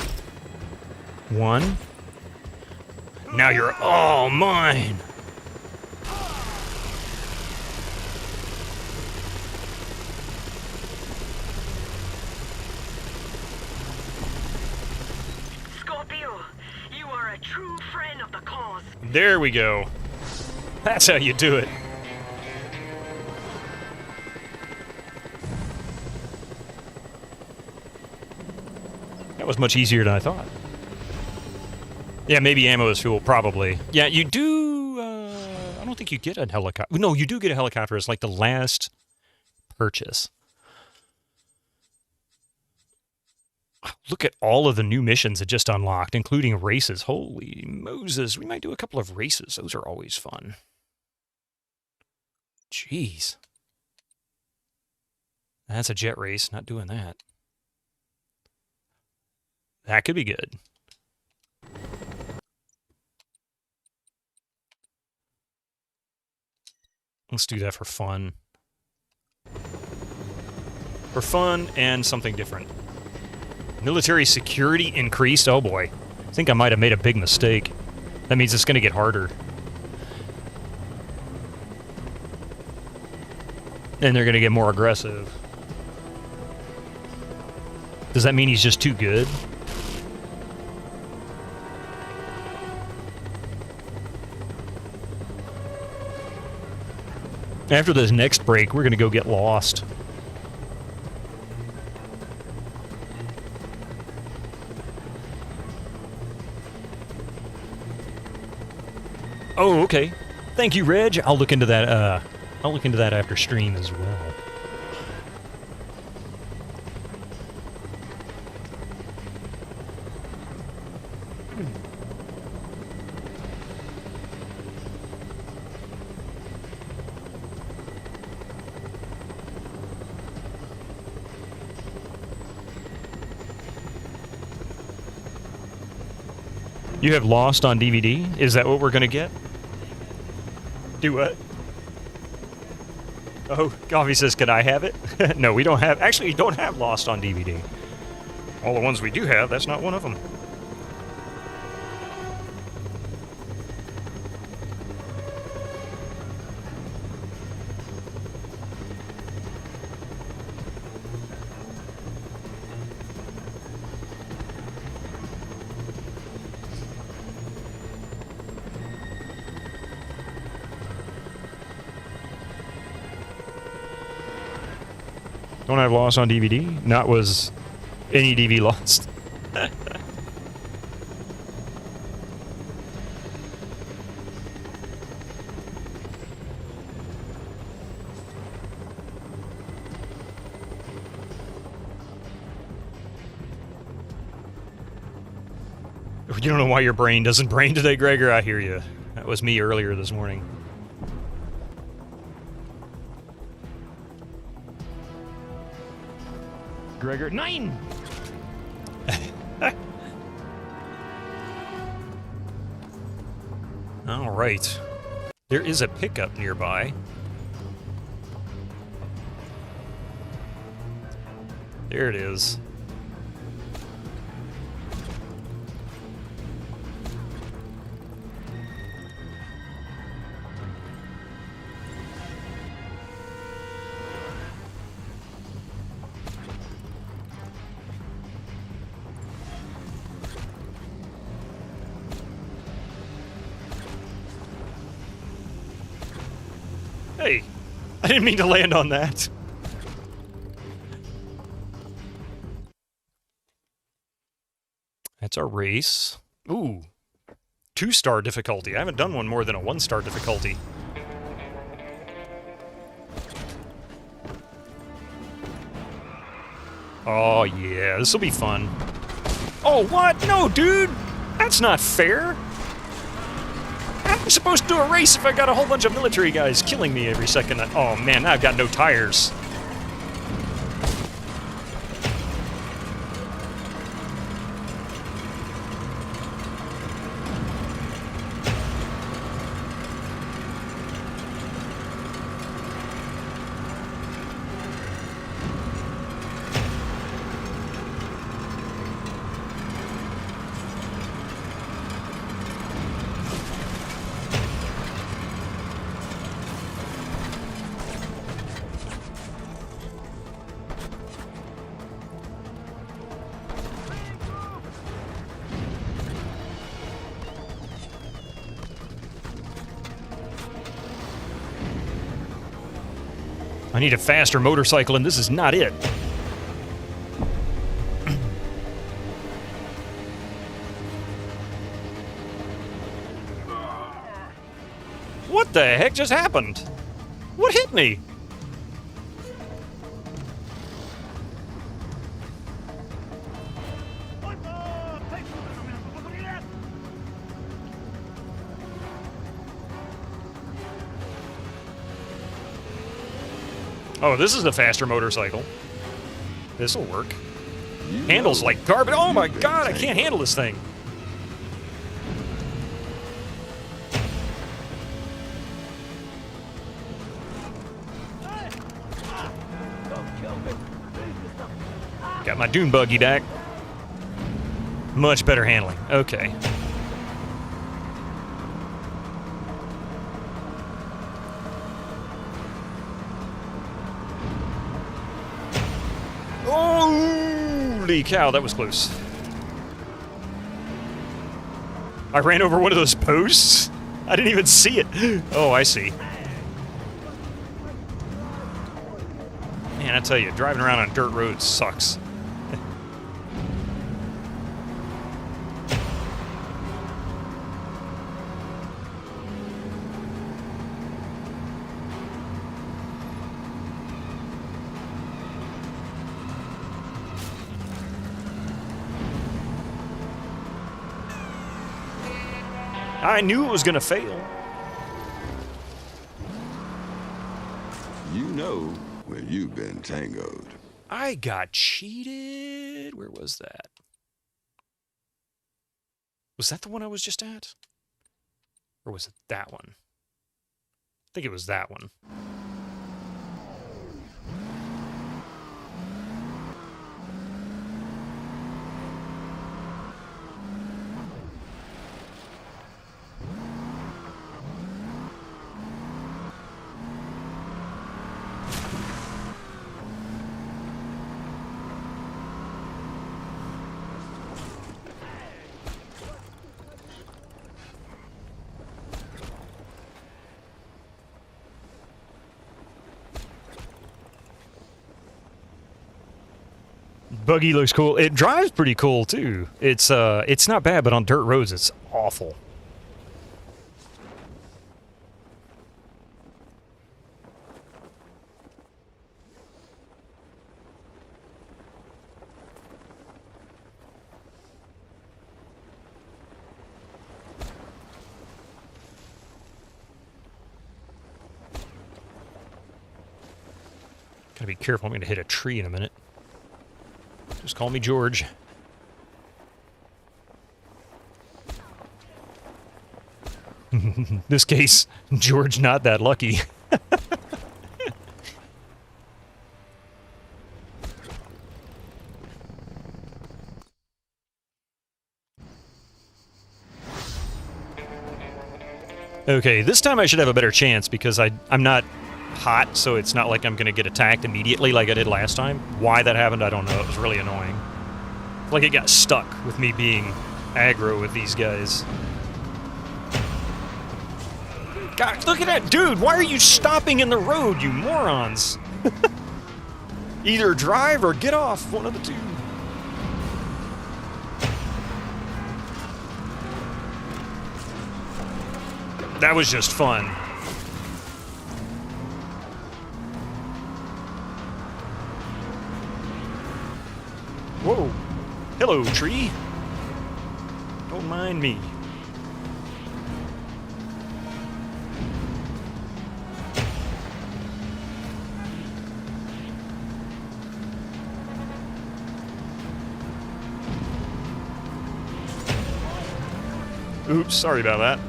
1. Now you're all mine! There we go. That's how you do it. That was much easier than I thought. Yeah, maybe ammo is fuel, probably. Yeah, you do... I don't think you get a helicopter. No, you do get a helicopter. It's like the last purchase. Look at all of the new missions that just unlocked, including races. Holy Moses. We might do a couple of races. Those are always fun. Jeez. That's a jet race. Not doing that. That could be good. Let's do that for fun. For fun and something different. Military security increased? Oh boy. I think I might have made a big mistake. That means it's going to get harder. And they're going to get more aggressive. Does that mean he's just too good? After this next break, we're going to go get lost. Oh, okay. Thank you, Reg. I'll look into that. I'll look into that after stream as well. You have Lost on DVD? Is that what we're gonna get? Do what? Oh, Coffee says, could I have it? No, we don't have... Actually, we don't have Lost on DVD. All the ones we do have, that's not one of them. Don't have loss on DVD. Not was any DV lost. You don't know why your brain doesn't brain today, Gregor? I hear you. That was me earlier this morning. Gregor, 9! All right. There is a pickup nearby. There it is. Hey, I didn't mean to land on that. That's our race. Ooh, 2-star difficulty. I haven't done one more than a 1-star difficulty. Oh yeah, this will be fun. Oh what? No, dude! That's not fair! How am I supposed to do a race if I got a whole bunch of military guys killing me every second? Oh man, now I've got no tires. I need a faster motorcycle, and this is not it. What the heck just happened? What hit me? Oh, this is the faster motorcycle. This'll work. Handles like garbage. Oh my god, I can't handle this thing. Got my dune buggy back. Much better handling. Okay. Holy cow, that was close. I ran over one of those posts? I didn't even see it. Oh, I see. Man, I tell you, driving around on dirt roads sucks. I knew it was going to fail. You know where you've been tangoed. I got cheated. Where was that? Was that the one I was just at? Or was it that one? I think it was that one. Buggy looks cool. It drives pretty cool too. It's not bad, but on dirt roads it's awful. Gotta be careful, I'm gonna hit a tree in a minute. Just call me George. In this case, George not that lucky. Okay, this time I should have a better chance because I'm not hot, so it's not like I'm going to get attacked immediately like I did last time. Why that happened, I don't know. It was really annoying. Like it got stuck with me being aggro with these guys. God, look at that dude! Why are you stopping in the road, you morons? Either drive or get off, one of the two. That was just fun. Whoa. Hello, tree. Don't mind me. Oops, sorry about that.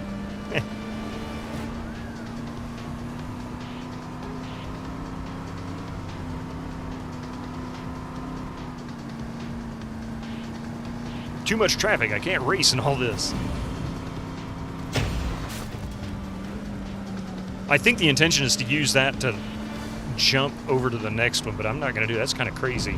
Too much traffic, I can't race in all this. I think the intention is to use that to jump over to the next one, but I'm not going to do that. That's kind of crazy.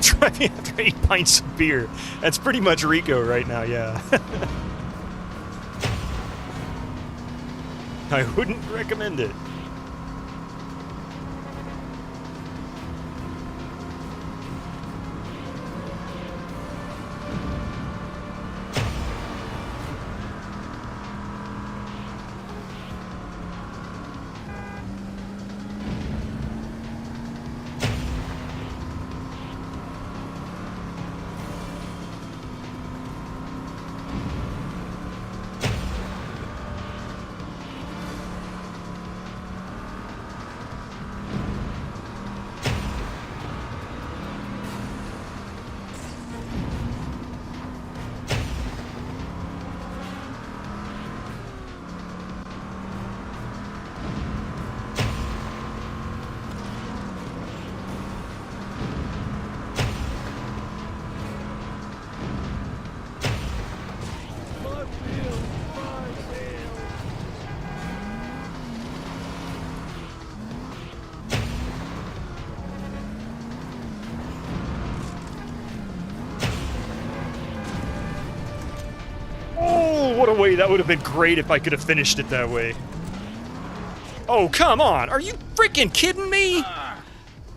Driving after 8 pints of beer. That's pretty much Rico right now, yeah. I wouldn't recommend it. What a way. That would have been great if I could have finished it that way. Oh, come on. Are you freaking kidding me?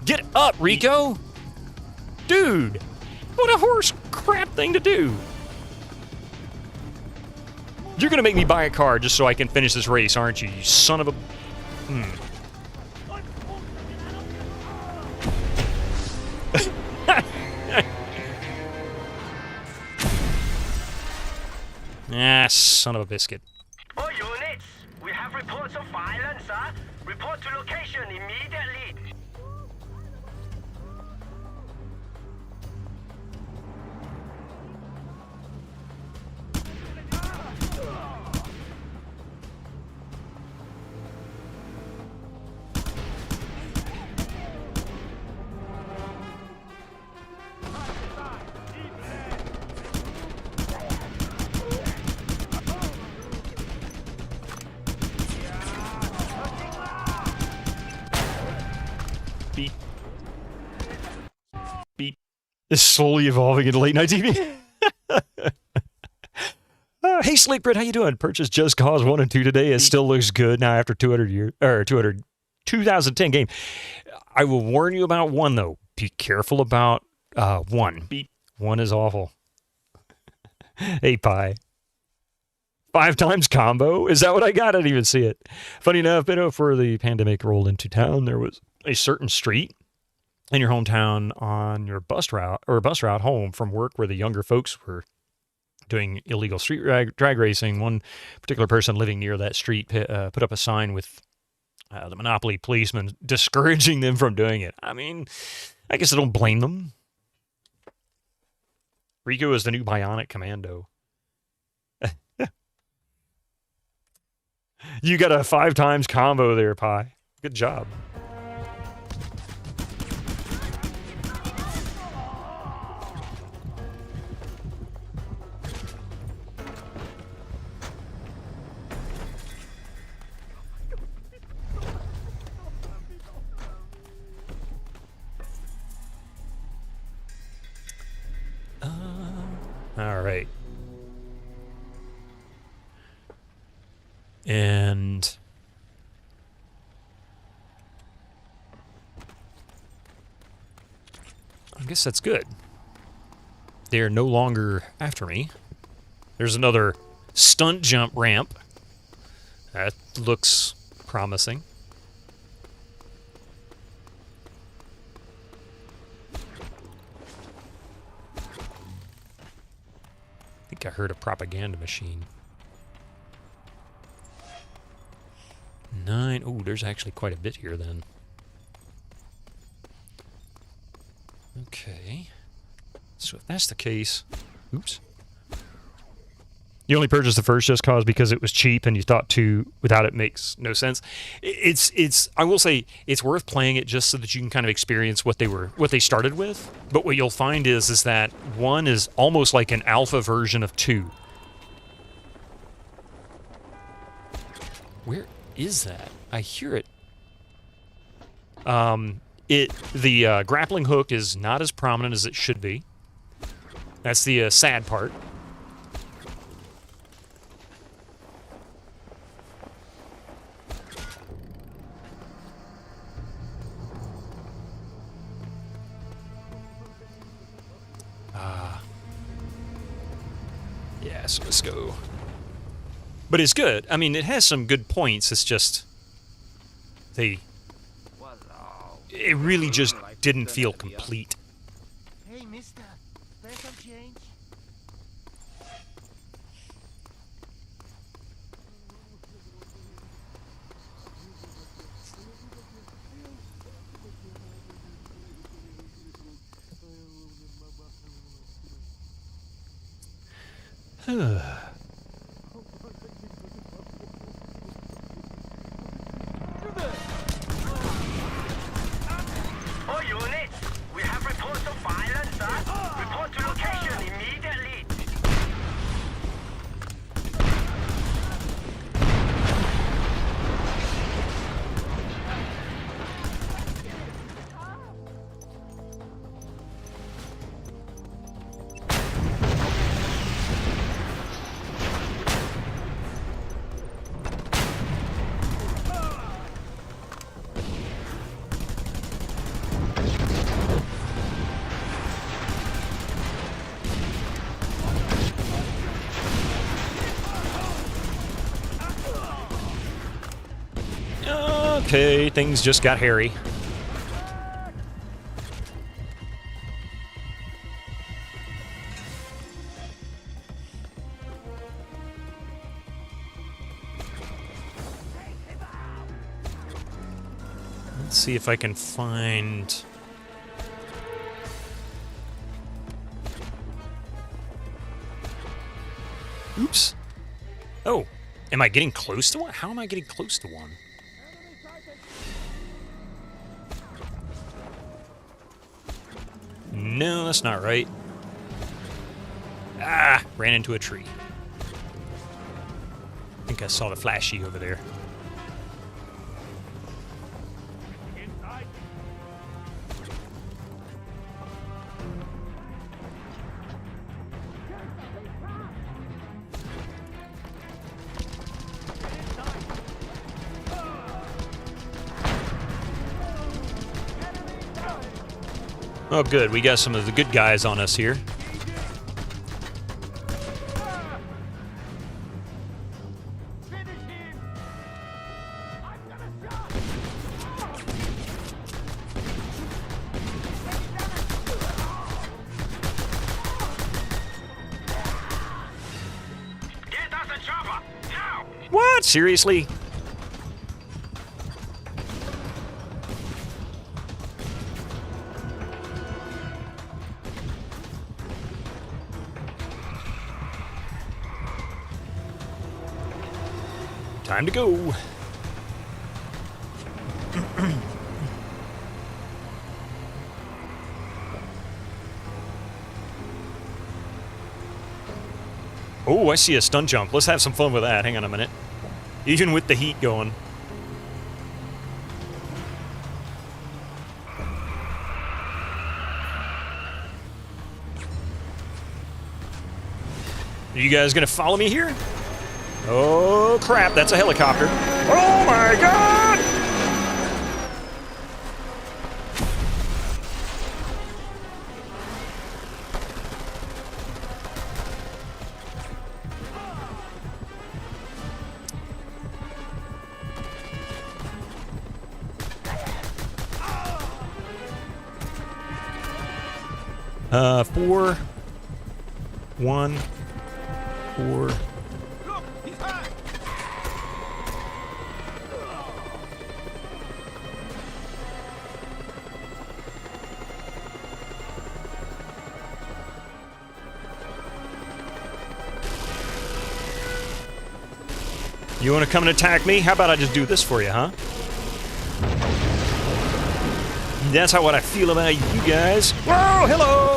Get up, Rico. Dude, what a horse crap thing to do. You're going to make me buy a car just so I can finish this race, aren't you? You son of a... Ah, son of a biscuit. All units, we have reports of violence, sir. Report to location immediately. is slowly evolving into late night TV. Hey, Slate Bread, how you doing? Purchased Just Cause 1 and 2 today. It still looks good now after 2010 game. I will warn you about 1, though. Be careful about 1. 1 is awful. Hey, Pie. 5 times combo? Is that what I got? I didn't even see it. Funny enough, before the pandemic rolled into town, there was a certain street in your hometown on your bus route home from work where the younger folks were doing illegal street drag racing. One particular person living near that street put up a sign with the Monopoly policeman discouraging them from doing it. I mean, I guess I don't blame them. Rico is the new bionic commando. You got a 5 times combo there, Pie. Good job. All right. And I guess that's good. They're no longer after me. There's another stunt jump ramp. That looks promising. I think I heard a propaganda machine. 9. Oh, there's actually quite a bit here then. Okay. So if that's the case... Oops. You only purchased the first Just Cause because it was cheap and you thought 2 without it makes no sense. It's I will say it's worth playing it just so that you can kind of experience what they started with. But what you'll find is that 1 is almost like an alpha version of 2. Where is that? I hear it. The grappling hook is not as prominent as it should be. That's the sad part. Yeah, so let's go. But it's good. I mean, it has some good points. It's just it really just didn't feel complete. Hey, mister, there's some change. All units, we have reports of violence, sir. Report to location immediately. Okay, things just got hairy. Let's see if I can find... Oops. Oh, am I getting close to one? How am I getting close to one? No, that's not right. Ah, ran into a tree. I think I saw the flashy over there. Oh, good. We got some of the good guys on us here. What? Seriously? Time to go. Oh, I see a stun jump. Let's have some fun with that. Hang on a minute. Even with the heat going. Are you guys gonna follow me here? Oh crap, that's a helicopter. Oh my god! Four, 1, 4. You want to come and attack me? How about I just do this for you, huh? That's how what I feel about you guys. Whoa, hello!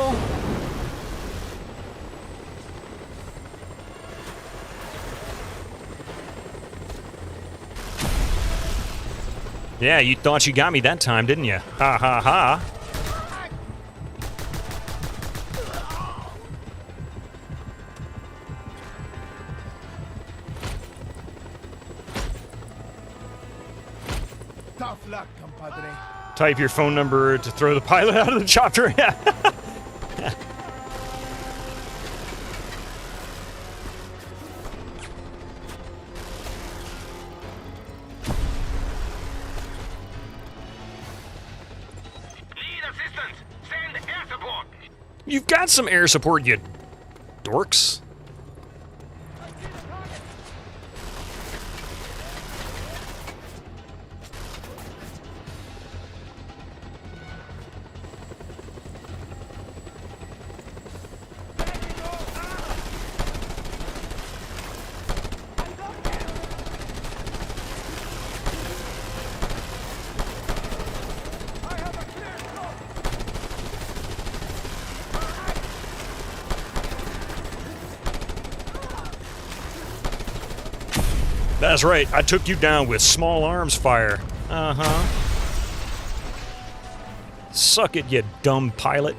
Yeah, you thought you got me that time, didn't you? Ha ha ha. Tough luck, compadre. Type your phone number to throw the pilot out of the chopper. Yeah. You've got some air support, you dorks. That's right, I took you down with small arms fire. Uh-huh. Suck it, you dumb pilot.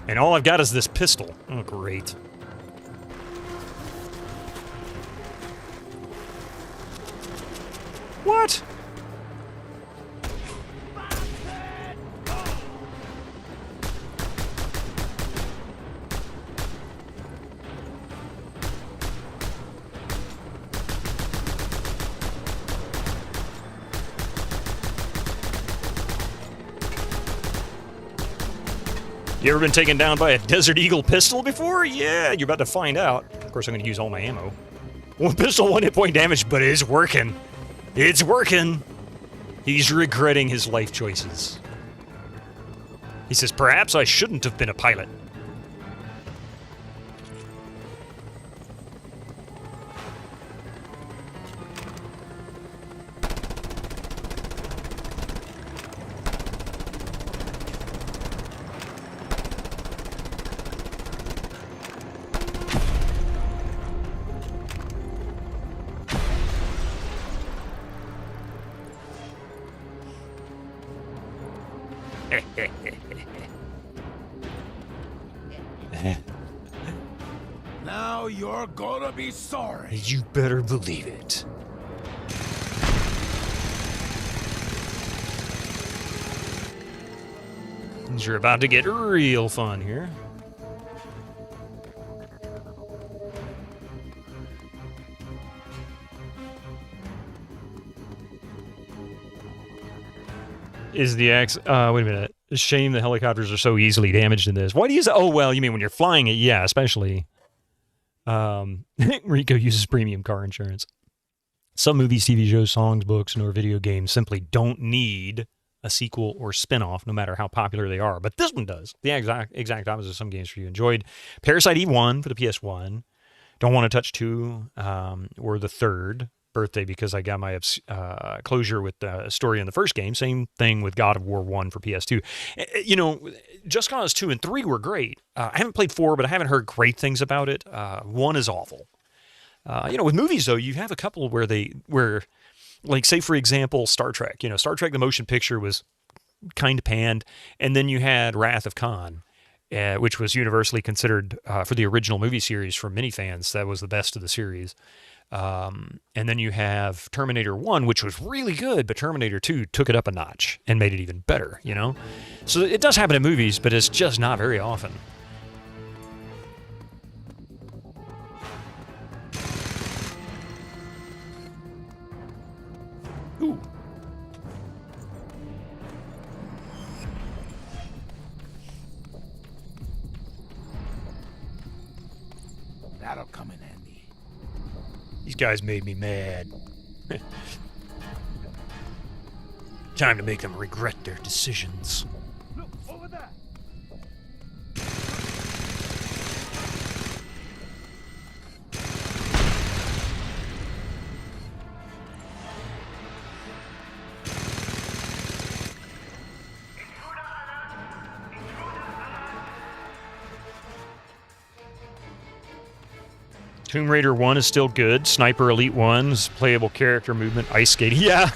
And all I've got is this pistol. Oh, great. What? You ever been taken down by a Desert Eagle pistol before? Yeah, you're about to find out. Of course, I'm going to use all my ammo. One pistol, 1 hit point damage, but it's working. It's working. He's regretting his life choices. He says, perhaps I shouldn't have been a pilot. Now Oh, you're gonna be sorry. You better believe it. You're about to get real fun here. Is the X... wait a minute. Shame the helicopters are so easily damaged in this. Why do you use... Oh, well, you mean when you're flying it? Yeah, especially. Rico uses premium car insurance. Some movies, TV shows, songs, books, and or video games simply don't need a sequel or spin-off, no matter how popular they are. But this one does. The exact opposite of some games for you enjoyed. Parasite Eve 1 for the PS1. Don't Want to Touch 2 or the third birthday because I got my closure with the story in the first game. Same thing with God of War 1 for PS2. You know, Just Cause 2 and 3 were great. I haven't played 4, but I haven't heard great things about it. 1 is awful. You know, with movies, though, you have a couple where like, say, for example, Star Trek. You know, Star Trek the motion picture was kind of panned, and then you had Wrath of Khan, which was universally considered, for the original movie series from many fans, that was the best of the series. And then you have Terminator 1, which was really good, but Terminator 2 took it up a notch and made it even better, you know? So it does happen in movies, but it's just not very often. Ooh. That'll come in handy. These guys made me mad. Time to make them regret their decisions. Look, over there. Tomb Raider 1 is still good. Sniper Elite 1's playable character movement, ice skating. Yeah.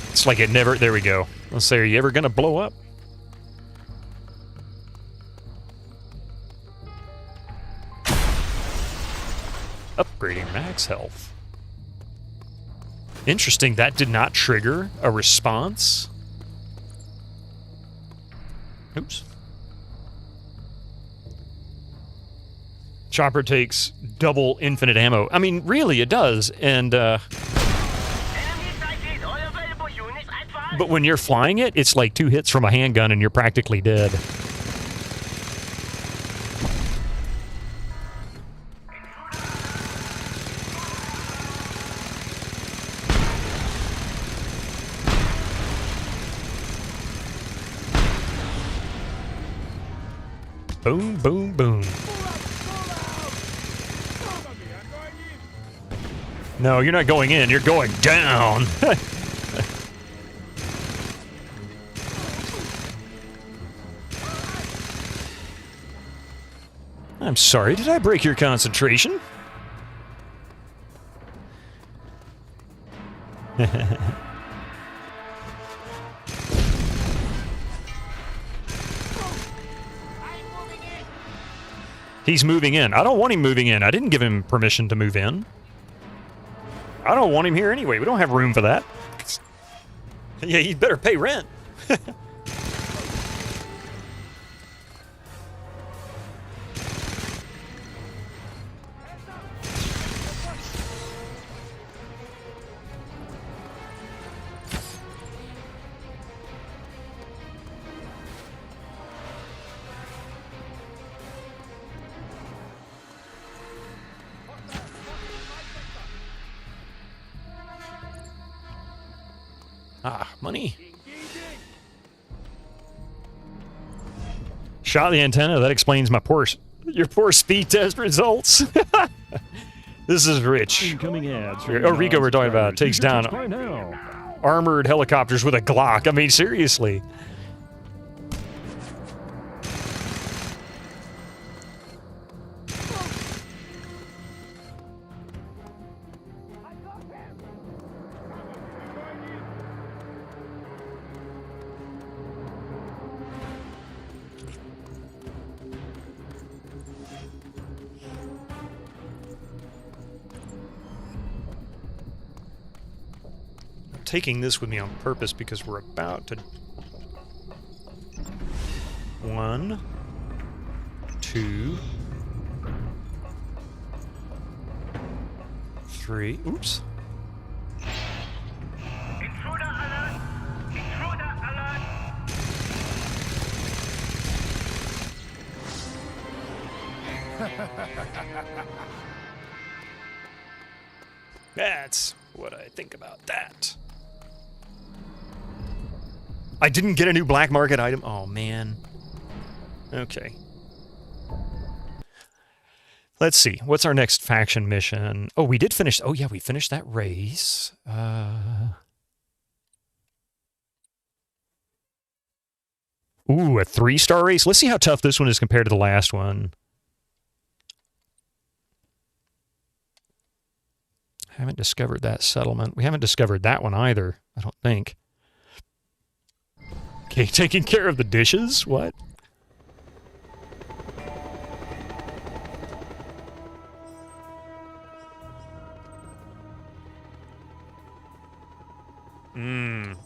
It's like it never... There we go. Let's say, are you ever going to blow up? Upgrading max health. Interesting, that did not trigger a response. Oops. Chopper takes double infinite ammo. I mean, really, it does. And, but when you're flying it, it's like 2 hits from a handgun and you're practically dead. Boom, boom, boom. No, you're not going in, you're going down. I'm sorry, did I break your concentration? He's moving in. I don't want him moving in. I didn't give him permission to move in. I don't want him here anyway. We don't have room for that. Yeah, you better pay rent. Money. Shot the antenna. That explains my your poor speed test results. This is rich. Incoming ads. Oh, Rico, we're talking about takes down armored helicopters with a Glock. I mean, seriously. Taking this with me on purpose because we're about to 1, 2, 3. Oops. Intruder alert! Intruder alert! That's what I think about that. I didn't get a new black market item. Oh, man. Okay. Let's see. What's our next faction mission? Oh, we did finish. Oh, yeah, we finished that race. Ooh, a 3-star race. Let's see how tough this one is compared to the last one. Haven't discovered that settlement. We haven't discovered that one either, I don't think. Okay, taking care of the dishes? What?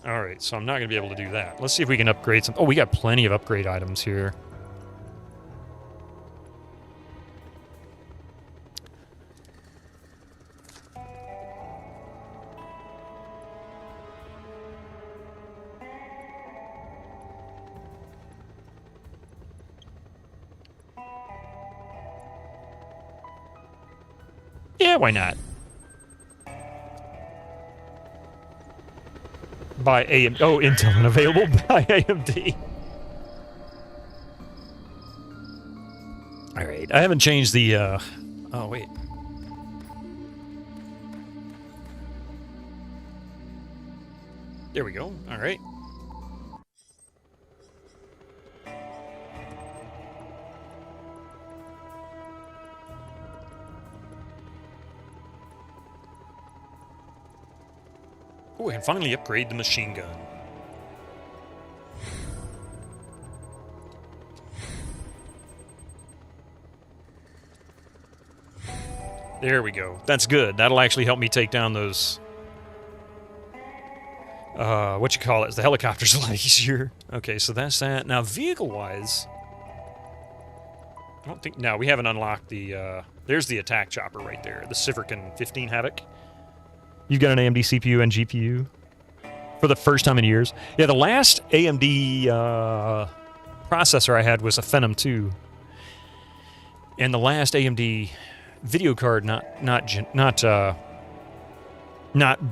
Alright, so I'm not going to be able to do that. Let's see if we can upgrade some... Oh, we got plenty of upgrade items here. Yeah, why not? By AMD. Oh, Intel unavailable by AMD. Alright, I haven't changed the, Oh, wait. There we go. Alright. Oh, and finally upgrade the machine gun. There we go. That's good. That'll actually help me take down those... what you call it? The helicopters a lot easier. Okay, so that's that. Now, vehicle-wise... I don't think... No, we haven't unlocked the... there's the attack chopper right there. The Civerkin 15 Havoc. You've got an AMD CPU and GPU for the first time in years. Yeah, the last AMD processor I had was a Phenom 2, and the last AMD video card not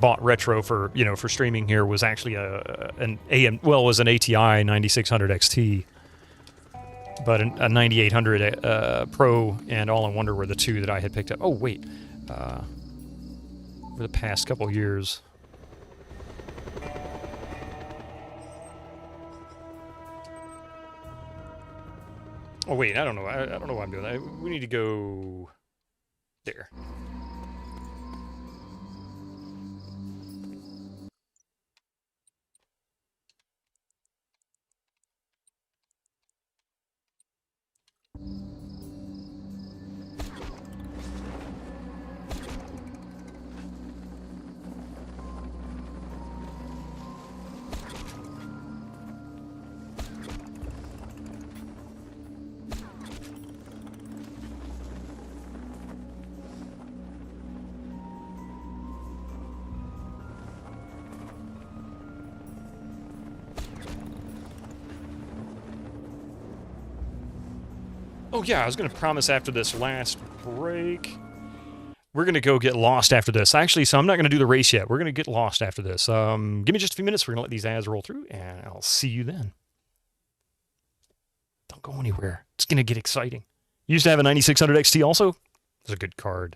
bought retro for for streaming here was actually it was an ATI 9600 XT, but a 9800 Pro and All-in-Wonder were the two that I had picked up. Oh wait. For the past couple of years. Oh wait, I don't know. I don't know why I'm doing that. We need to go there. Oh yeah, I was going to promise after this last break, we're going to go get lost after this. Actually, so I'm not going to do the race yet. We're going to get lost after this. Give me just a few minutes. We're going to let these ads roll through, and I'll see you then. Don't go anywhere. It's going to get exciting. You used to have a 9600 XT also? It's a good card.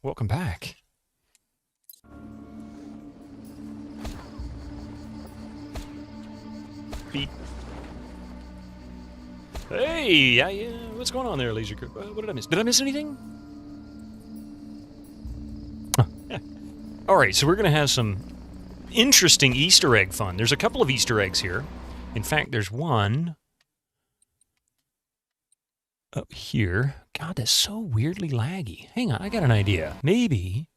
welcome back. Beep. Hey, yeah, what's going on there, Laser Group? What did I miss? Did I miss anything? Huh, yeah. All right, so we're going to have some interesting Easter egg fun. There's a couple of Easter eggs here. In fact, there's one up here. God, that's so weirdly laggy. Hang on, I got an idea. Maybe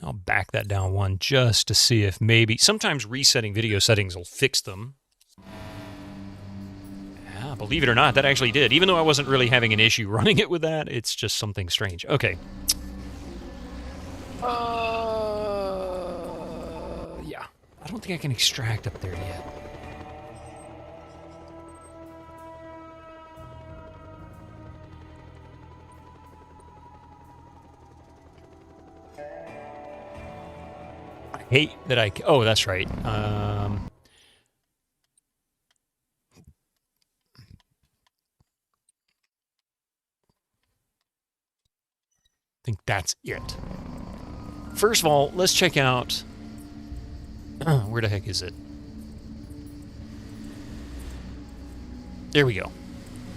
I'll back that down one just to see if maybe... Sometimes resetting video settings will fix them. Yeah, believe it or not, that actually did. Even though I wasn't really having an issue running it with that, it's just something strange. Okay. Yeah. I don't think I can extract up there yet. Hate that I... Oh, that's right. I think that's it. First of all, let's check out... where the heck is it? There we go.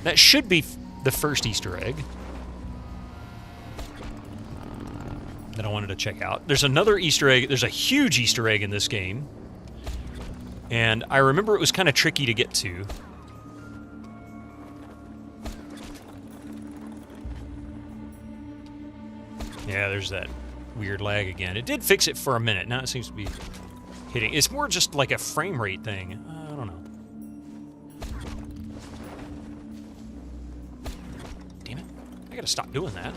That should be the first Easter egg that I wanted to check out. There's another Easter egg. There's a huge Easter egg in this game. And I remember it was kind of tricky to get to. Yeah, there's that weird lag again. It did fix it for a minute. Now it seems to be hitting. It's more just like a frame rate thing. I don't know. Damn it. I gotta stop doing that.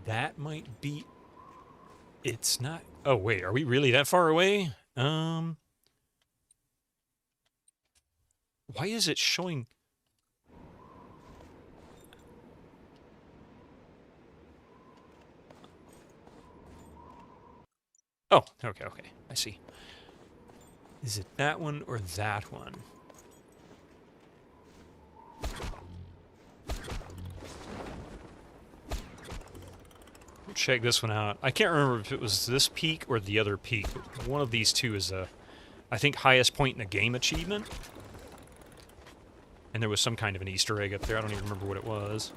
That might be... It's not... Oh, wait. Are we really that far away? Why is it showing... Oh, okay. I see. Is it that one or that one? Check this one out. I can't remember if it was this peak or the other peak. But one of these two is a, I think, highest point in the game achievement. And there was some kind of an Easter egg up there. I don't even remember what it was.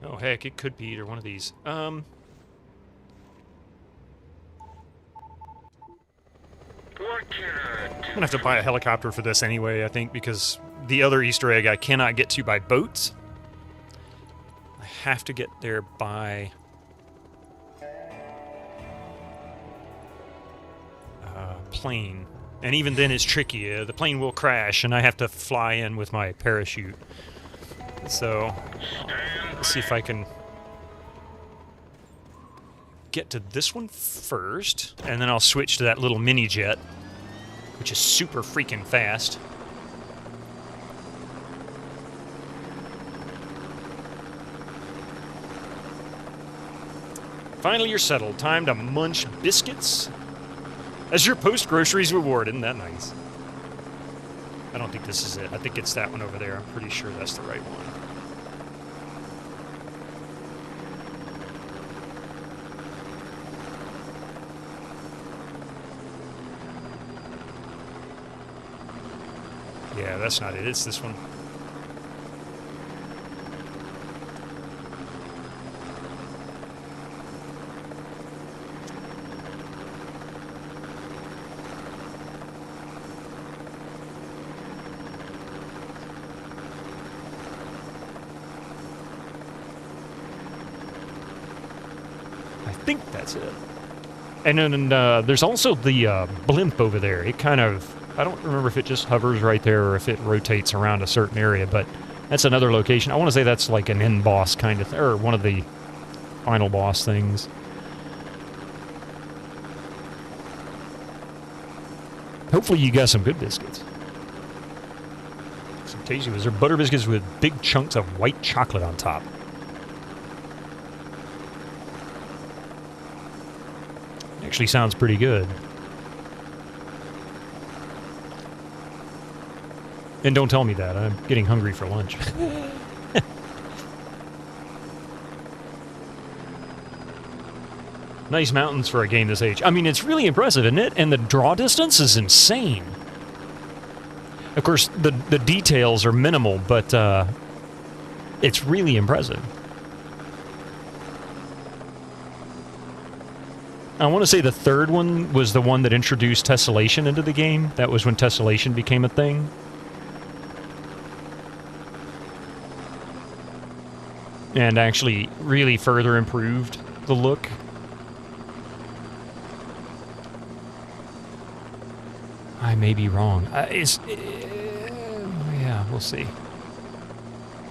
Oh, heck, it could be either one of these. I'm gonna have to buy a helicopter for this anyway, I think, because the other Easter egg I cannot get to by boat. I have to get there by... plane. And even then it's tricky. The plane will crash, and I have to fly in with my parachute. So, let's see if I can get to this one first, and then I'll switch to that little mini jet, which is super freaking fast. Finally, you're settled. Time to munch biscuits as your post-groceries reward. Isn't that nice? I don't think this is it. I think it's that one over there. I'm pretty sure that's the right one. Yeah, that's not it. It's this one. I think that's it. And then there's also the blimp over there. It kind of, I don't remember if it just hovers right there or if it rotates around a certain area, but that's another location. I want to say that's like an end boss kind of thing, or one of the final boss things. Hopefully you got some good biscuits. Some tasty ones. They're butter biscuits with big chunks of white chocolate on top. Actually sounds pretty good. And don't tell me that. I'm getting hungry for lunch. Nice mountains for a game this age. I mean, it's really impressive, isn't it? And the draw distance is insane. Of course, the details are minimal, but it's really impressive. I want to say the third one was the one that introduced tessellation into the game. That was when tessellation became a thing. And actually really further improved the look. I may be wrong. Yeah, we'll see.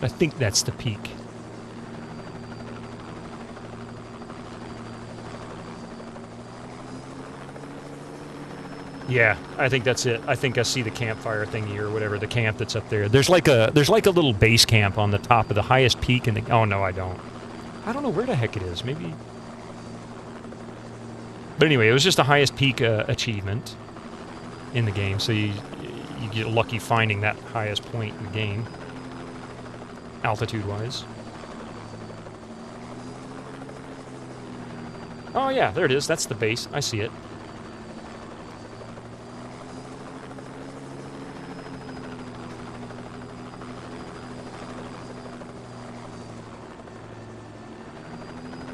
I think that's the peak. Yeah, I think that's it. I think I see the campfire thingy or whatever, the camp that's up there. There's like a little base camp on the top of the highest peak in the... Oh, no, I don't. I don't know where the heck it is. Maybe... But anyway, it was just the highest peak achievement in the game, so you get lucky finding that highest point in the game, altitude-wise. Oh, yeah, there it is. That's the base. I see it.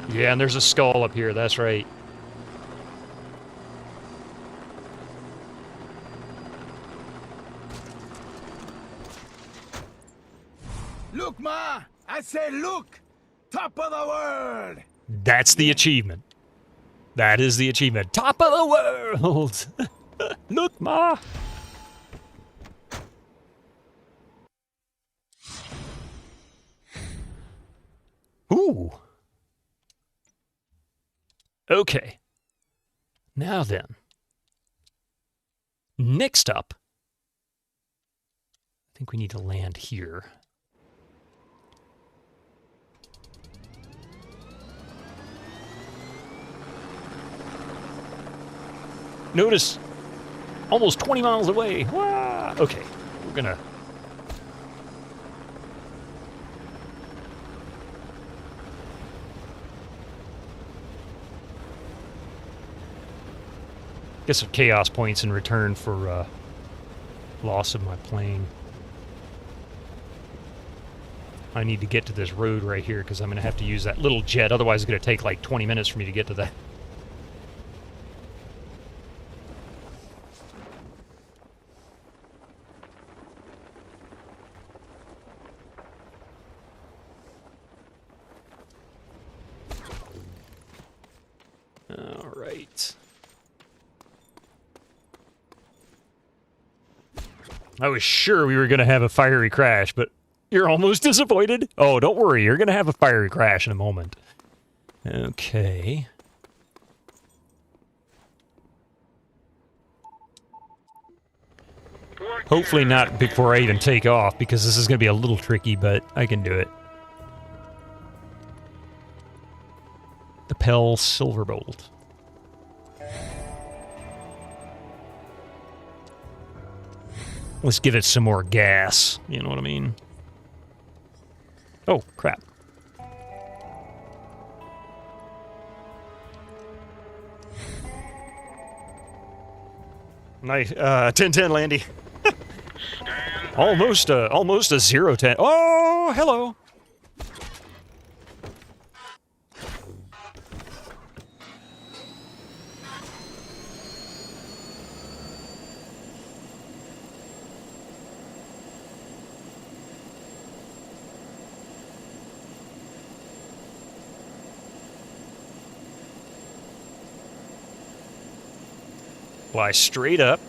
Yeah, and there's a skull up here, that's right. Look, Ma! I said look! Top of the world! That's the achievement. That is the achievement. Top of the world! Look, Ma! Ooh. Okay. Now then. Next up, I think we need to land here. Notice, almost 20 miles away. Wah! Okay, we're gonna... get some chaos points in return for loss of my plane. I need to get to this road right here because I'm going to have to use that little jet. Otherwise, it's going to take like 20 minutes for me to get to that. All right. I was sure we were going to have a fiery crash, but you're almost disappointed? Oh, don't worry. You're going to have a fiery crash in a moment. Okay. Hopefully not before I even take off, because this is going to be a little tricky, but I can do it. The Pell Silverbolt. Let's give it some more gas. You know what I mean? Oh, crap. Nice. 10-10, Landy. Stand Almost a 0-10. Oh, hello. Fly straight up.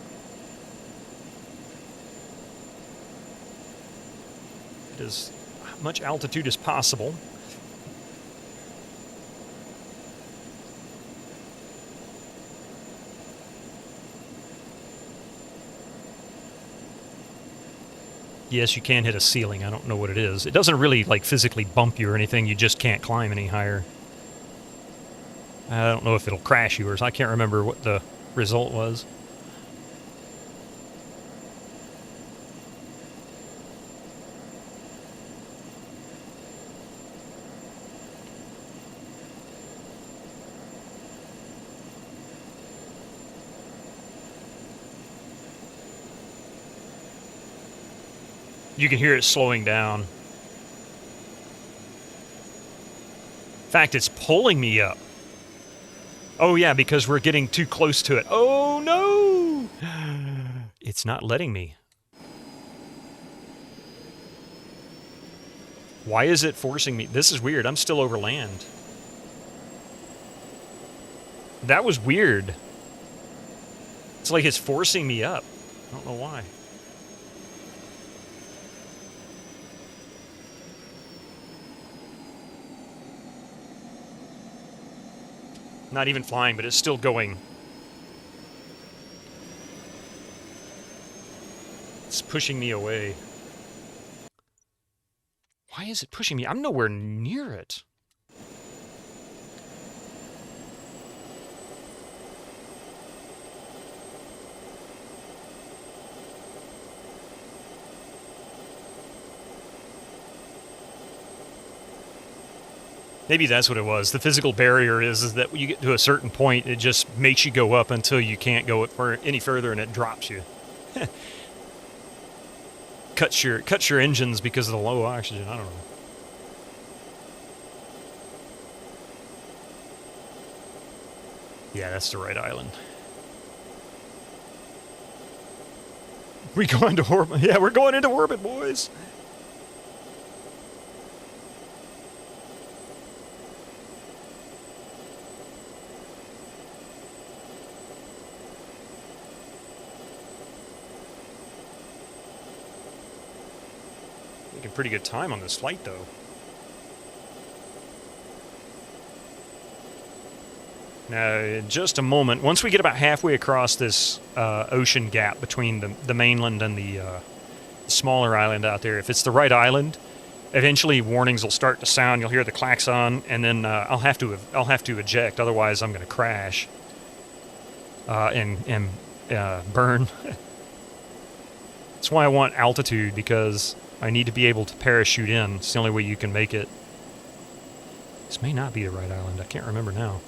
At as much altitude as possible. Yes, you can hit a ceiling. I don't know what it is. It doesn't really, like, physically bump you or anything. You just can't climb any higher. I don't know if it'll crash you or I can't remember what the result was. You can hear it slowing down. In fact, it's pulling me up. Oh yeah, because we're getting too close to it. Oh no! It's not letting me. Why is it forcing me? This is weird. I'm still over land. That was weird. It's like it's forcing me up. I don't know why. Not even flying, but it's still going. It's pushing me away. Why is it pushing me? I'm nowhere near it. Maybe that's what it was. The physical barrier is that when you get to a certain point, it just makes you go up until you can't go any further, and it drops you. cuts your engines because of the low oxygen. I don't know. Yeah, that's the right island. We going to orbit? Yeah, we're going into orbit, boys. Making pretty good time on this flight, though. Now, in just a moment, once we get about halfway across this ocean gap between the mainland and the smaller island out there, if it's the right island, eventually warnings will start to sound. You'll hear the klaxon, and then I'll have to eject. Otherwise, I'm going to crash and burn. That's why I want altitude, because I need to be able to parachute in. It's the only way you can make it. This may not be the right island. I can't remember now.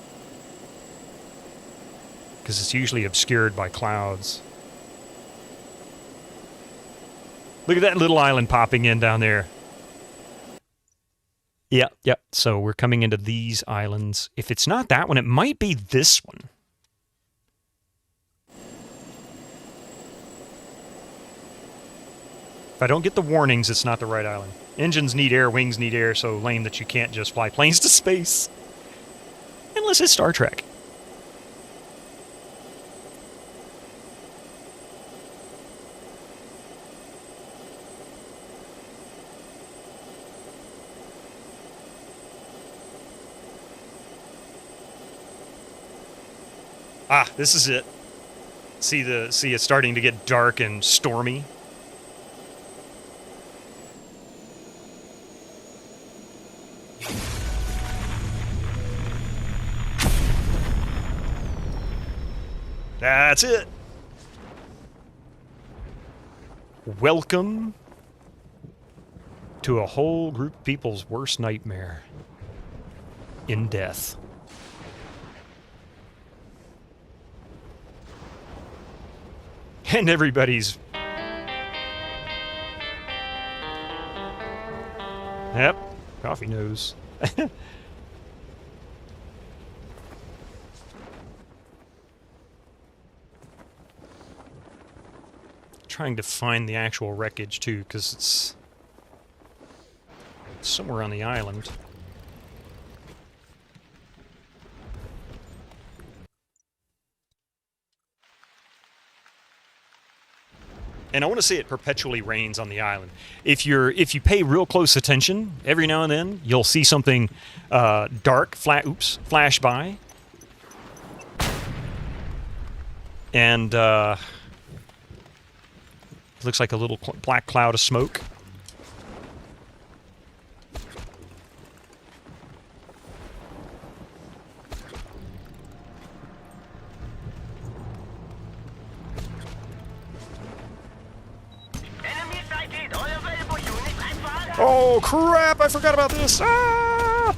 Because it's usually obscured by clouds. Look at that little island popping in down there. Yep. So we're coming into these islands. If it's not that one, it might be this one. If I don't get the warnings, it's not the right island. Engines need air, wings need air, so lame that you can't just fly planes to space. Unless it's Star Trek. Ah, this is it. See it's starting to get dark and stormy. That's it. Welcome to a whole group of people's worst nightmare. In death. And everybody's Yep, coffee nose. Trying to find the actual wreckage too, because it's somewhere on the island. And I want to say it perpetually rains on the island. If you pay real close attention, every now and then you'll see something dark flash by, and it looks like a little black cloud of smoke. Oh crap! I forgot about this. Ah!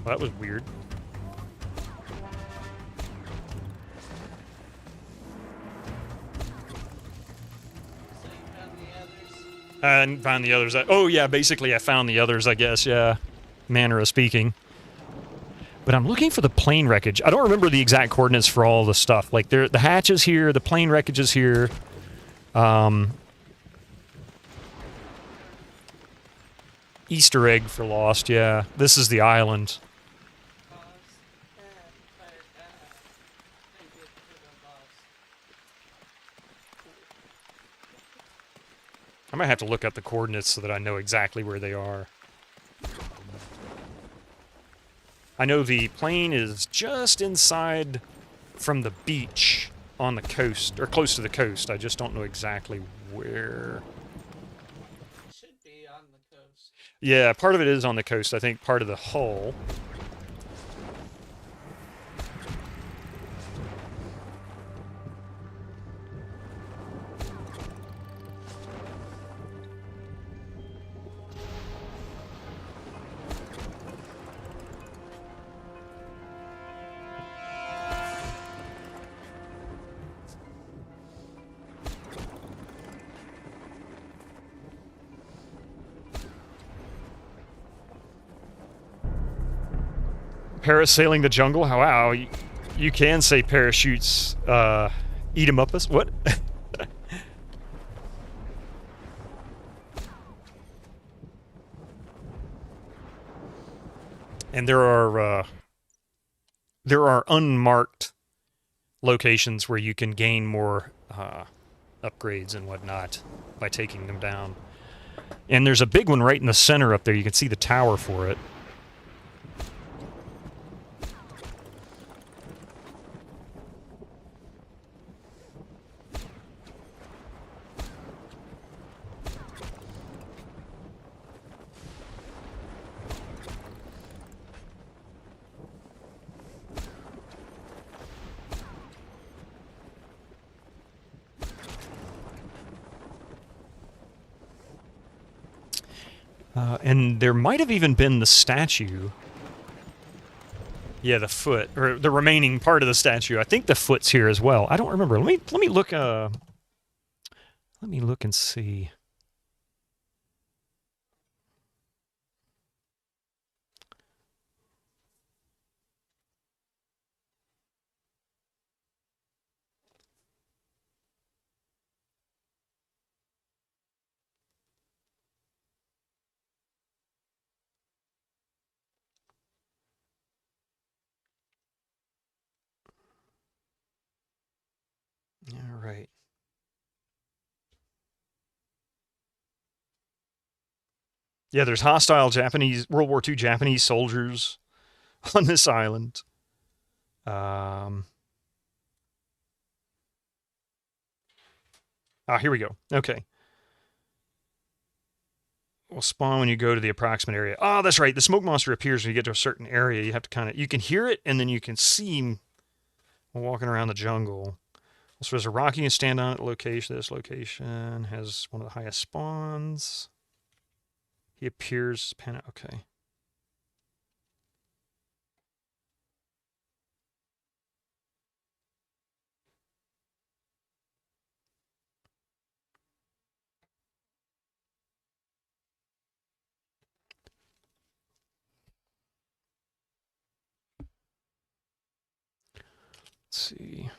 Well, that was weird. I didn't find the others. Oh yeah, basically I found the others, I guess, yeah. Manner of speaking. But I'm looking for the plane wreckage. I don't remember the exact coordinates for all the stuff. Like, the hatch is here, the plane wreckage is here. Easter egg for Lost, yeah. This is the island. I might have to look up the coordinates so that I know exactly where they are. I know the plane is just inside from the beach on the coast, or close to the coast. I just don't know exactly where. It should be on the coast. Yeah, part of it is on the coast. I think part of the hull. Parasailing the jungle? Wow, you can say parachutes eat 'em up us? What? And there are unmarked locations where you can gain more upgrades and whatnot by taking them down. And there's a big one right in the center up there. You can see the tower for it. And there might have even been the statue. Yeah, the foot, or the remaining part of the statue. I think the foot's here as well. I don't remember. Let me look. Let me look and see. All right. Yeah, there's hostile Japanese, World War II Japanese soldiers on this island. Here we go. Okay. Will spawn when you go to the approximate area. Oh, that's right. The smoke monster appears when you get to a certain area. You have to kind of, you can hear it, and then you can see him walking around the jungle. So there's a rock you can stand on at location. This location has one of the highest spawns. He appears, Panau, okay. see.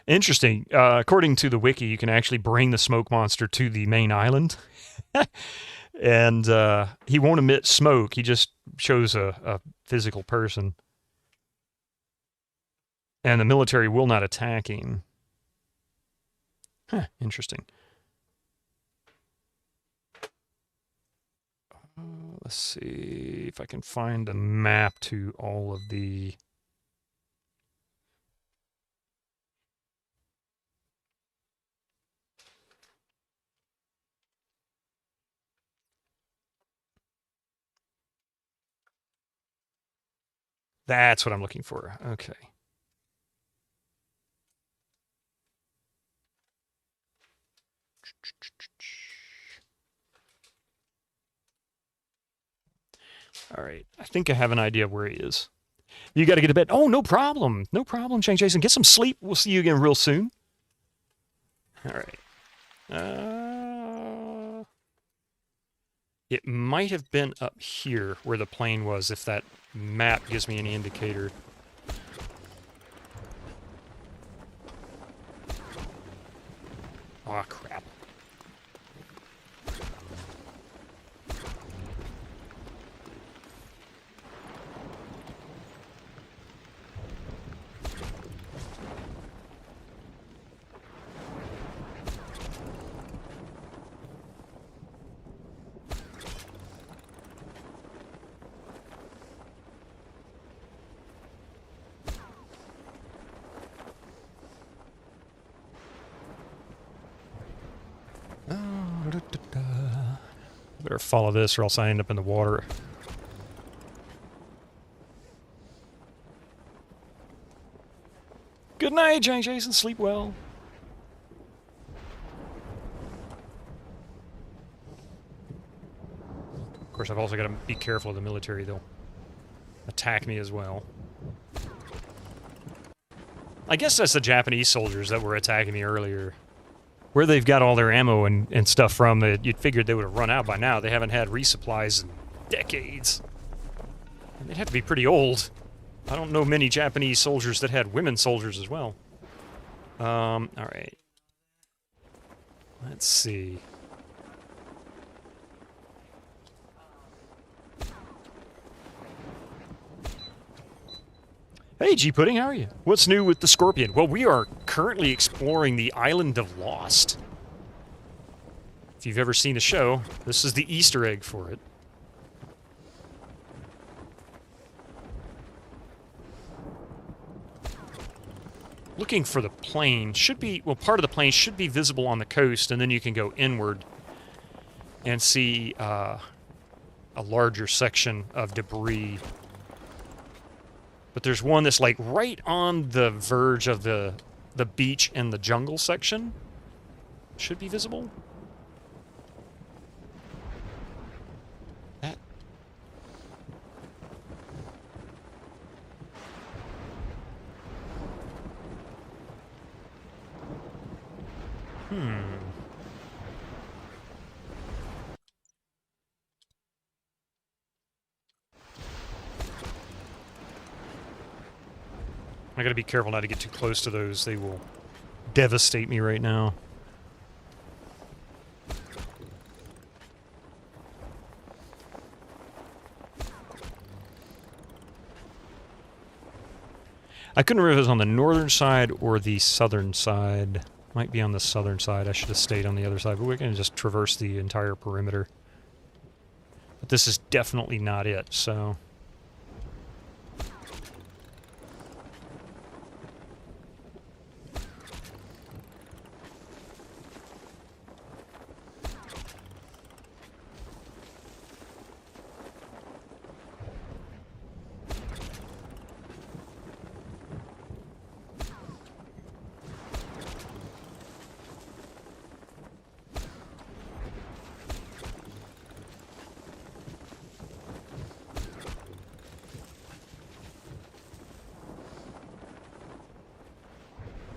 Interesting. According to the wiki, you can actually bring the smoke monster to the main island. And he won't emit smoke. He just shows a physical person. And the military will not attack him. Huh, interesting. Let's see if I can find a map to all of the... That's what I'm looking for. Okay. All right. I think I have an idea of where he is. You got to get to bed. Oh, no problem. No problem, Chang Jason. Get some sleep. We'll see you again real soon. All right. It might have been up here where the plane was, if that map gives me any indicator. Aw, crap. Better follow this or else I end up in the water. Good night, Jason. Sleep well. Of course, I've also got to be careful of the military. They'll attack me as well. I guess that's the Japanese soldiers that were attacking me earlier. Where they've got all their ammo and stuff from, you'd figured they would have run out by now. They haven't had resupplies in decades. And they'd have to be pretty old. I don't know many Japanese soldiers that had women soldiers as well. All right. Let's see. Hey, G-Pudding, how are you? What's new with the Scorpion? Well, we are currently exploring the Island of Lost. If you've ever seen the show, this is the Easter egg for it. Looking for the plane. Should be, well, part of the plane should be visible on the coast, and then you can go inward and see a larger section of debris. But there's one that's like right on the verge of the beach and the jungle section. Should be visible. That. I gotta be careful not to get too close to those. They will devastate me right now. I couldn't remember if it was on the northern side or the southern side. Might be on the southern side. I should have stayed on the other side, but we can just traverse the entire perimeter. But this is definitely not it, so...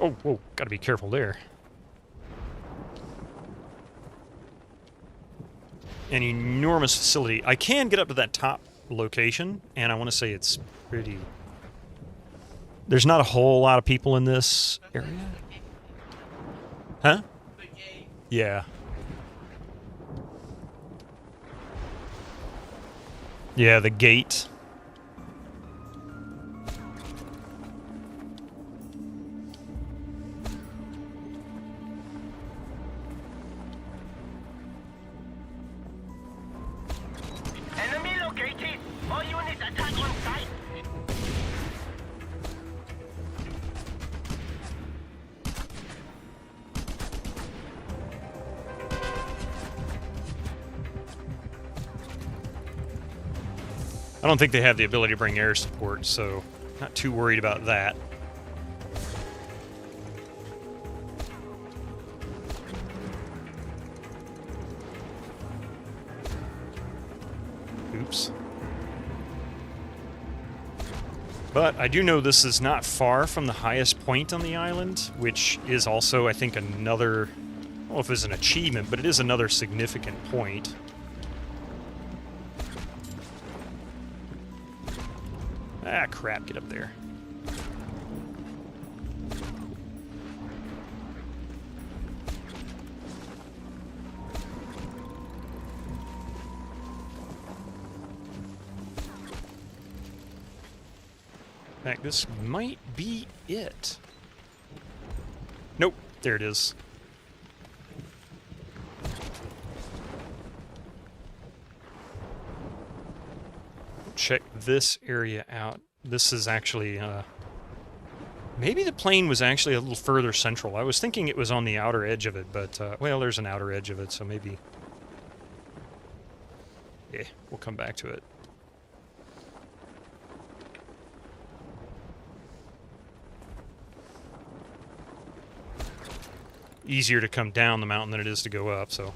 Oh, whoa, gotta be careful there. an enormous facility. I can get up to that top location, and I want to say it's pretty... There's not a whole lot of people in this area. Huh? Yeah. Yeah, the gate. Enemy located. All units attack on site. I don't think they have the ability to bring air support, so not too worried about that. Oops. But I do know this is not far from the highest point on the island, which is also, I think, another... I don't know if it's an achievement, but it is another significant point. Ah, crap, get up there. In fact, this might be it. Nope, there it is. Check this area out. This is actually, maybe the plane was actually a little further central. I was thinking it was on the outer edge of it, but, well, there's an outer edge of it, so maybe... Yeah, we'll come back to it. Easier to come down the mountain than it is to go up, so...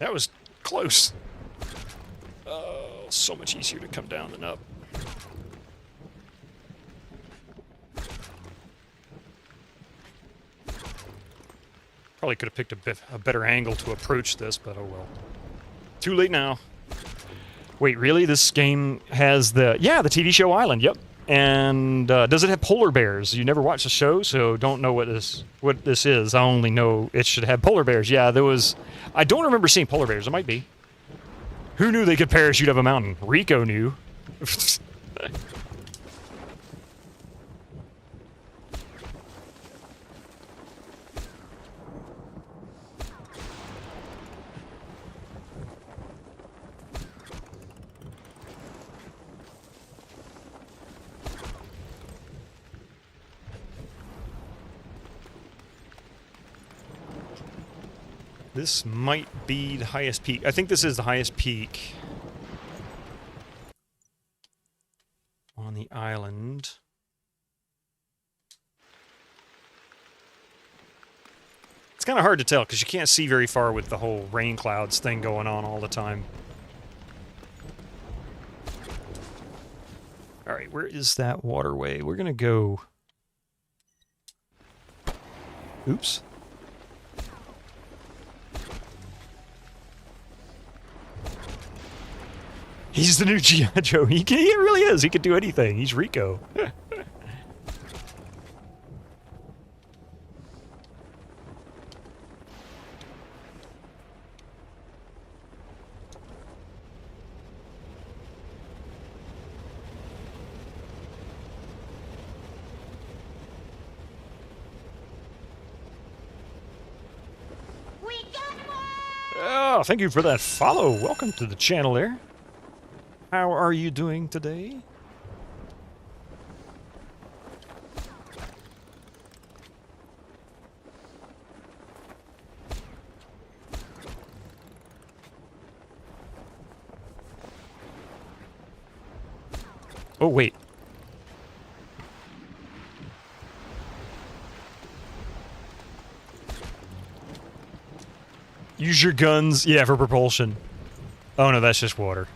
That was close. Oh, so much easier to come down than up. Probably could have picked a better angle to approach this, but oh well. Too late now. Wait, really? This game has the... Yeah, the TV show Island, yep. And does it have polar bears? You never watched the show, so don't know what this is. I only know it should have polar bears. Yeah, there was... I don't remember seeing polar bears. It might be. Who knew they could parachute up a mountain? Rico knew. This might be the highest peak. I think this is the highest peak on the island. It's kind of hard to tell because you can't see very far with the whole rain clouds thing going on all the time. All right, where is that waterway? We're going to go... Oops. He's the new G.I. Joe. He really is. He can do anything. He's Rico. Oh, thank you for that follow. Welcome to the channel there. How are you doing today? Oh, wait. Use your guns, yeah, for propulsion. Oh no, that's just water.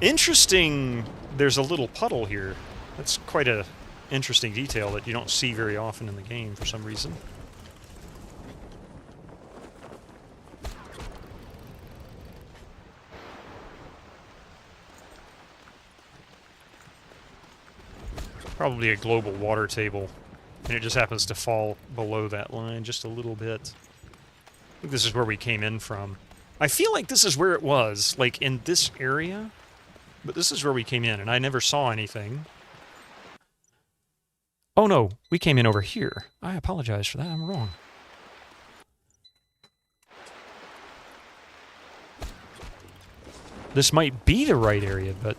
Interesting, there's a little puddle here. That's quite a interesting detail that you don't see very often in the game for some reason. Probably a global water table, and it just happens to fall below that line just a little bit. I think this is where we came in from. I feel like this is where it was, like in this area, but this is where we came in, and I never saw anything. Oh no, we came in over here. I apologize for that, I'm wrong. This might be the right area, but...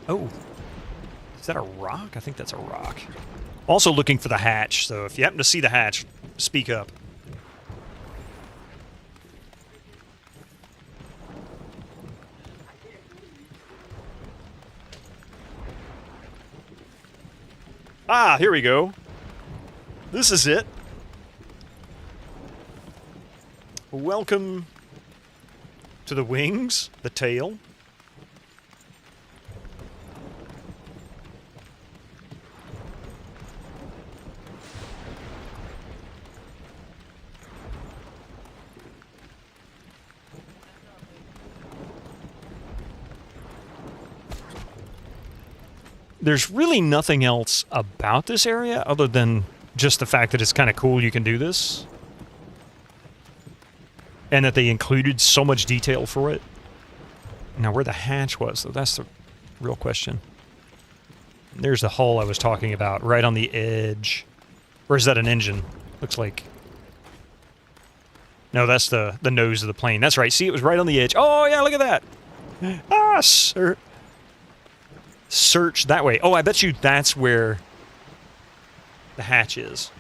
Oh, is that a rock? I think that's a rock. Also looking for the hatch, so if you happen to see the hatch, speak up. Ah, here we go. This is it. Welcome to the wings, the tail. There's really nothing else about this area other than just the fact that it's kind of cool you can do this. And that they included so much detail for it. Now, where the hatch was, though, that's the real question. There's the hull I was talking about, right on the edge. Or is that an engine? Looks like... No, that's the nose of the plane. That's right. See, it was right on the edge. Oh, yeah, look at that. Ah, sir. Search that way. Oh, I bet you that's where the hatch is.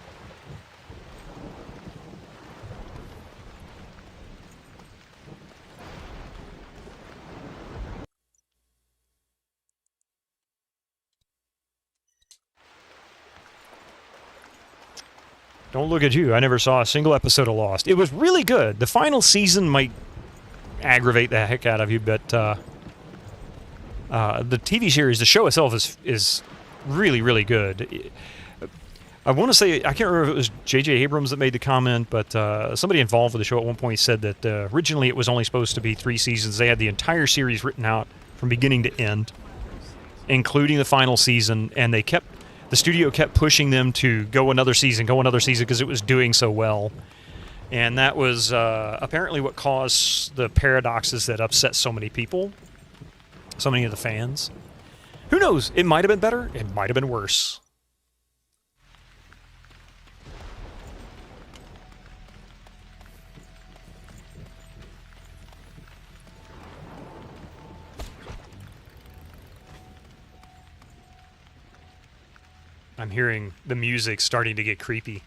Don't look at you. I never saw a single episode of Lost. It was really good. The final season might aggravate the heck out of you, but the TV series, the show itself is really, really good. I want to say, I can't remember if it was J.J. Abrams that made the comment, but somebody involved with the show at one point said that originally it was only supposed to be 3 seasons. They had the entire series written out from beginning to end, including the final season, and the studio kept pushing them to go another season, because it was doing so well. And that was apparently what caused the paradoxes that upset so many people. So many of the fans. Who knows? It might have been better. It might have been worse. I'm hearing the music starting to get creepy.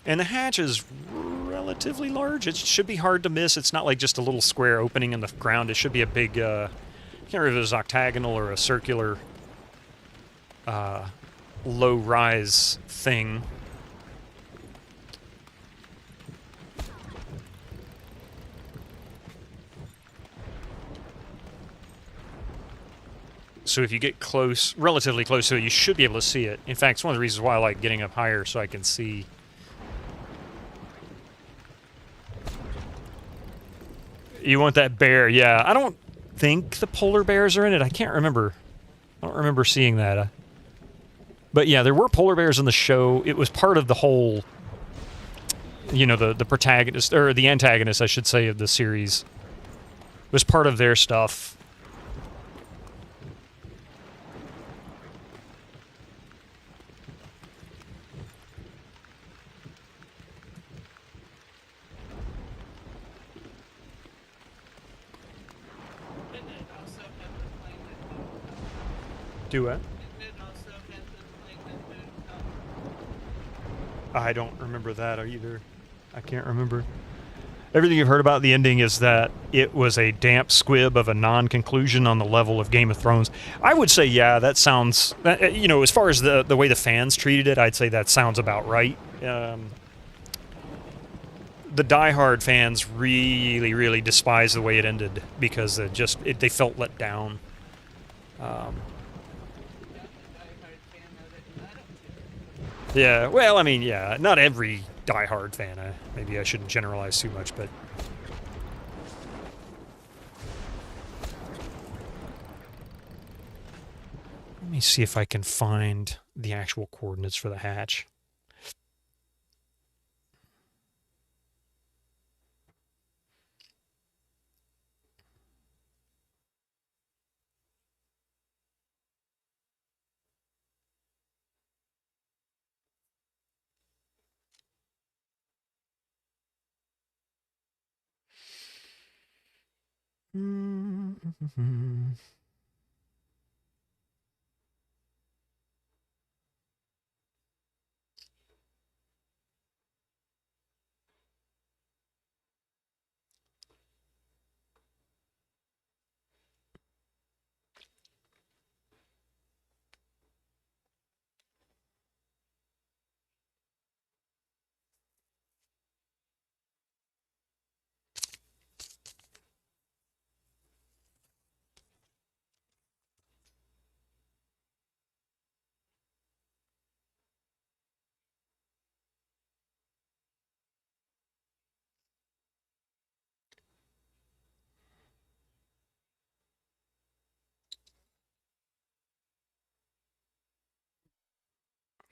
And the hatch is relatively large. It should be hard to miss. It's not like just a little square opening in the ground. It should be a big, I can't remember if it was octagonal or a circular low-rise thing. So if you get close, relatively close to it, you should be able to see it. In fact, it's one of the reasons why I like getting up higher, so I can see. You want that bear, yeah. I don't think the polar bears are in it. I can't remember. I don't remember seeing that. But yeah, there were polar bears in the show. It was part of the whole, you know, the protagonist, or the antagonist, I should say, of the series. It was part of their stuff. Do it. And then also had the like the moon I don't remember that either. I can't remember. Everything you've heard about the ending is that it was a damp squib of a non-conclusion on the level of Game of Thrones. I would say, yeah, that sounds... You know, as far as the way the fans treated it, I'd say that sounds about right. The diehard fans really, really despise the way it ended because they felt let down. Yeah, well, I mean, yeah, not every diehard fan. Maybe I shouldn't generalize too much, but... Let me see if I can find the actual coordinates for the hatch.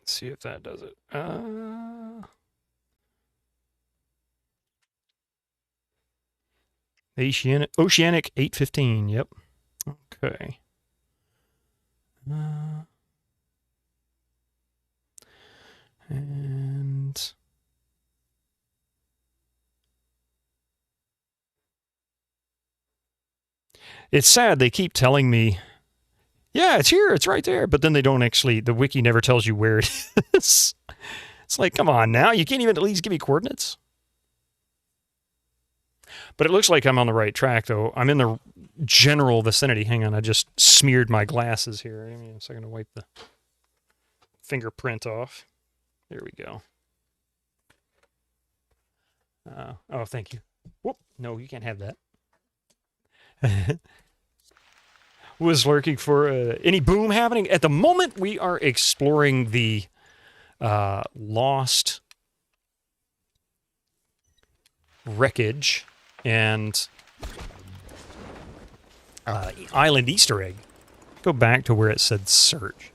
Let's see if that does it. Oceanic 815, yep. Okay. And... It's sad, they keep telling me, yeah, it's here, it's right there, but then they don't actually, the wiki never tells you where it is. It's like, come on now, you can't even at least give me coordinates? But it looks like I'm on the right track, though. I'm in the general vicinity. Hang on, I just smeared my glasses here. Give me a second to wipe the fingerprint off. There we go. Oh, thank you. Whoop, no, you can't have that. Was lurking for any boom happening. At the moment, we are exploring the lost wreckage and island Easter egg. Go back to where it said search.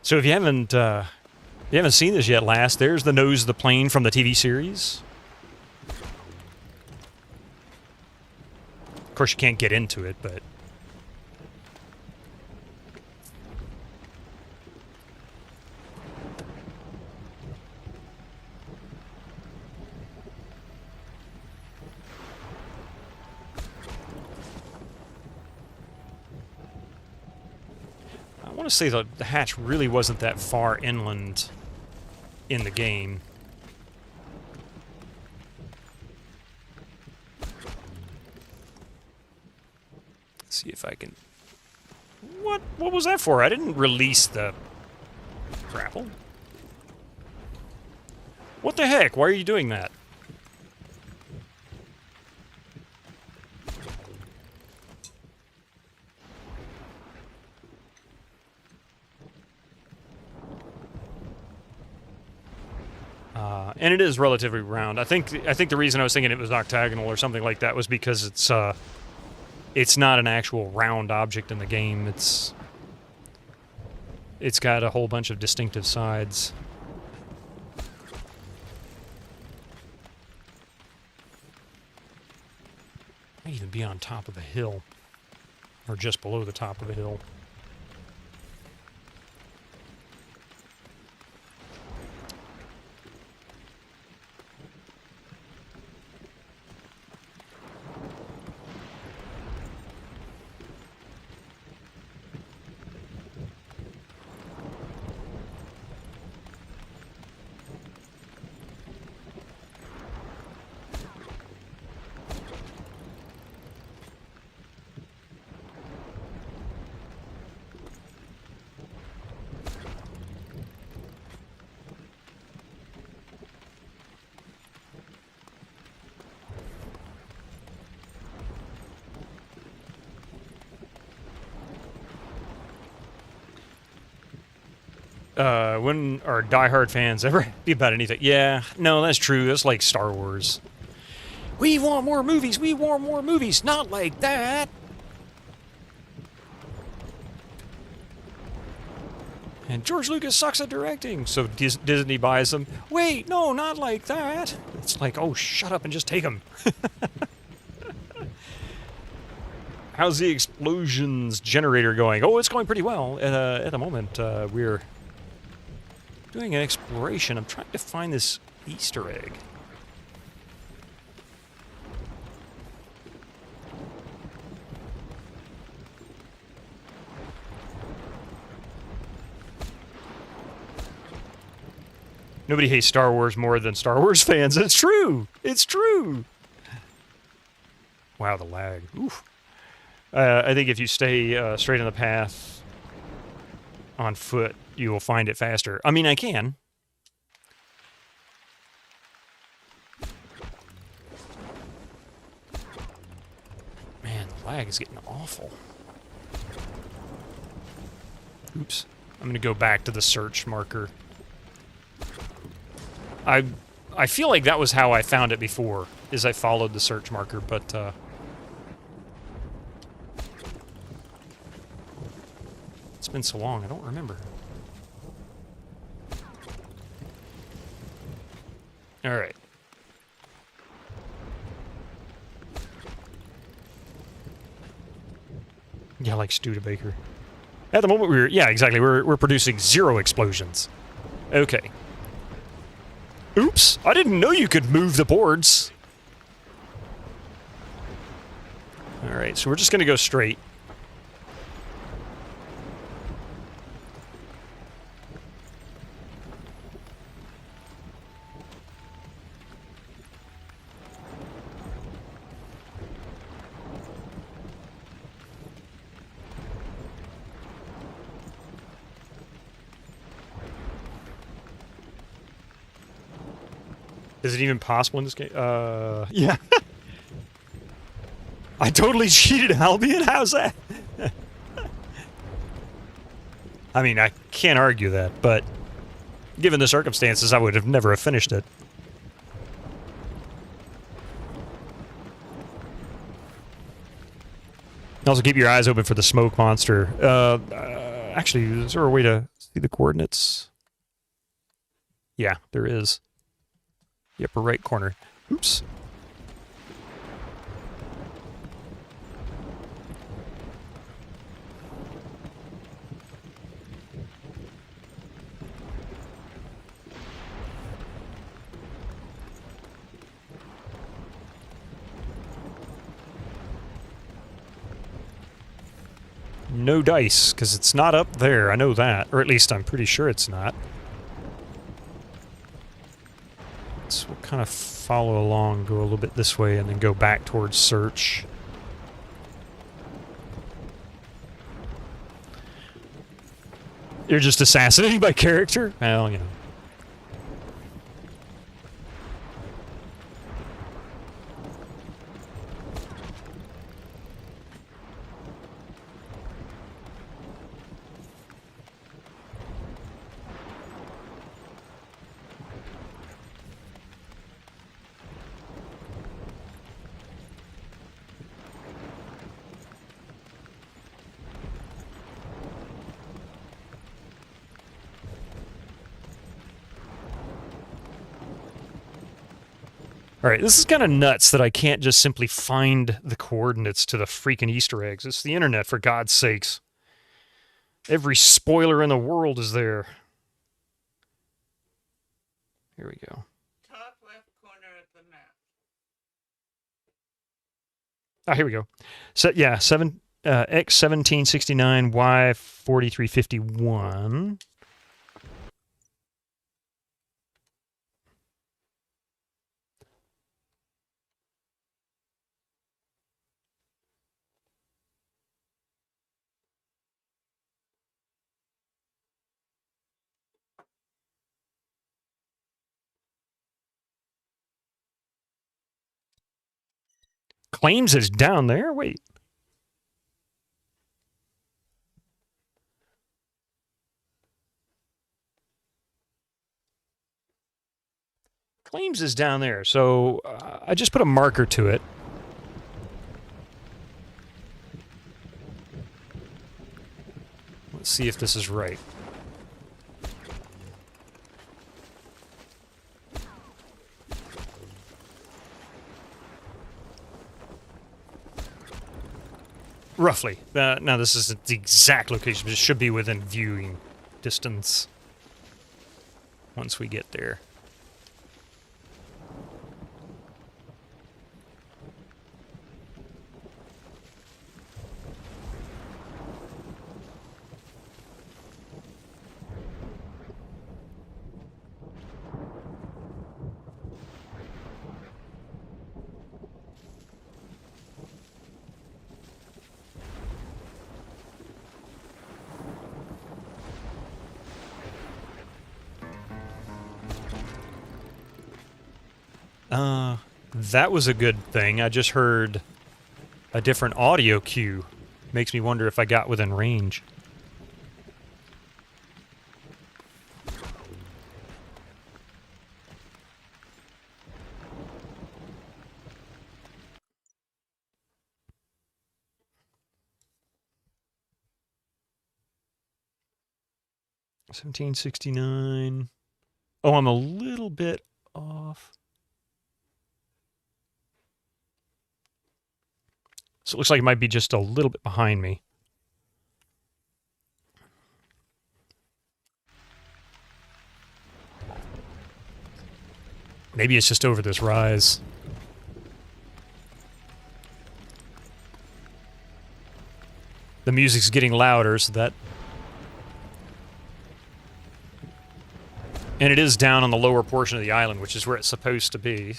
So if you haven't seen this yet, there's the nose of the plane from the TV series. Of course, you can't get into it, but... I want to say the hatch really wasn't that far inland in the game. Let's see if I can... What was that for? I didn't release the grapple. What the heck? Why are you doing that? And it is relatively round. I think the reason I was thinking it was octagonal or something like that was because it's not an actual round object in the game. It's got a whole bunch of distinctive sides. Might even be on top of a hill, or just below the top of a hill. when are diehard fans ever happy about anything? Yeah, no, that's true. That's like Star Wars. We want more movies. We want more movies. Not like that. And George Lucas sucks at directing, so Disney buys them. Wait, no, not like that. It's like, oh, shut up and just take them. How's the explosions generator going? Oh, it's going pretty well. At the moment, we're doing an exploration. I'm trying to find this Easter egg. Nobody hates Star Wars more than Star Wars fans. It's true. It's true. Wow, the lag. Oof. I think if you stay straight on the path on foot, you will find it faster. I mean, I can. Man, the lag is getting awful. Oops. I'm going to go back to the search marker. I feel like that was how I found it before, is I followed the search marker, but it's been so long, I don't remember. All right. Yeah, like Studebaker. At the moment we're, yeah, exactly, we're producing 0 explosions. Okay. Oops, I didn't know you could move the boards. Alright, so we're just going to go straight. Is it even possible in this game? Yeah. I totally cheated Albion? How's that? I mean, I can't argue that, but given the circumstances, I would have never finished it. Also, keep your eyes open for the smoke monster. Actually, is there a way to see the coordinates? Yeah, there is. The upper right corner. Oops. No dice, because it's not up there. I know that. Or at least I'm pretty sure it's not. So we'll kind of follow along, go a little bit this way, and then go back towards search. You're just assassinating my character? Well, you know. Alright, this is kind of nuts that I can't just simply find the coordinates to the freaking Easter eggs. It's the internet, for God's sakes. Every spoiler in the world is there. Here we go. Top left corner of the map. Ah, here we go. So, yeah, X1769, Y4351. Claims it's down there? Wait. Flames is down there, so I just put a marker to it. Let's see if this is right. Roughly. Now, this isn't the exact location, but it should be within viewing distance once we get there. That was a good thing. I just heard a different audio cue. Makes me wonder if I got within range. $17.69. Oh, I'm a little bit off. So it looks like it might be just a little bit behind me. Maybe it's just over this rise. The music's getting louder, so that... And it is down on the lower portion of the island, which is where it's supposed to be.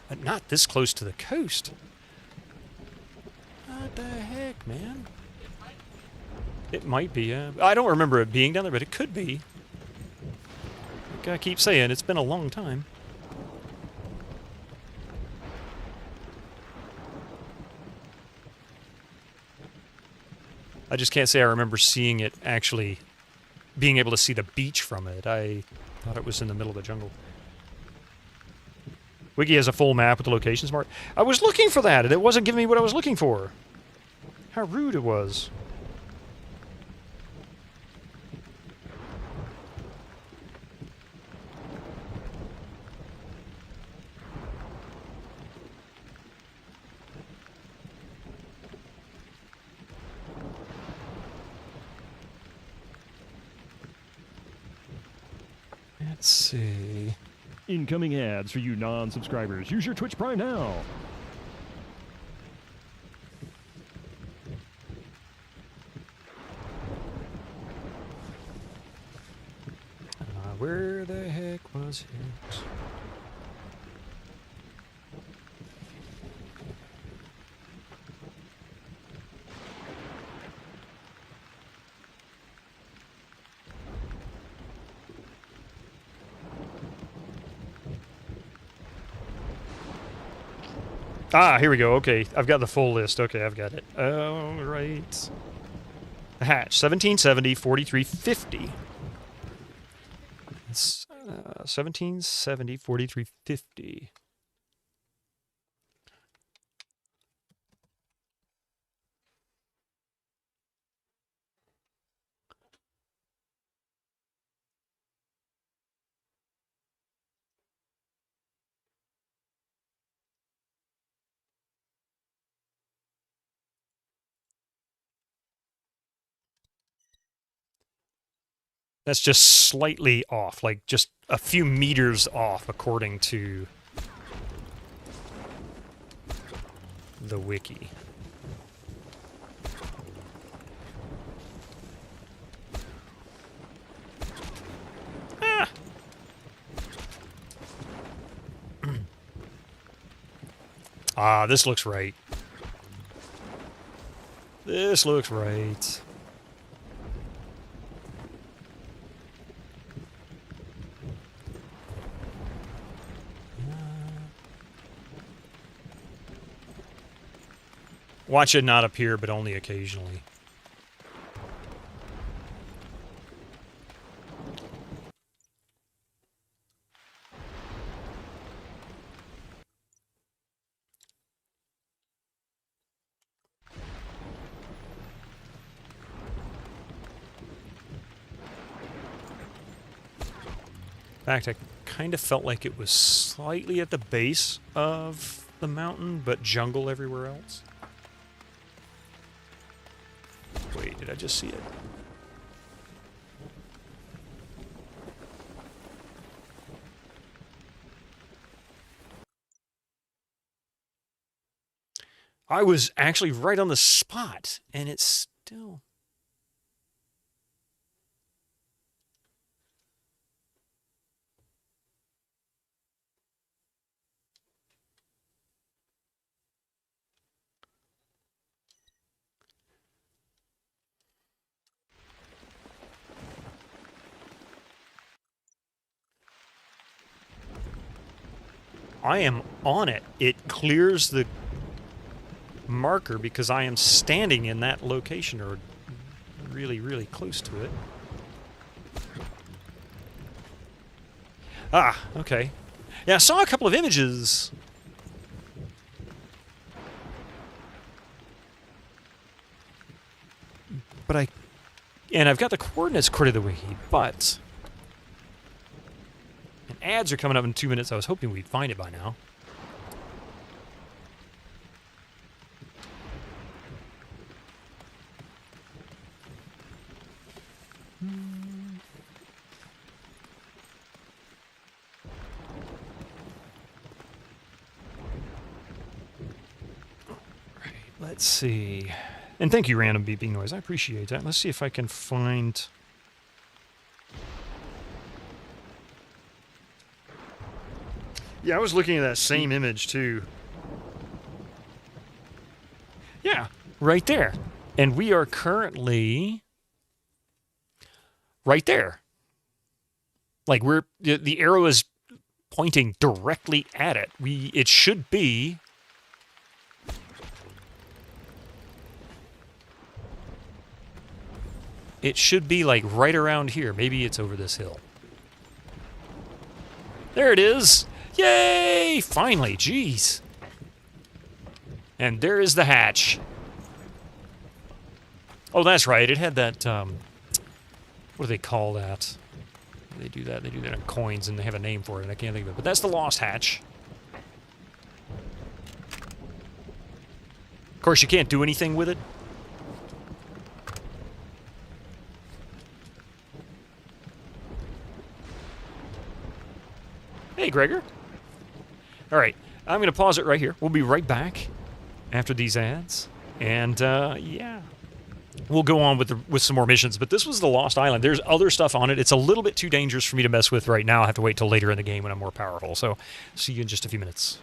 But not this close to the coast. What the heck, man? It might be, yeah. I don't remember it being down there, but it could be. Like I keep saying, it's been a long time. I just can't say I remember seeing it actually, being able to see the beach from it. I thought it was in the middle of the jungle. Wiki has a full map with the locations marked. I was looking for that, and it wasn't giving me what I was looking for. How rude it was. Let's see. Incoming ads for you non-subscribers. Use your Twitch Prime now. Where the heck was it? Ah, here we go. Okay, I've got the full list. Okay, I've got it. All right. The hatch, 1770, 4350. It's 1770, 4350. That's just slightly off, like just a few meters off according to the wiki. Ah! Ah, this looks right. This looks right. Watch it not appear, but only occasionally. In fact, I kind of felt like it was slightly at the base of the mountain, but jungle everywhere else. Wait, did I just see it? I was actually right on the spot, and it's still... I am on it. It clears the marker because I am standing in that location, or really, really close to it. Ah, okay. Yeah, I saw a couple of images. But and I've got the coordinates according to the wiki, but... And ads are coming up in 2 minutes. I was hoping we'd find it by now. Right, let's see. And thank you, random beeping noise. I appreciate that. Let's see if I can find... Yeah, I was looking at that same image, too. Yeah, right there. And we are currently... right there. Like, the arrow is pointing directly at it. It should be... It should be, like, right around here. Maybe it's over this hill. There it is! Yay! Finally, jeez. And there is the hatch. Oh, that's right. It had that, what do they call that? They do that on coins, and they have a name for it, and I can't think of it. But that's the lost hatch. Of course, you can't do anything with it. Hey, Gregor. All right, I'm going to pause it right here. We'll be right back after these ads. And, yeah. We'll go on with some more missions. But this was the Lost Island. There's other stuff on it. It's a little bit too dangerous for me to mess with right now. I have to wait till later in the game when I'm more powerful. So, see you in just a few minutes.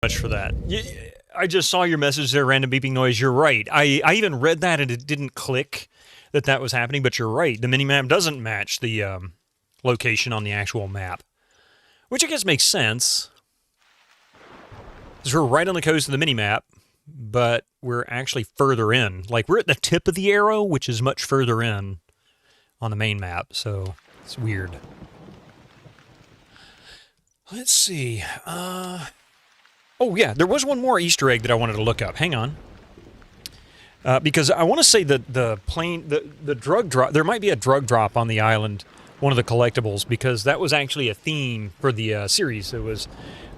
much for that. I just saw your message there, random beeping noise. You're right. I even read that and it didn't click that was happening, but you're right. The minimap doesn't match the location on the actual map, which I guess makes sense. Because we're right on the coast of the minimap, but we're actually further in. Like, we're at the tip of the arrow, which is much further in on the main map, so it's weird. Let's see. Oh, yeah, there was one more Easter egg that I wanted to look up. Hang on. Because I want to say that the plane, the drug drop, there might be a drug drop on the island, one of the collectibles, because that was actually a theme for the series. It was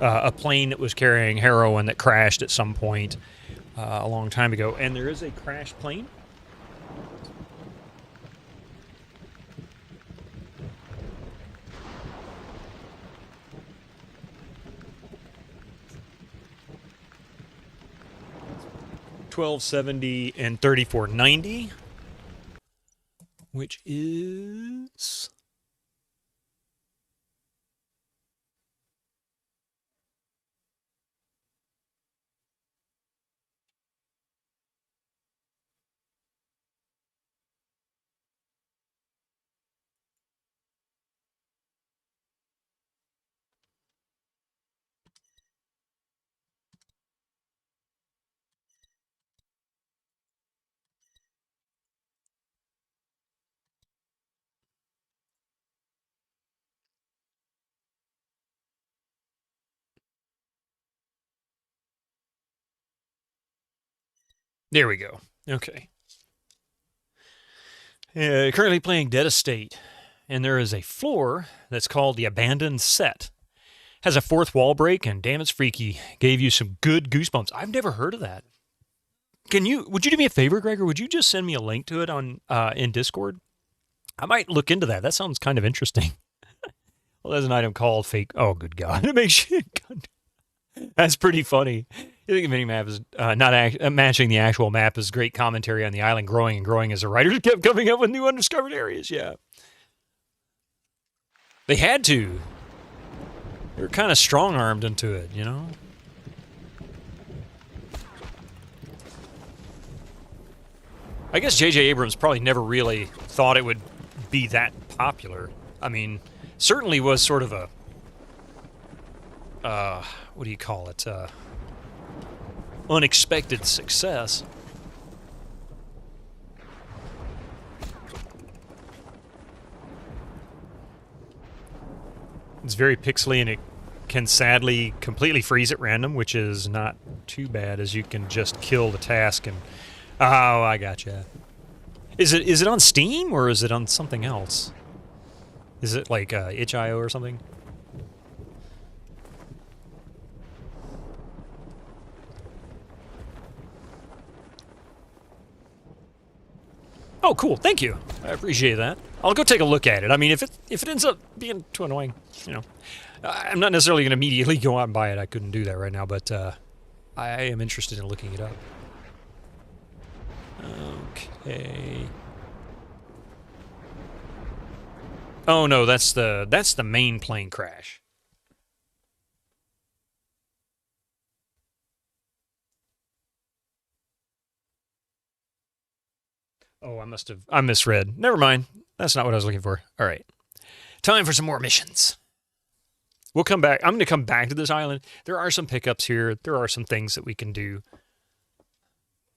a plane that was carrying heroin that crashed at some point a long time ago. And there is a crashed plane. $12.70 and $34.90, which is there we go. Okay. Currently playing Dead Estate, and there is a floor that's called the Abandoned Set. Has a fourth wall break, and damn, it's freaky. Gave you some good goosebumps. I've never heard of that. Would you do me a favor, Gregor? Would you just send me a link to it on in Discord? I might look into that. That sounds kind of interesting. Well, there's an item called fake. Oh, good God. It makes you. That's pretty funny. You think the minimap is not matching the actual map is great commentary on the island growing and growing as the writers kept coming up with new undiscovered areas. Yeah. They had to. They were kind of strong-armed into it, you know? I guess J.J. Abrams probably never really thought it would be that popular. I mean, certainly was sort of a... what do you call it? Unexpected success. It's very pixely and it can sadly completely freeze at random, which is not too bad as you can just kill the task and... Oh, I gotcha. Is it on Steam or is it on something else? Is it like itch.io or something? Oh, cool. Thank you. I appreciate that. I'll go take a look at it. I mean, if it ends up being too annoying, you know, I'm not necessarily going to immediately go out and buy it. I couldn't do that right now, but I am interested in looking it up. Okay. Oh no, that's the main plane crash. Oh, I misread. Never mind. That's not what I was looking for. All right. Time for some more missions. We'll come back. I'm going to come back to this island. There are some pickups here. There are some things that we can do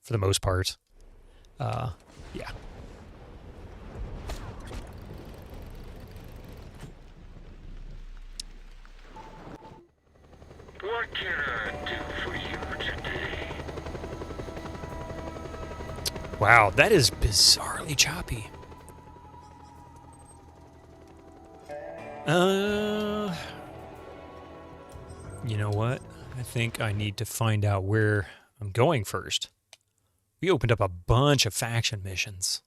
for the most part. Yeah. What can I do for you today? Wow, that is bizarrely choppy. You know what? I think I need to find out where I'm going first. We opened up a bunch of faction missions.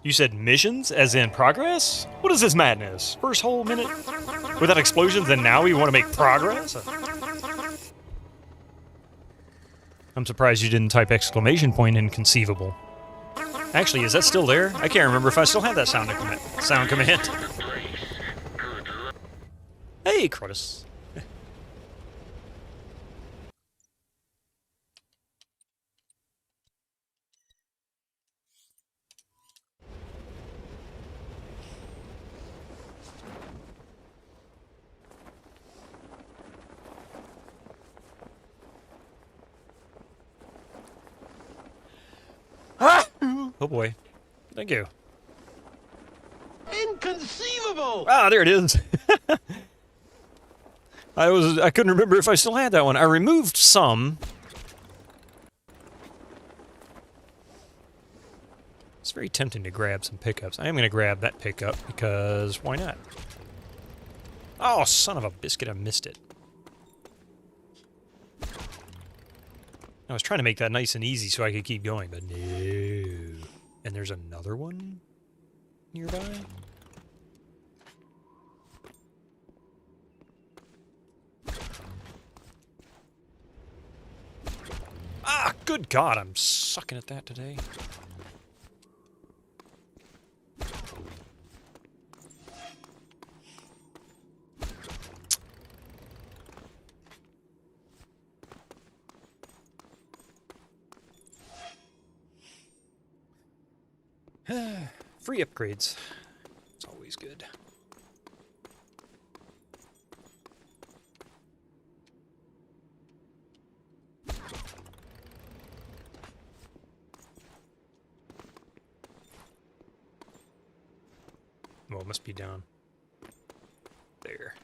You said missions, as in progress? What is this madness? First whole minute without explosions, and now we want to make progress? I'm surprised you didn't type exclamation point inconceivable. Actually, is that still there? I can't remember if I still have that sound command. Hey, Crotus. Oh boy. Thank you. Inconceivable! Ah, there it is. I couldn't remember if I still had that one. I removed some. It's very tempting to grab some pickups. I am going to grab that pickup because why not? Oh, son of a biscuit, I missed it. I was trying to make that nice and easy so I could keep going, but no. And there's another one nearby? Ah, good God, I'm sucking at that today. Free upgrades. It's always good. Well, it must be down there.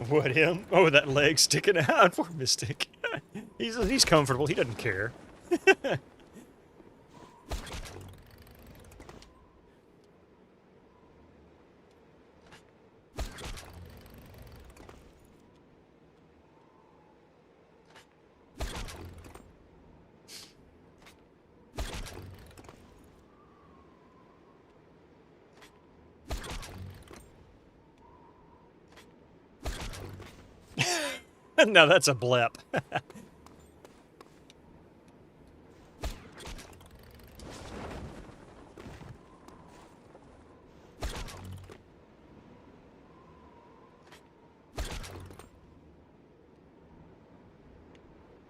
What, him? Oh, that leg sticking out. Poor Mystic. He's comfortable. He doesn't care. Now that's a blep.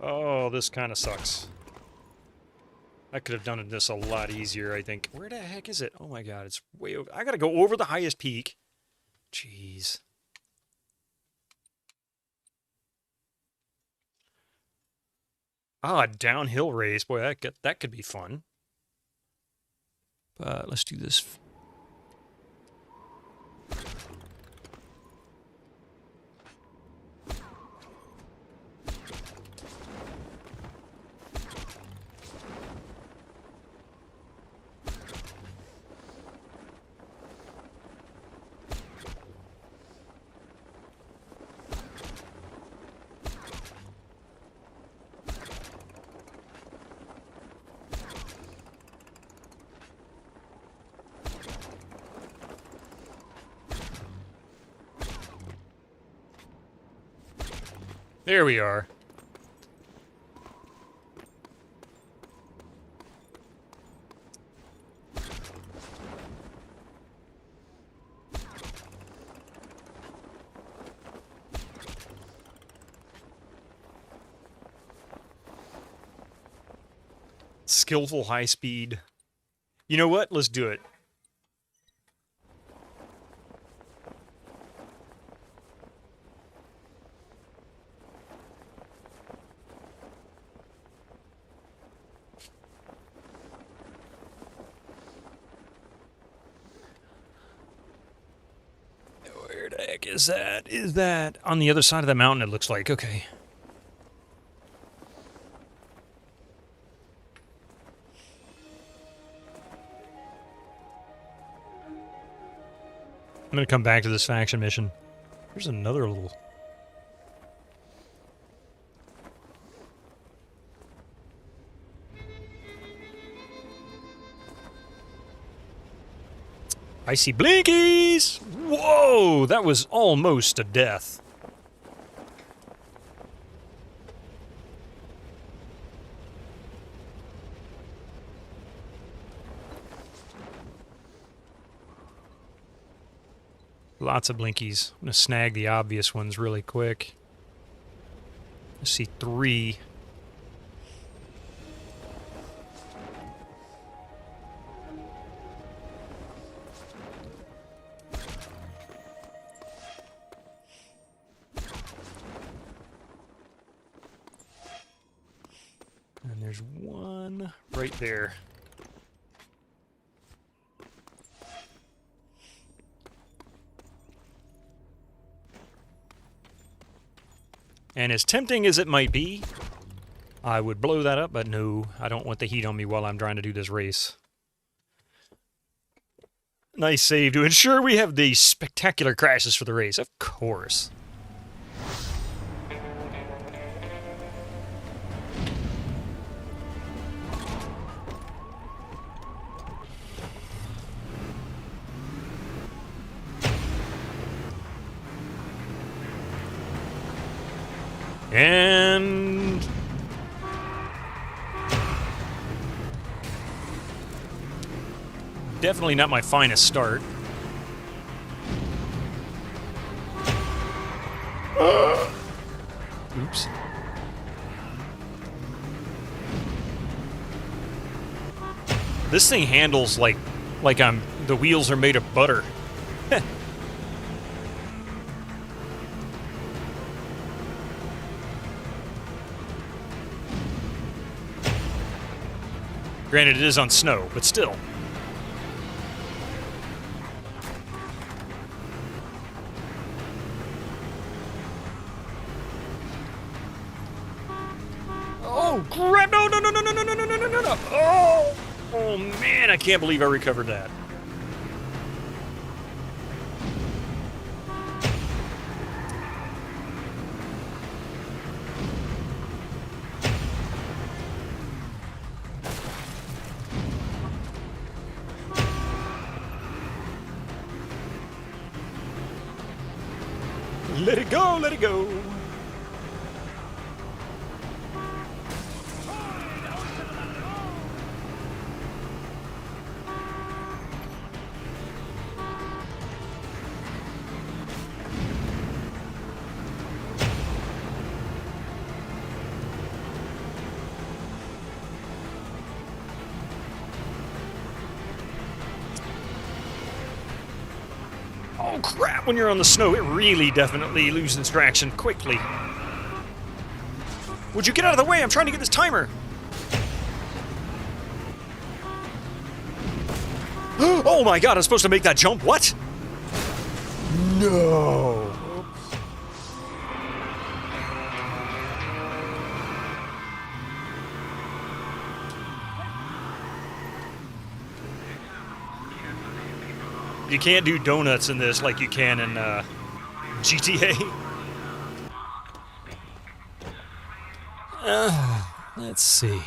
Oh, this kind of sucks. I could have done this a lot easier, I think. Where the heck is it? Oh my God, it's way over. I gotta go over the highest peak. Jeez. Ah, a downhill race. Boy, that could be fun. But let's do this. There we are. Skillful high speed. You know what? Let's do it. heck is that? Is that on the other side of the mountain, it looks like. Okay. I'm going to come back to this faction mission. There's another little... I see blinkies! Whoa! That was almost a death. Lots of blinkies. I'm going to snag the obvious ones really quick. I see 3. And there's 1 right there. And as tempting as it might be, I would blow that up, but no, I don't want the heat on me while I'm trying to do this race. Nice save to ensure we have the spectacular crashes for the race, of course. And definitely not my finest start. Oops. This thing handles like the wheels are made of butter. Granted, it is on snow, but still. Oh, crap! No, no, no, no, no, no, no, no, no, no, no! Oh! Oh, man, I can't believe I recovered that. Let it go, let it go. Oh crap, when you're on the snow, it really definitely loses traction quickly. Would you get out of the way? I'm trying to get this timer. Oh my god, I'm supposed to make that jump? What? No. You can't do donuts in this like you can in GTA. Let's see.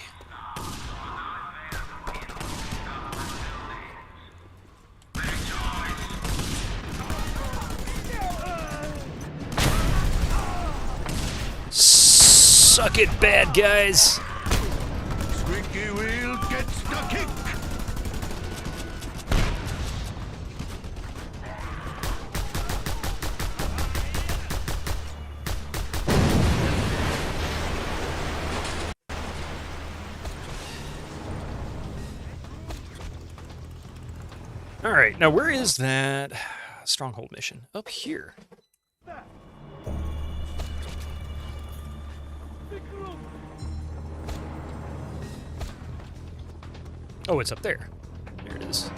Suck it, bad guys. Squeaky wheel gets the kick. All right, now where is that stronghold mission? Up here. Oh, it's up there. There it is.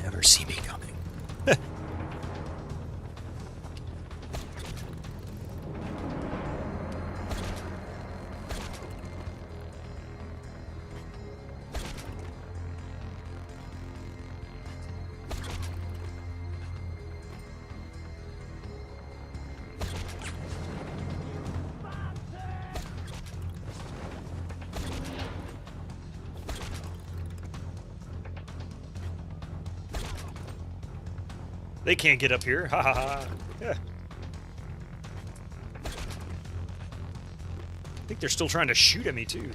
never see me coming. They can't get up here. Ha ha ha. Yeah. I think they're still trying to shoot at me, too.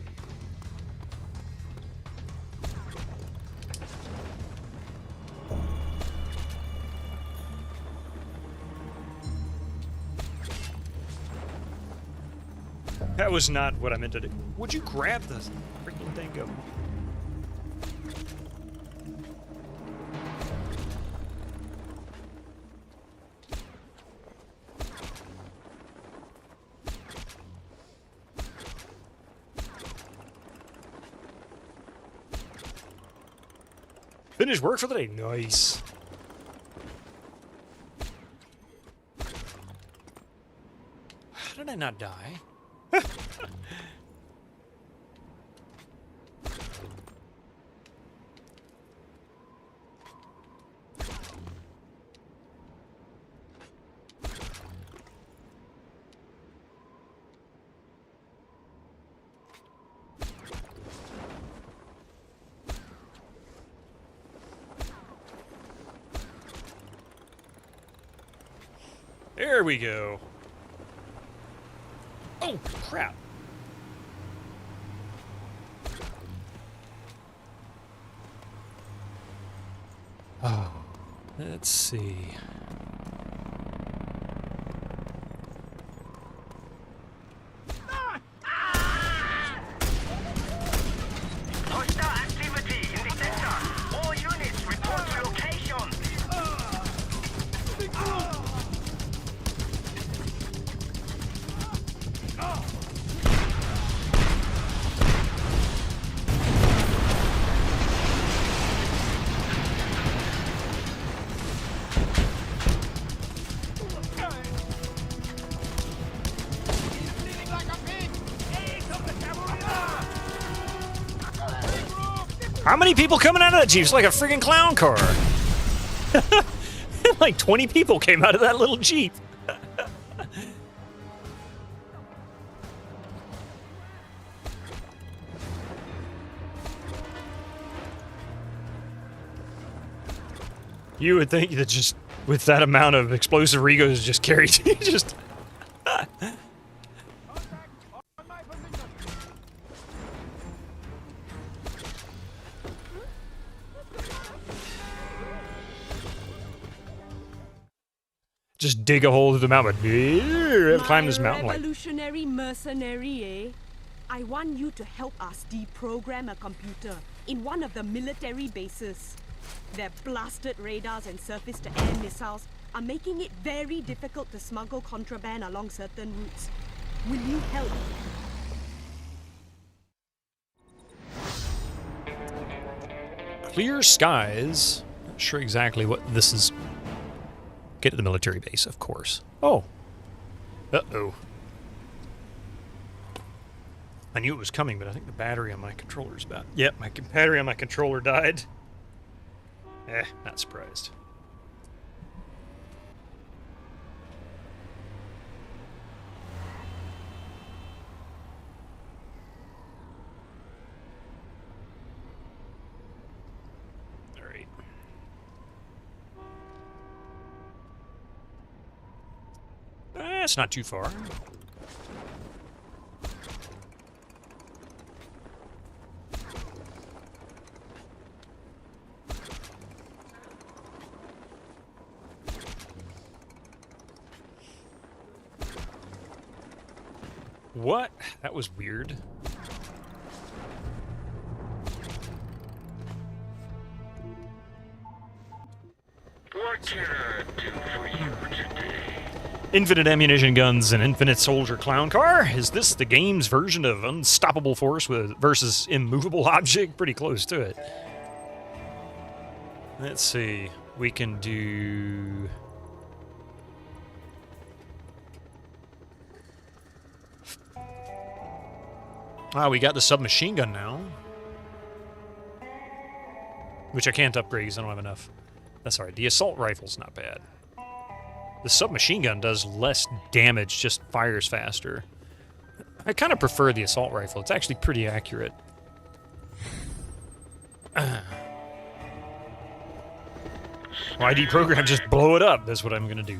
That was not what I meant to do. Would you grab the freaking thing? Go. Finished work for the day. Nice. How did I not die? There we go. Oh, crap. Oh, let's see. Hostile activity in the center. All units report to location. How many people coming out of that Jeep? It's like a friggin' clown car. Like 20 people came out of that little Jeep. You would think that just with that amount of explosive Rigos just carried just just dig a hole through the mountain. Climb this mountain like. Revolutionary mercenary, eh? I want you to help us deprogram a computer in one of the military bases. Their blasted radars and surface-to-air missiles are making it very difficult to smuggle contraband along certain routes. Will you help? Clear skies. Not sure exactly what this is. Get to the military base, of course. Oh. Uh-oh. I knew it was coming, but I think the battery on my controller's about... Yep, my battery on my controller died. Not surprised. Alright. It's not too far. What? That was weird. What can I do for you today? Infinite ammunition guns and infinite soldier clown car? Is this the game's version of unstoppable force versus immovable object? Pretty close to it. Let's see. We can do... Ah, we got the submachine gun now. Which I can't upgrade because I don't have enough. That's alright. The assault rifle's not bad. The submachine gun does less damage, just fires faster. I kind of prefer the assault rifle. It's actually pretty accurate. ID program, just blow it up. That's what I'm gonna do.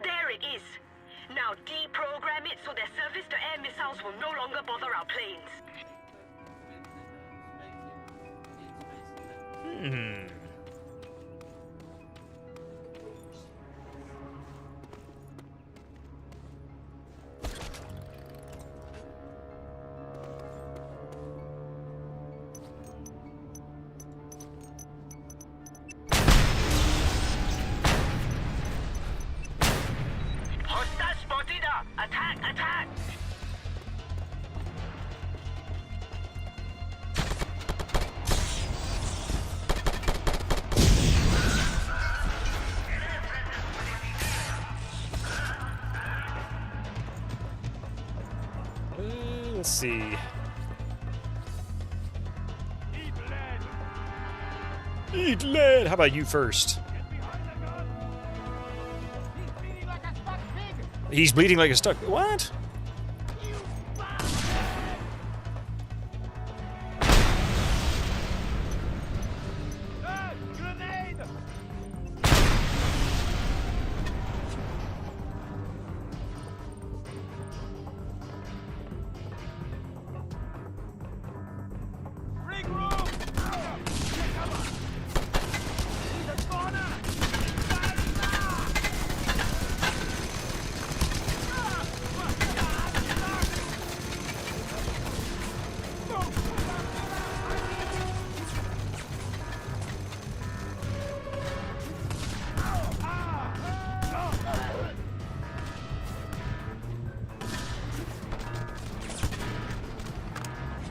There it is. Now deprogram it so their surface-to-air missiles will no longer bother our planes. Hostile spotted! Attack! Attack! Let's see. Eat lead! How about you first? He's bleeding like a stuck. What?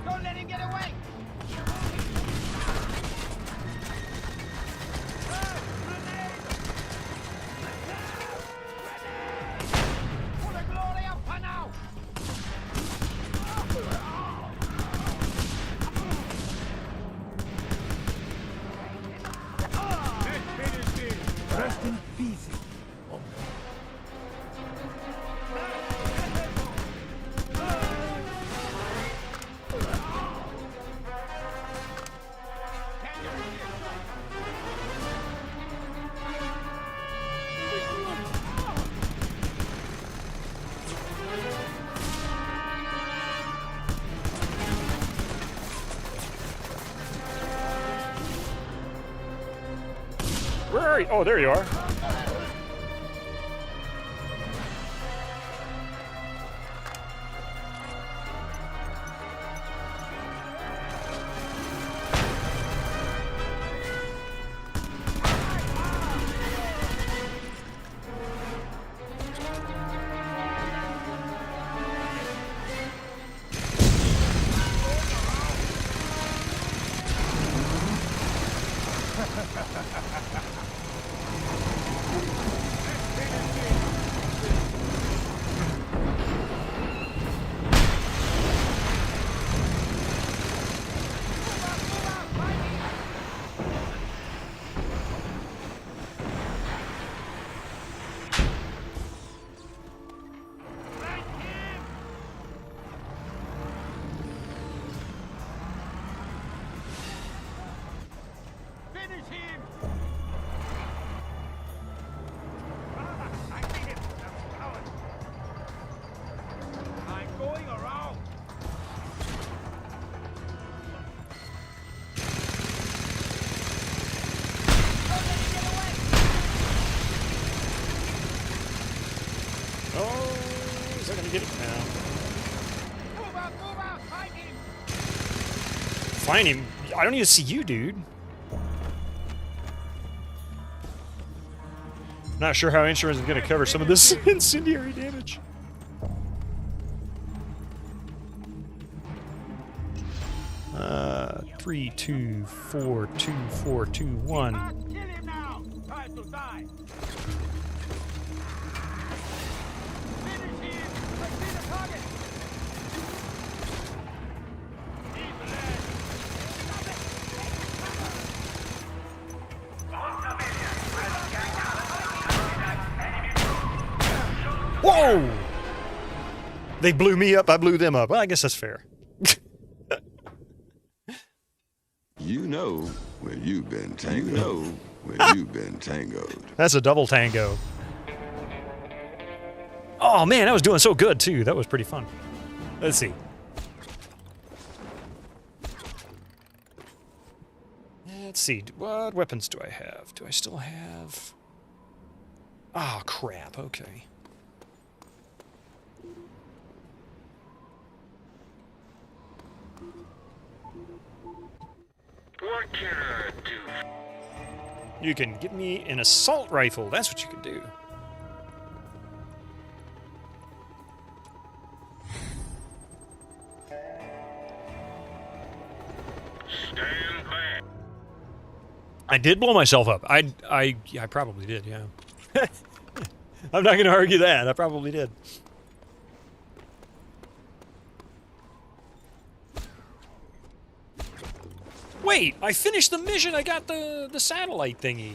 Don't let him get away! For the glory of Panau! Rest in peace. Where are you? Oh, there you are. find him. I don't need to see you, dude. Not sure how insurance is going to cover some of this incendiary damage. Uh, 3, 2, 4, 2, 4, 2, 1. Kill him now! Time to die! Finish him! I see the target! Whoa! They blew me up, I blew them up. Well, I guess that's fair. You know where you've been tangoed. You know where you've been tangoed. That's a double tango. Oh man, I was doing so good too. That was pretty fun. Let's see. Let's see. What weapons do I have? Do I still have... Oh, crap. Okay. What can I do? You can give me an assault rifle. That's what you can do. Stand back. I did blow myself up. I probably did, yeah. I'm not going to argue that. I probably did. Wait, I finished the mission. I got the satellite thingy.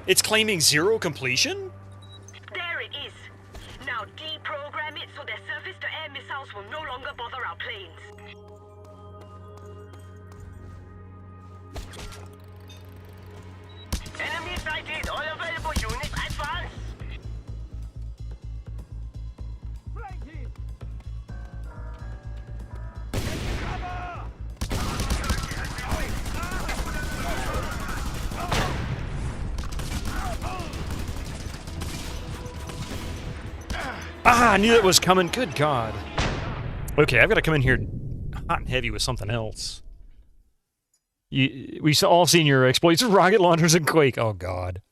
It's claiming 0 completion? There it is. Now deprogram it so their surface-to-air missiles will no longer bother our planes. Enemy sighted. All available units advance. Flank him! Ah, I knew it was coming. Good God. Okay, I've got to come in here hot and heavy with something else. We all seen your exploits with rocket launchers and Quake. Oh, God.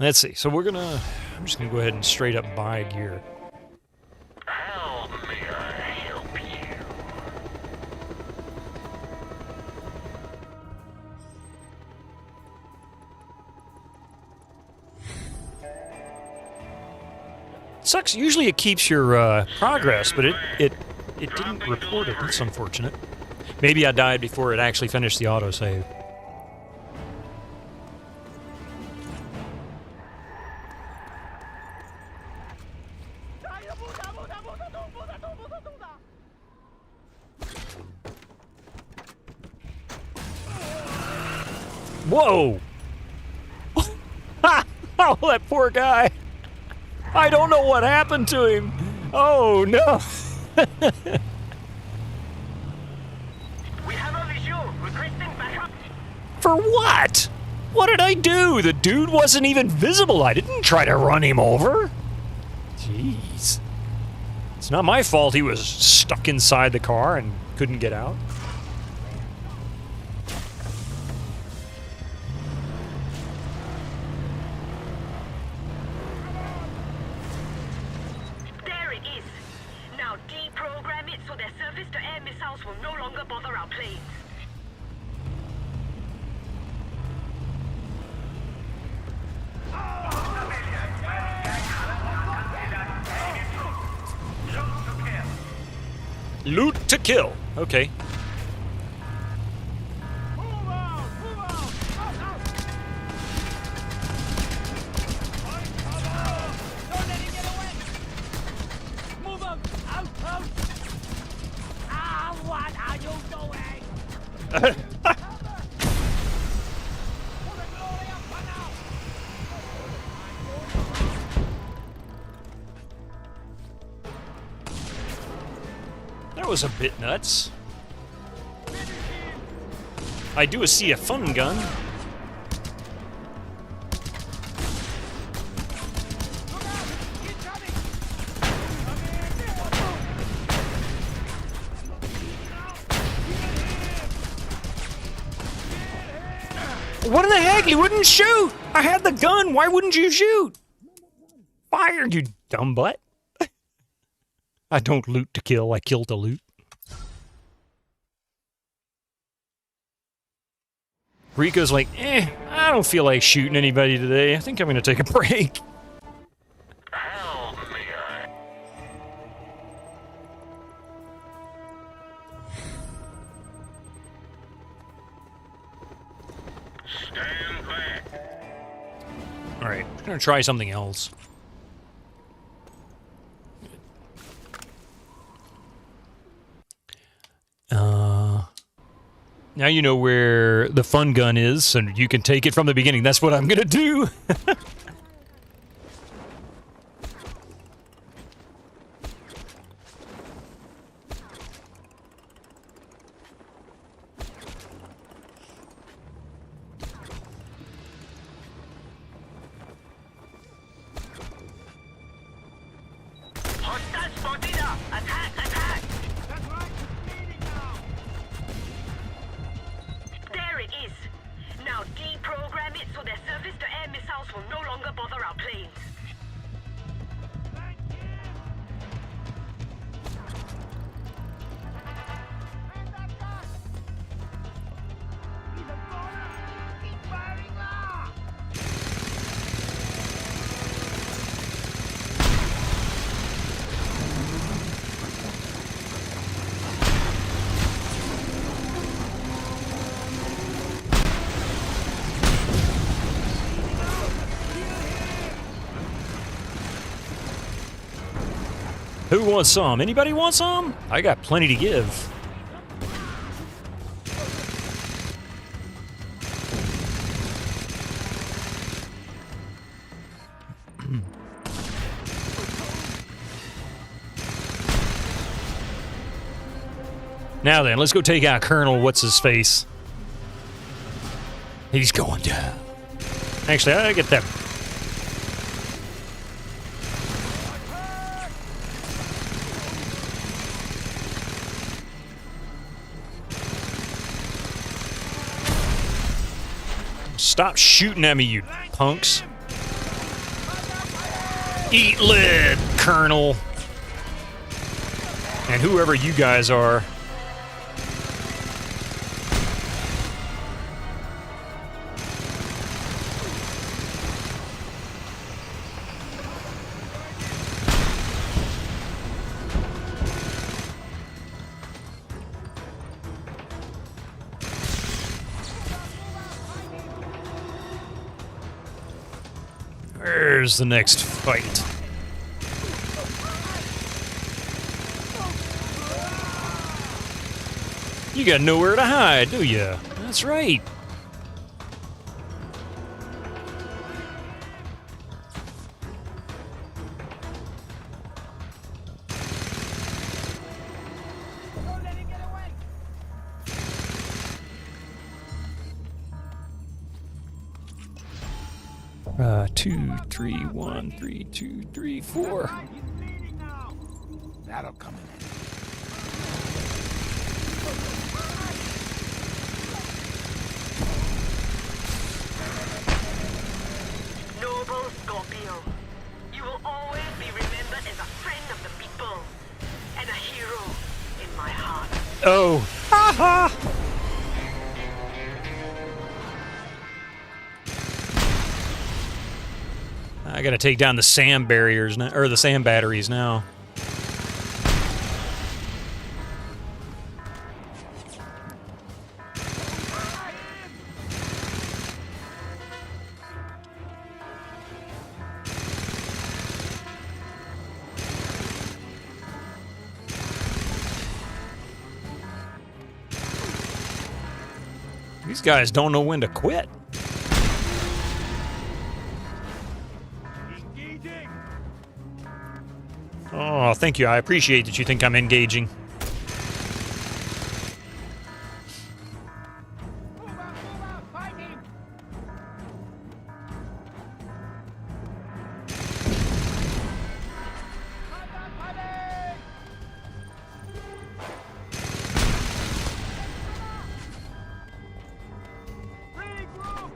Let's see. So we're gonna... I'm just gonna go ahead and straight up buy gear. How may I help you? Sucks. Usually it keeps your progress, but it didn't report it. That's unfortunate. Maybe I died before it actually finished the autosave. Whoa! Oh, that poor guy! I don't know what happened to him! Oh, no! We have a visual. Requesting backup. For what? What did I do? The dude wasn't even visible. I didn't try to run him over. Jeez. It's not my fault he was stuck inside the car and couldn't get out. There it is. Now deprogram it so their surface-to-air missiles will no longer bother our planes. Loot to kill. Okay. Move out! Move out! Out, out! Don't let him get away! Move out! Out, out! Ah, what are you doing? For the glory of Panau! That was a bit nuts. I do see a fun gun. What in the heck? You wouldn't shoot! I had the gun! Why wouldn't you shoot? Fire, you dumb butt. I don't loot to kill, I kill to loot. Rico's like, I don't feel like shooting anybody today. I think I'm gonna take a break. Help me, Stand back. Alright, I'm gonna try something else. Now you know where the fun gun is, so you can take it from the beginning. That's what I'm gonna do. Hostile spotted up. Attack, attack. That's right. It's leading now. There it is. Now deprogram it so their surface-to-air missiles will no longer bother our planes. Thank you. And that gun. He's a goner. Keep firing up. Who wants some? Anybody want some? I got plenty to give. Now then, let's go take out Colonel What's-His-Face. He's going down. Actually, I get that. Stop shooting at me, you punks. Eat lead, Colonel. And whoever you guys are. Where's the next fight? You got nowhere to hide, do ya? That's right. Don't let him get away. 2, 3, 1, 3, 2, 3, 4. Right, he's leading now. That'll come in. Noble Scorpio, you will always be remembered as a friend of the people and a hero in my heart. Oh. Ha ha! I gotta take down the SAM barriers now, or the SAM batteries now. These guys don't know when to quit. Engaging. Oh, thank you. I appreciate that you think I'm engaging. Move out, fight him. Regroup.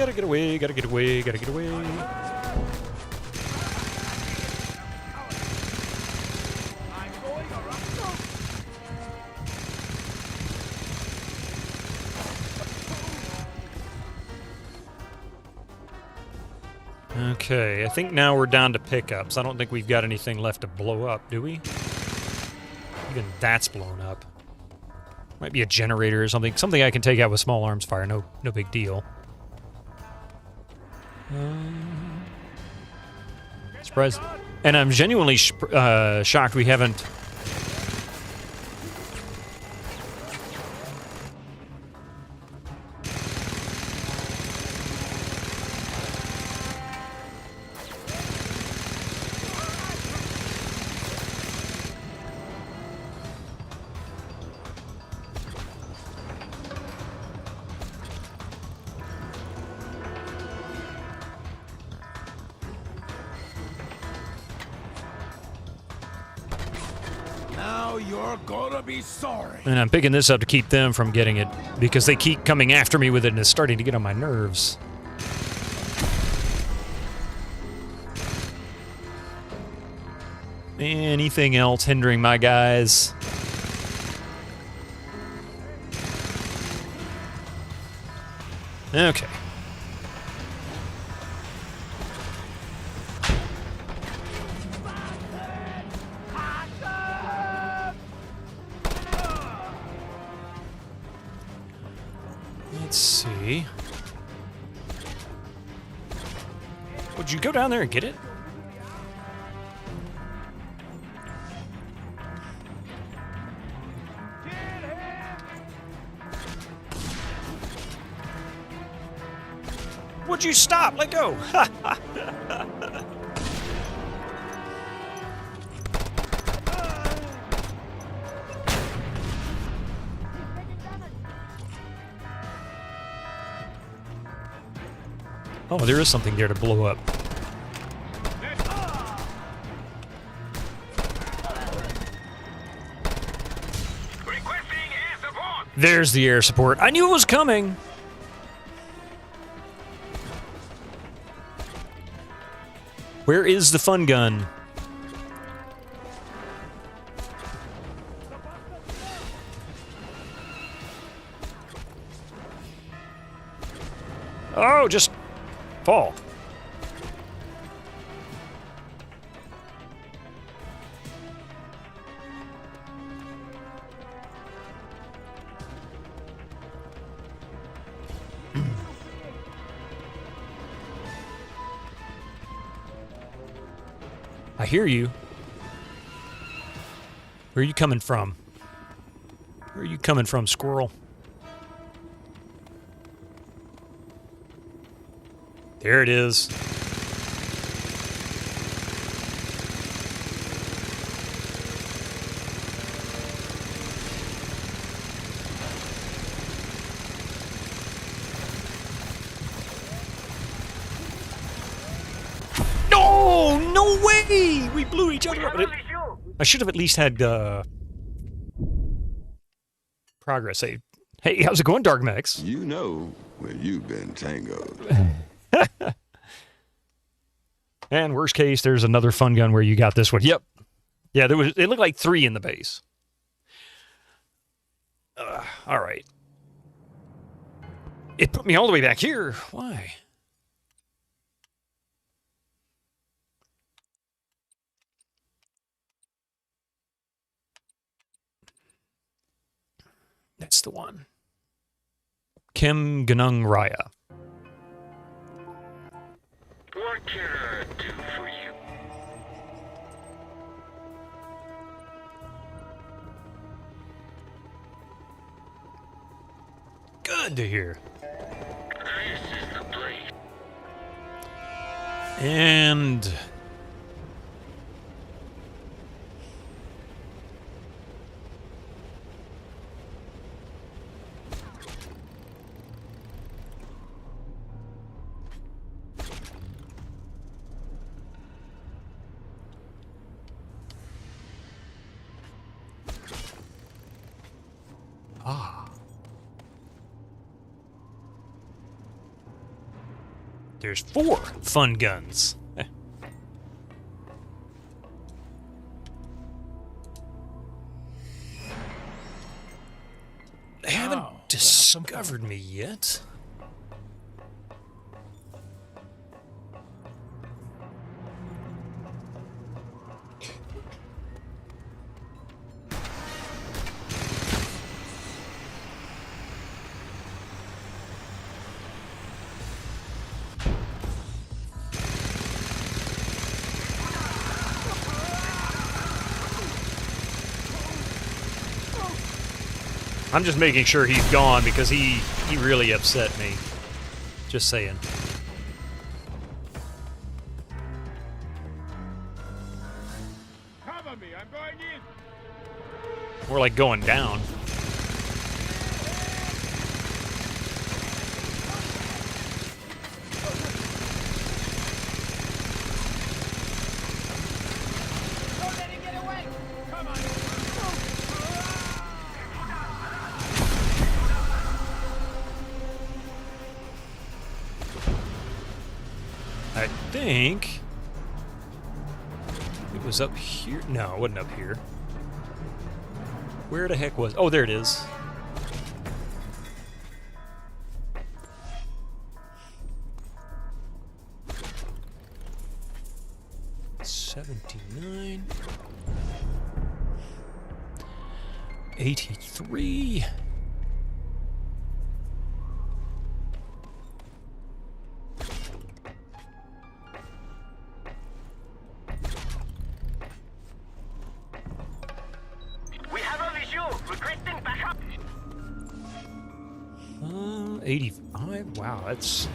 Gotta get away, gotta get away, gotta get away. Okay, I think now we're down to pickups. I don't think we've got anything left to blow up, do we? Even that's blown up. Might be a generator or something. Something I can take out with small arms fire. No big deal. Surprised. And I'm genuinely shocked we haven't... Now you're gonna be sorry. And I'm picking this up to keep them from getting it, because they keep coming after me with it and it's starting to get on my nerves. Anything else hindering my guys? Okay. Let's see. Would you go down there and get it? Would you stop? Let go! Oh, there is something there to blow up. There's the air support. I knew it was coming! Where is the fun gun? Oh, just fall. I hear you. Where are you coming from? Where are you coming from, squirrel? There it is. No! No way! We blew each other up. I should have at least had progress saved. Hey, how's it going, Dark Max? You know where you've been tangoed. And worst case, there's another fun gun where you got this one. Yep. Yeah, there was. It looked like 3 in the base. All right. It put me all the way back here. Why? That's the one. Kim Ganung Raya. What can I do for you? Good to hear. This is the place. And There's 4 fun guns. They haven't discovered me yet. I'm just making sure he's gone because he really upset me. Just saying. Cover me, I'm going in. More like going down. Don't let him get away. Come on. I think it was up here. No, it wasn't up here. Where the heck was? Oh, there it is. $79. 83. We have a visual. Requesting backup. 85. Wow, that's.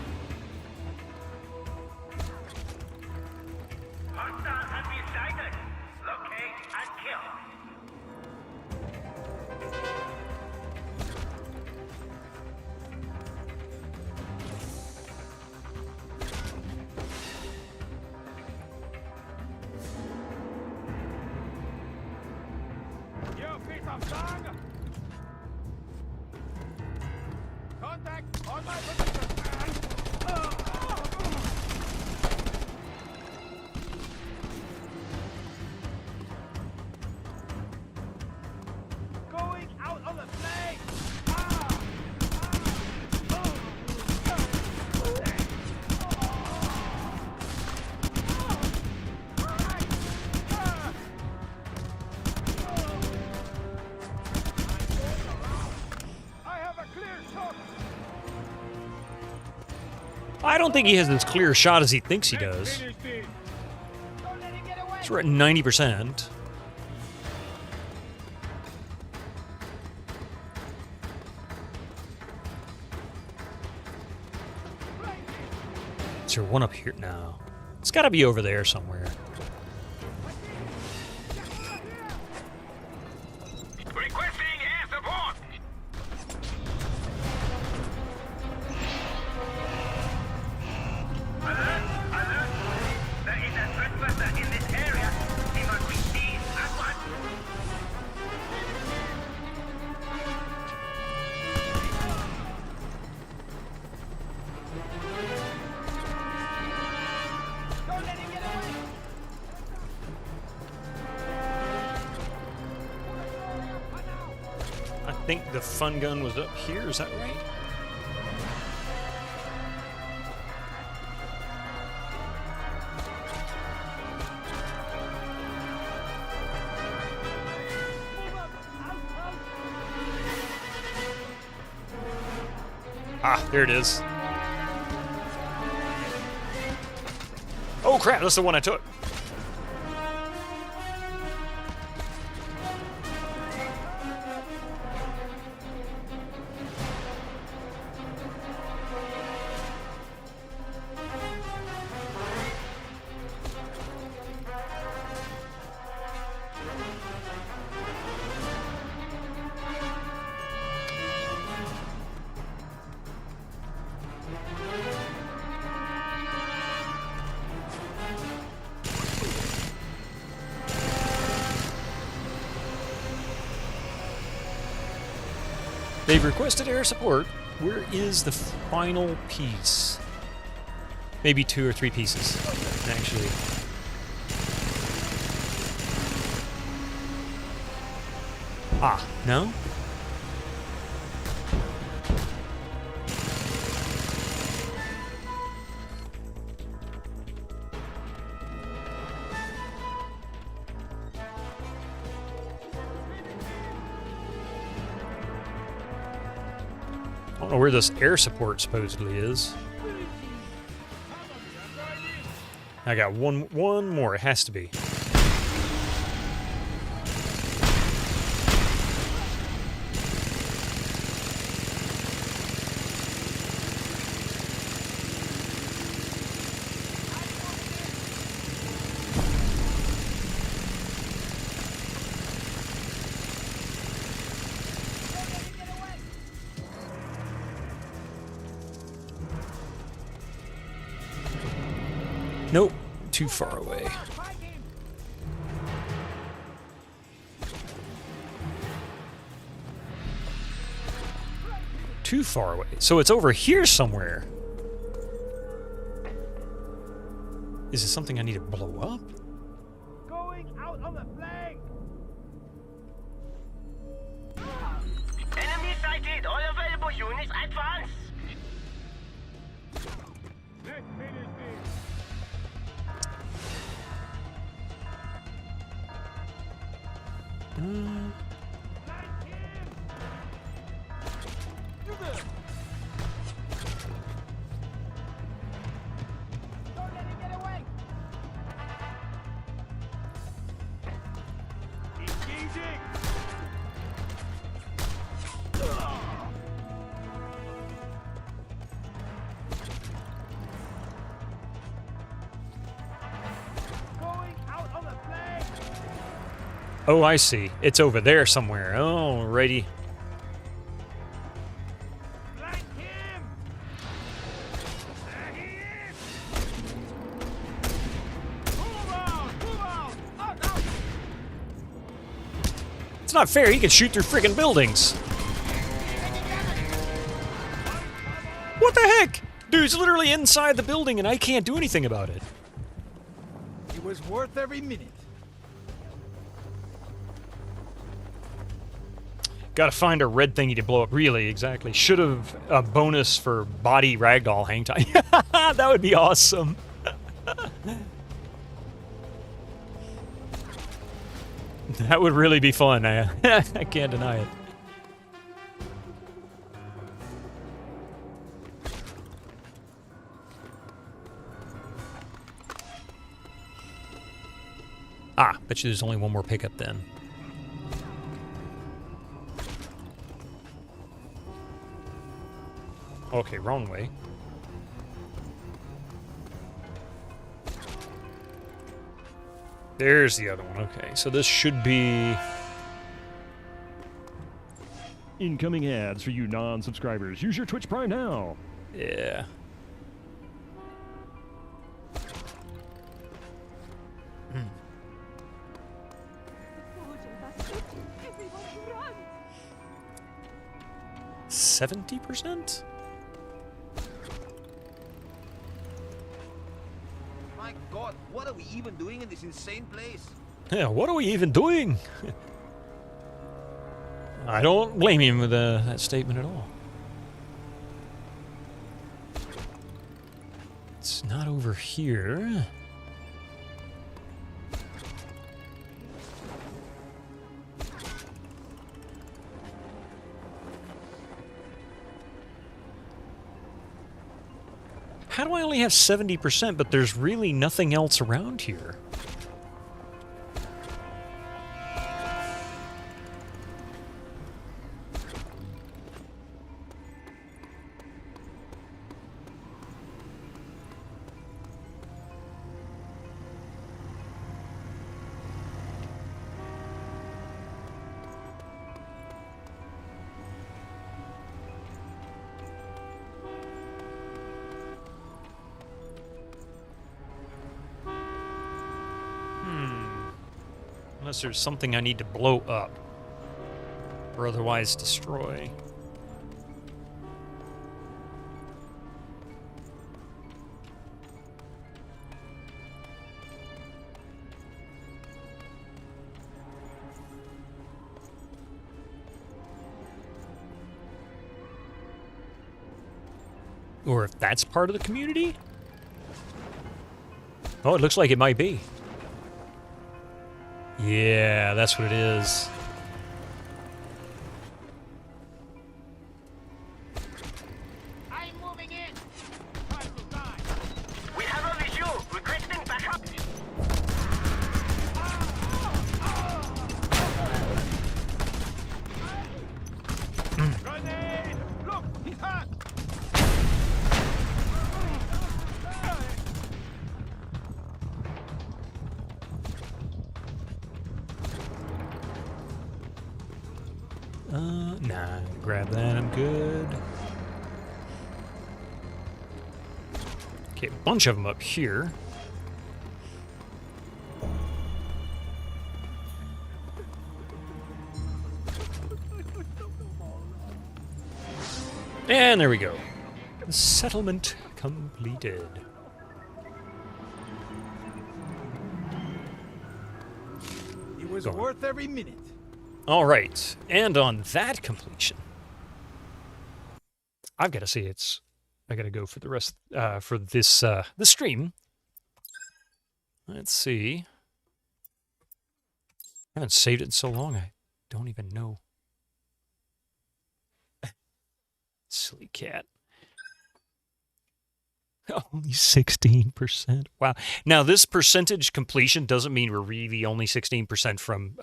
Hostiles have been sighted. Locate and kill. You piece of dung! Contact on my position! Going out on the flank! I have a clear shot! I don't think he has as clear a shot as he thinks he does. Finish this! Don't let him get away! So we're at 90%. Is there one up here? No. It's got to be over there somewhere. Requesting air support. Alert! Alert! There is a trespasser in this area. He must be seen at once. Don't let him get away! I think the fun gun was up here. Is that right? Ah, there it is. Oh crap, that's the one I took. They've requested air support. Where is the final piece? Maybe 2 or 3 pieces, actually. Ah, no? I don't know where this air support supposedly is. I got one more. It has to be. Nope, too far away. Too far away. So it's over here somewhere. Is it something I need to blow up? Going out on the flank. Enemy sighted. All available units advance. Oh, I see. It's over there somewhere. Alrighty. It's not fair. He can shoot through friggin' buildings. What the heck? Dude's literally inside the building and I can't do anything about it. It was worth every minute. Gotta find a red thingy to blow up. Really, exactly. Should have a bonus for body ragdoll hang time. That would be awesome. That would really be fun. I can't deny it. Ah, bet you there's only one more pickup then. Okay, wrong way. There's the other one. Okay, so this should be... Incoming ads for you non-subscribers. Use your Twitch Prime now. Yeah. Hmm. 70%? My God, what are we even doing in this insane place? Yeah, what are we even doing? I don't blame him with that statement at all. It's not over here. How do I only have 70%, but there's really nothing else around here? Unless there's something I need to blow up, or otherwise destroy. Or if that's part of the community? Oh, it looks like it might be. Yeah, that's what it is. I'm moving in. Time to die. We have only you. Requesting backup. Grenade! Look, he's hurt. Nah, grab that, I'm good. Okay, a bunch of them up here. And there we go. Settlement completed. It was Go on. worth every minute. All right, and on that completion, I've got to say I got to go for the rest for this the stream. Let's see. I haven't saved it in so long. I don't even know. Silly cat. Only 16%. Wow. Now, this percentage completion doesn't mean we're really only 16% from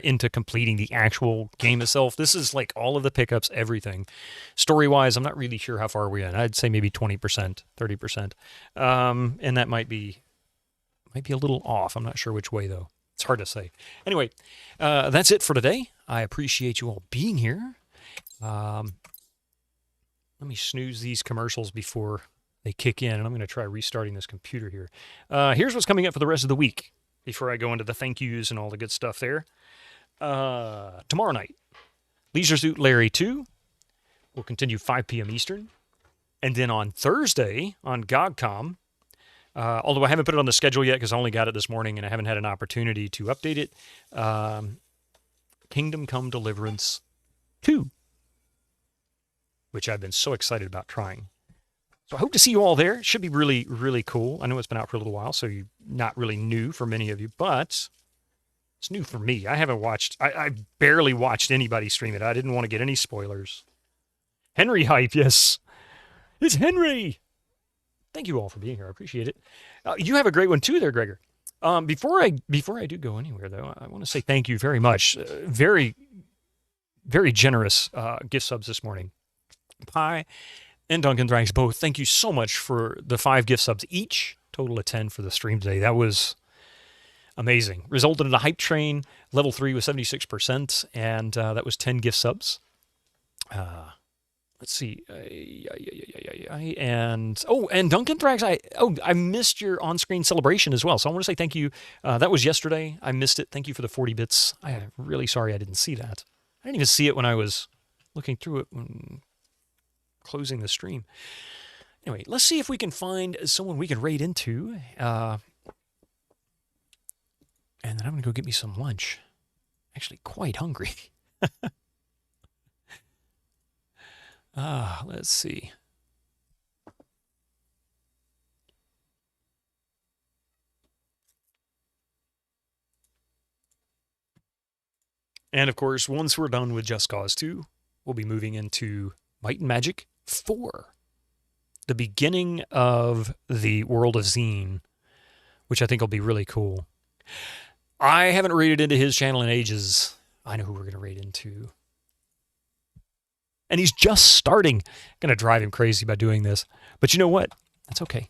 into completing the actual game itself. This is like all of the pickups, everything. Story-wise, I'm not really sure how far we're in. I'd say maybe 20%, 30%. And that might be a little off. I'm not sure which way, though. It's hard to say. Anyway, that's it for today. I appreciate you all being here. Let me snooze these commercials before they kick in, and I'm going to try restarting this computer here. Here's what's coming up for the rest of the week before I go into the thank yous and all the good stuff there. Tomorrow night, Leisure Suit Larry 2 will continue 5 p.m. Eastern. And then on Thursday on GOGcom, although I haven't put it on the schedule yet because I only got it this morning and I haven't had an opportunity to update it, Kingdom Come Deliverance 2, which I've been so excited about trying. So I hope to see you all there. It should be really, really cool. I know it's been out for a little while, so you're not really new for many of you, but it's new for me. I haven't watched, I barely watched anybody stream it. I didn't want to get any spoilers. Henry hype, yes. It's Henry. Thank you all for being here. I appreciate it. You have a great one too there, Gregor. Before I do go anywhere, though, I want to say thank you very much. Very, very generous gift subs this morning. Pie and Duncan Dranks both, thank you so much for the 5 gift subs each, total of 10 for the stream today. That was amazing. Resulted in a hype train, level 3 was 76%, and that was 10 gift subs. Let's see. And Duncan Dranks, I missed your on-screen celebration as well, so I want to say thank you. That was yesterday. I missed it. Thank you for the 40 bits. I'm really sorry I didn't see that. I didn't even see it when I was looking through it when closing the stream. Anyway, let's see if we can find someone we can raid into. And then I'm going to go get me some lunch. Actually, quite hungry. Let's see. And of course, once we're done with Just Cause 2, we'll be moving into Might and Magic 4, the beginning of the world of Zine, which I think will be really cool. I haven't raided into his channel in ages. I know who we're going to raid into. And he's just starting. Going to drive him crazy by doing this. But you know what? That's okay.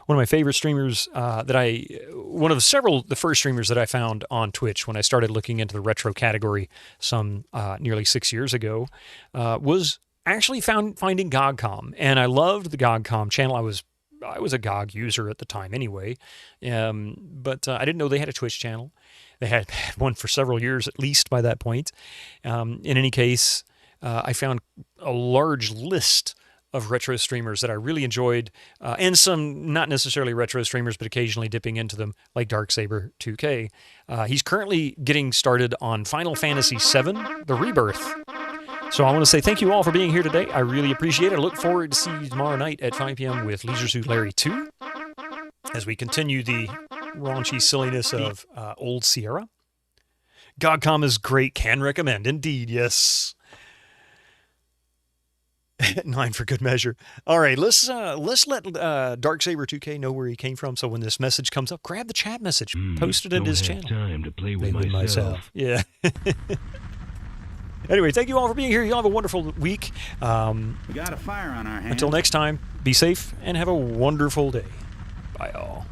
One of my favorite streamers the first streamers that I found on Twitch when I started looking into the retro category some nearly 6 years ago was actually finding GOGcom. And I loved the GOGcom channel. I was a GOG user at the time anyway, but I didn't know they had a Twitch channel. They had one for several years at least by that point. In any case, I found a large list of retro streamers that I really enjoyed, and some not necessarily retro streamers, but occasionally dipping into them, like Darksaber 2K. He's currently getting started on Final Fantasy VII, The Rebirth. So I want to say thank you all for being here today. I really appreciate it. I look forward to seeing you tomorrow night at 5 p.m. with Leisure Suit Larry 2 as we continue the raunchy silliness of Old Sierra. GOGcom is great. Can recommend. Indeed, yes. 9 for good measure. All right, let's let Darksaber 2K know where he came from. So when this message comes up, grab the chat message, post it in his channel. Time to play with myself. Yeah. Anyway, thank you all for being here. Y'all have a wonderful week. We got a fire on our hands. Until next time, be safe and have a wonderful day. Bye, all.